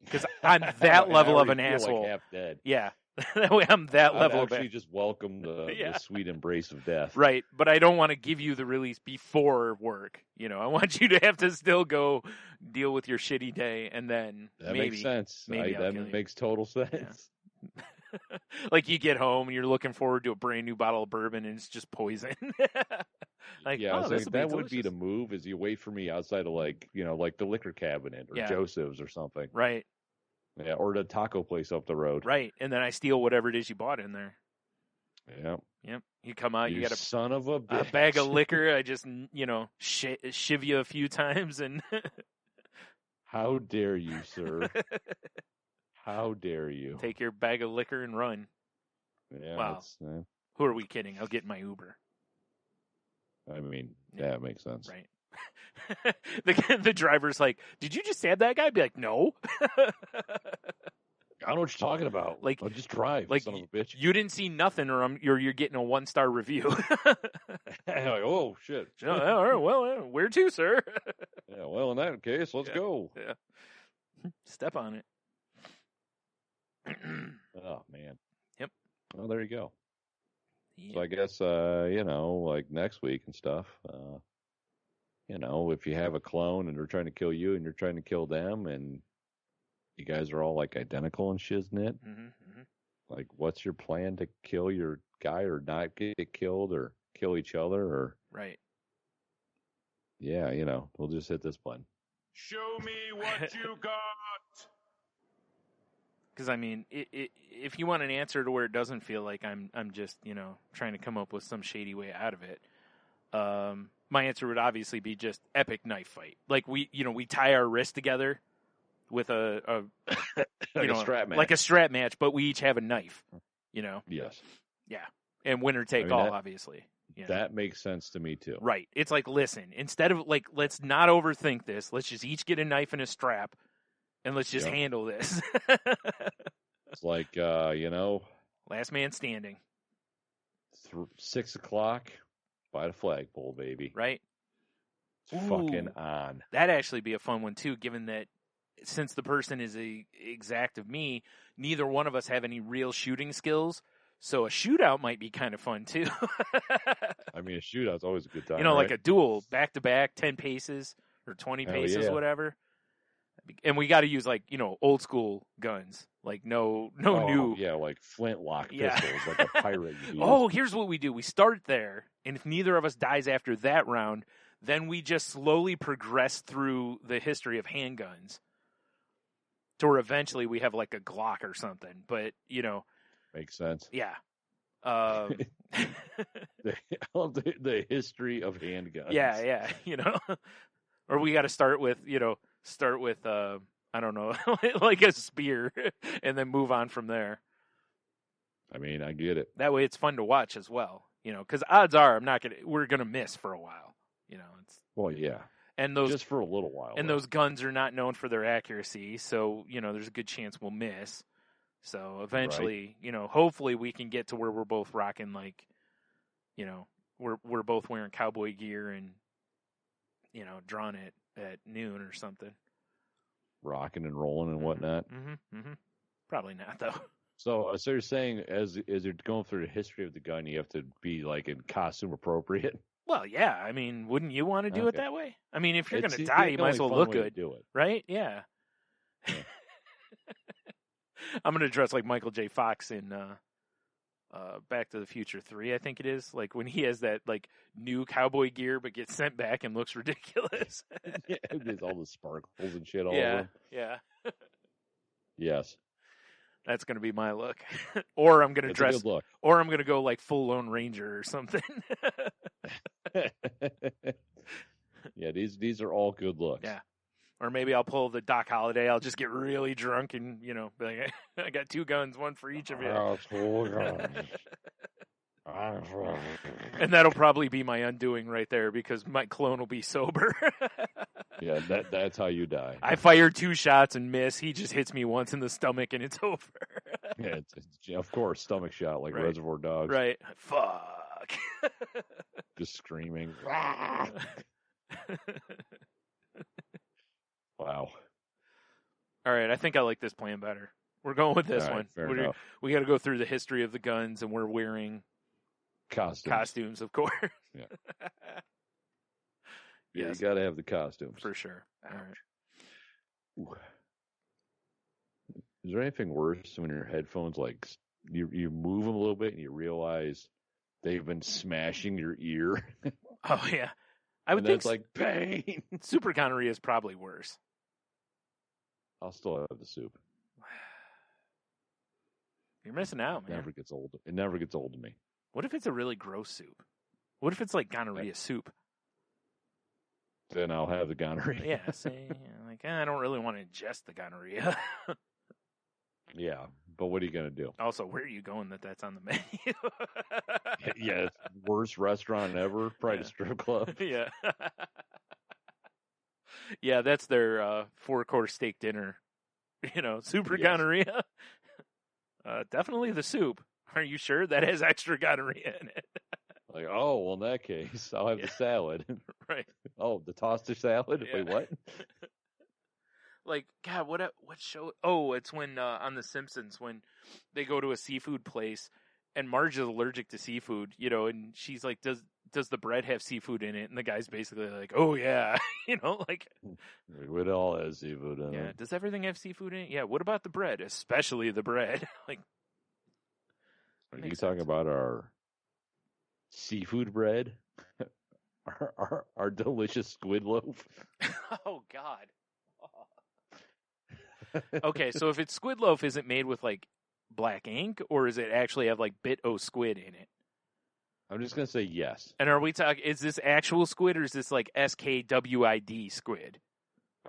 Because I'm that level of an asshole. Like half dead. Yeah. That way I'm that level of actually just welcome the sweet embrace of death. Right. But I don't want to give you the release before work. I want you to have to still go deal with your shitty day and then that makes sense. That makes total sense. Yeah. Like you get home and you're looking forward to a brand new bottle of bourbon and it's just poison. That would be the move is you wait for me outside of like the liquor cabinet or Joseph's or something. Right. Yeah, or the taco place up the road. Right. And then I steal whatever it is you bought in there. Yep. You come out, you got son of a bitch. A bag of liquor. I just, shiv you a few times and How dare you, sir? How dare you? Take your bag of liquor and run. Yeah. Wow. Who are we kidding? I'll get my Uber. I mean, that makes sense. Right. The driver's like, did you just stab that guy? I'd be like, no. I don't know what you're talking about. I'll just drive, son of a bitch. You didn't see nothing or you're getting a 1-star review. Oh, shit. All right, well, where to, sir? Yeah, well, in that case, let's go. Yeah. Step on it. Oh man. Yep. Well, there you go. Yep. So I guess like next week and stuff. If you have a clone and they're trying to kill you and you're trying to kill them, and you guys are all like identical and shiznit, like what's your plan to kill your guy or not get killed or kill each other or Right. Yeah, we'll just hit this button. Show me what you got. Because I mean, if you want an answer to where it doesn't feel like I'm just trying to come up with some shady way out of it, my answer would obviously be just epic knife fight. Like we tie our wrists together with a a strap match. like a strap match, but we each have a knife. Yes. Yeah, and winner take all, obviously. That makes sense to me too. Right. It's like, listen, instead of like, let's not overthink this. Let's just each get a knife and a strap, and let's just handle this. It's like last man standing. 6 o'clock by the flagpole, baby. Right. It's fucking on. That'd actually be a fun one too, given that since the person is a exact of me, neither one of us have any real shooting skills. So a shootout might be kind of fun too. I mean, a shootout's always a good time. Like a duel, back to back, 10 paces or 20 paces, whatever. And we got to use like old school guns, like no new. Yeah, like flintlock pistols, like a pirate. Here's what we do: we start there, and if neither of us dies after that round, then we just slowly progress through the history of handguns, to where eventually we have like a Glock or something. But makes sense. Yeah. The history of handguns. Yeah. Or we got to start with I don't know, like a spear, and then move on from there. I mean, I get it. That way, it's fun to watch as well. Because odds are we're gonna miss for a while. Well, yeah. And those just for a little while. And those guns are not known for their accuracy, so there's a good chance we'll miss. So eventually, hopefully we can get to where we're both rocking like, we're both wearing cowboy gear and, drawing it at noon or something. Rocking and rolling and whatnot. Probably not though. So you're saying as you're going through the history of the gun, you have to be like in costume appropriate? Well, yeah. I mean, wouldn't you want to do it that way? I mean, if you're going to die, you might as well look good, right? Yeah. I'm going to dress like Michael J. Fox in Back to the Future 3, I think it is. Like when he has that like new cowboy gear but gets sent back and looks ridiculous. Yeah, there's all the sparkles and shit all over. Yeah. Yes. That's going to be my look. Or I'm going to dress, look. Or I'm going to go like full Lone Ranger or something. Yeah, these are all good looks. Yeah. Or maybe I'll pull the Doc Holliday. I'll just get really drunk and, be like, I got 2 guns, one for each of you. And that'll probably be my undoing right there because my clone will be sober. Yeah, that's how you die. I fire 2 shots and miss. He just hits me once in the stomach and it's over. Yeah, it's of course, stomach shot like Reservoir Dogs. Right. Fuck. Just screaming. Wow. All right, I think I like this plan better. We're going with this one. Fair enough. We got to go through the history of the guns, and we're wearing costumes, of course. Yeah. Yes. You got to have the costumes. For sure. All right. Ooh. Is there anything worse when your headphones, like, you move them a little bit and you realize they've been smashing your ear? Oh, yeah. I would think it's like pain. Super gonorrhea is probably worse. I'll still have the soup. You're missing out, man. It never gets old. It never gets old to me. What if it's a really gross soup? What if it's like gonorrhea soup? Then I'll have the gonorrhea. Yeah, see, I don't really want to ingest the gonorrhea. Yeah, but what are you going to do? Also, where are you going that's on the menu? Yeah, it's worst restaurant ever. Probably a strip club. Yeah. Yeah, that's their 4-course steak dinner. Super gonorrhea. Definitely the soup. Are you sure that has extra gonorrhea in it? Like, oh, well, in that case, I'll have the salad. Right. Oh, the toaster salad? Yeah. Wait, what? Like, God, what show? Oh, it's when on The Simpsons when they go to a seafood place and Marge is allergic to seafood, and she's like, "Does the bread have seafood in it?" And the guy's basically like, "Oh yeah," like. It all has seafood in Yeah, it. does everything have seafood in it? Yeah. What about the bread, especially the bread? Like, Are you talking about our seafood bread? our delicious squid loaf? Oh God. Okay, so if it's squid loaf, is it made with like black ink, or is it actually have like bit-o squid in it? I'm just gonna say yes. And are we talking? Is this actual squid, or is this like SKWID squid?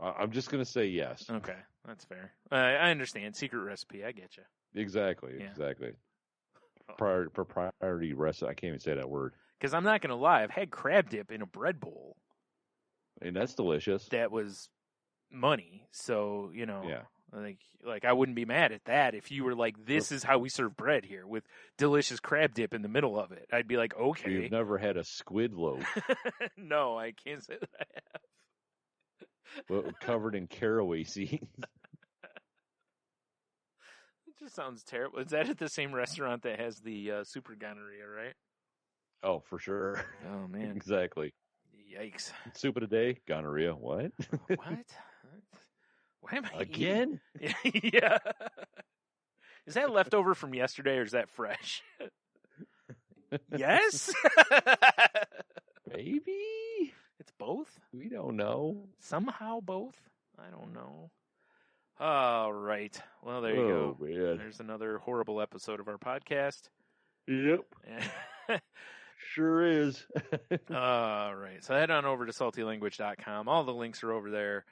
I'm just gonna say yes. Okay, that's fair. I understand. Secret recipe. I get you. Exactly. Yeah. Exactly. Propriety recipe. I can't even say that word. Because I'm not gonna lie, I've had crab dip in a bread bowl. And that's delicious. That was money. So Yeah. Like I wouldn't be mad at that if you were like, this is how we serve bread here with delicious crab dip in the middle of it. I'd be like, okay. You've never had a squid loaf. No, I can't say that I have. Covered in caraway seeds. It just sounds terrible. Is that at the same restaurant that has the super gonorrhea, right? Oh, for sure. Oh man. Exactly. Yikes. Soup of the day, gonorrhea. What? What? Why am I Again? Yeah. Is that leftover from yesterday or is that fresh? Yes? Maybe? It's both? We don't know. Somehow both? I don't know. All right. Well, there you go. Man. There's another horrible episode of our podcast. Yep. Sure is. All right. So head on over to saltylanguage.com. All the links are over there.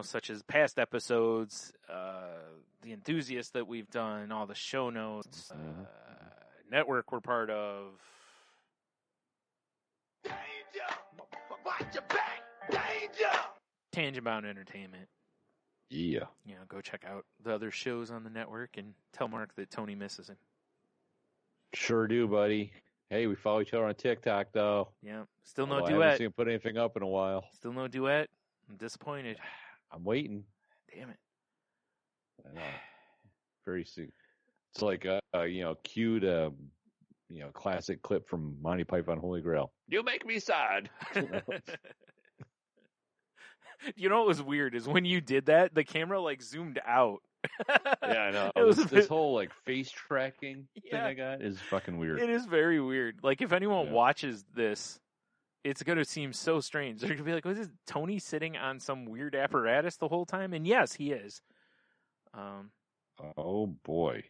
Such as past episodes, the enthusiasts that we've done, all the show notes, network we're part of. Danger! Watch your back! Danger! Tangent Bound Entertainment. Yeah. Go check out the other shows on the network and tell Mark that Tony misses him. Sure do, buddy. Hey, we follow each other on TikTok, though. Yeah. Still no I haven't duet. seen him put anything up in a while. Still no duet. I'm disappointed. I'm waiting. Damn it. I know. Very soon. It's like cute, classic clip from Monty Python Holy Grail. You make me sad. What was weird is when you did that, the camera zoomed out. Yeah, I know. It was this whole face tracking thing Yeah. I got is fucking weird. It is very weird. Like if anyone watches this, it's going to seem so strange. They're going to be like, was this Tony sitting on some weird apparatus the whole time? And yes, he is. Oh boy.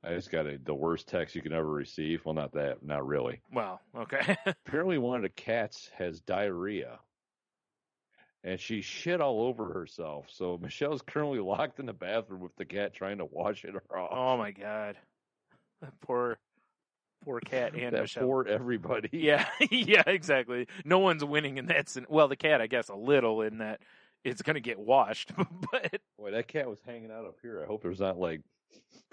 I just got the worst text you can ever receive. Well, not that. Not really. Well, okay. Apparently one of the cats has diarrhea. And she shit all over herself. So Michelle's currently locked in the bathroom with the cat trying to wash it off. Oh my God. Poor cat and that Michelle. Poor everybody. Yeah, yeah, exactly. No one's winning in that. Well, the cat, I guess, a little in that it's going to get washed. But Boy, that cat was hanging out up here. I hope there's not I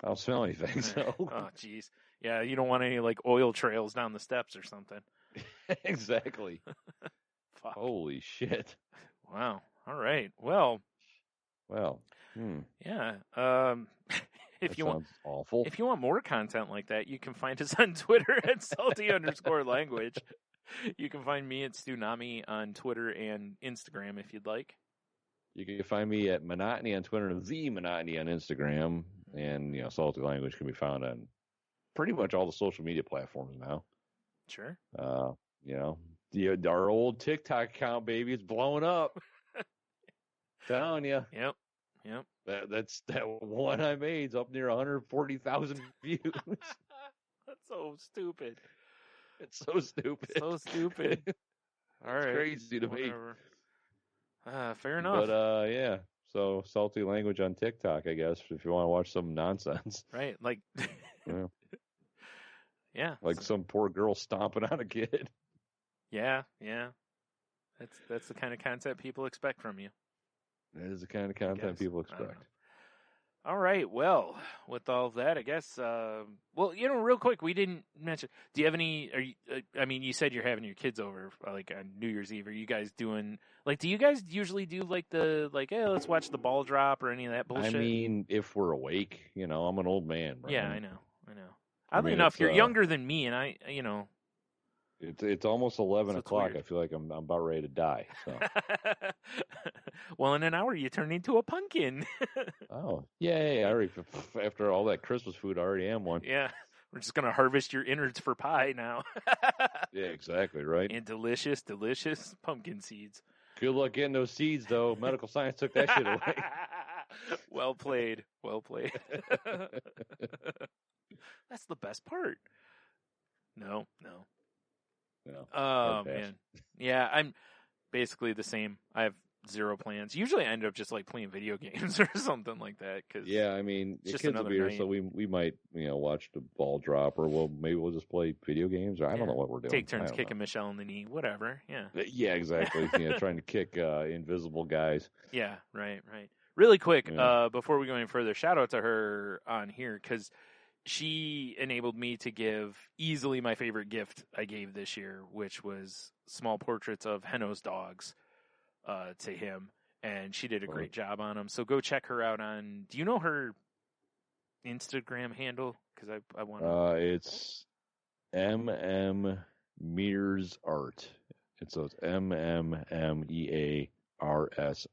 don't smell anything. So. Oh, jeez. Yeah, you don't want any oil trails down the steps or something. Exactly. Fuck. Holy shit. Wow. All right. Well. Yeah. If you want awful. If you want more content like that, you can find us on Twitter at salty_language. You can find me at Stunami on Twitter and Instagram if you'd like. You can find me at Monotony on Twitter and The Monotony on Instagram. And, Salty Language can be found on pretty much all the social media platforms now. Sure. Our old TikTok account, baby, is blowing up. Telling you. Yep. That's that one I made is up near 140,000 views. That's so stupid. It's so stupid. So stupid. All right. It's crazy to me. Fair enough. But yeah. So Salty Language on TikTok, I guess, if you want to watch some nonsense. Right. Yeah. Yeah. Some poor girl stomping on a kid. Yeah. That's the kind of content people expect from you. That is the kind of content people expect. All right. Well, with all of that, I guess. Well, real quick, we didn't mention. Do you have any? Are you? I mean, you said you're having your kids over like on New Year's Eve. Are you guys doing like? Do you guys usually do like hey, let's watch the ball drop or any of that bullshit? I mean, if we're awake, I'm an old man, Brian. Yeah, I know. Oddly enough, you're younger than me, and I. It's almost 11 So it's o'clock. weird. I feel like I'm about ready to die. So. Well, in an hour, you turn into a pumpkin. Oh, yay. I already, after all that Christmas food, I already am one. Yeah. We're just going to harvest your innards for pie now. Yeah, exactly, right? And delicious, delicious pumpkin seeds. Good luck getting those seeds, though. Medical science took that shit away. Well played. Well played. That's the best part. No. Oh, man. Yeah, I'm basically the same. I have zero plans. Usually I end up just like playing video games or something like that. Cause yeah, I mean, the just kids will be here, night. so we might, watch the ball drop, or maybe we'll just play video games, or I don't know what we're doing. Take turns kicking Michelle in the knee, whatever. Yeah. Yeah, exactly. Trying to kick invisible guys. Yeah, right. Really quick, before we go any further, shout out to her on here because she enabled me to give easily my favorite gift I gave this year, which was small portraits of Henno's dogs to him, and she did a great job on them. So go check her out on. Do you know her Instagram handle? Because I want to. It's Mears Art. It's MMMEARS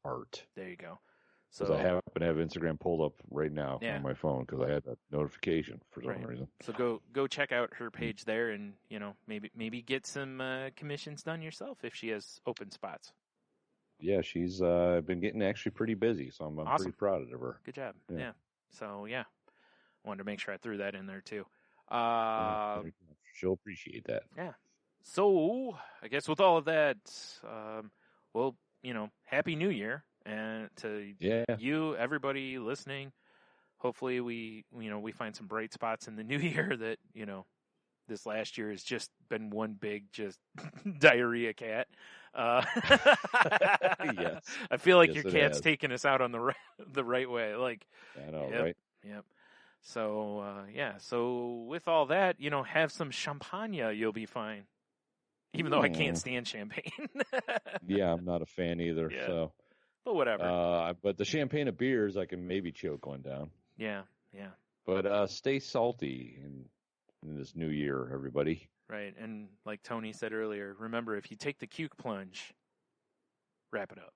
Art. There you go. So I happen to have Instagram pulled up right now on my phone because I had that notification for some reason. So go check out her page there, and maybe get some commissions done yourself if she has open spots. Yeah, she's been getting actually pretty busy, so I'm awesome. Pretty proud of her. Good job. Yeah. So wanted to make sure I threw that in there too. She'll appreciate that. Yeah. So I guess with all of that, Happy New Year. And to you, everybody listening, hopefully we find some bright spots in the new year that, this last year has just been one big just diarrhea cat. Yes. I feel like your cat's taking us out on the right way. Like, I know, right? Yep. So, so with all that, have some champagne, you'll be fine. Even though I can't stand champagne. Yeah, I'm not a fan either, so. But whatever. But the champagne of beers, I can maybe choke one down. Yeah. But stay salty in this new year, everybody. Right, and like Tony said earlier, remember, if you take the Cuke plunge, wrap it up.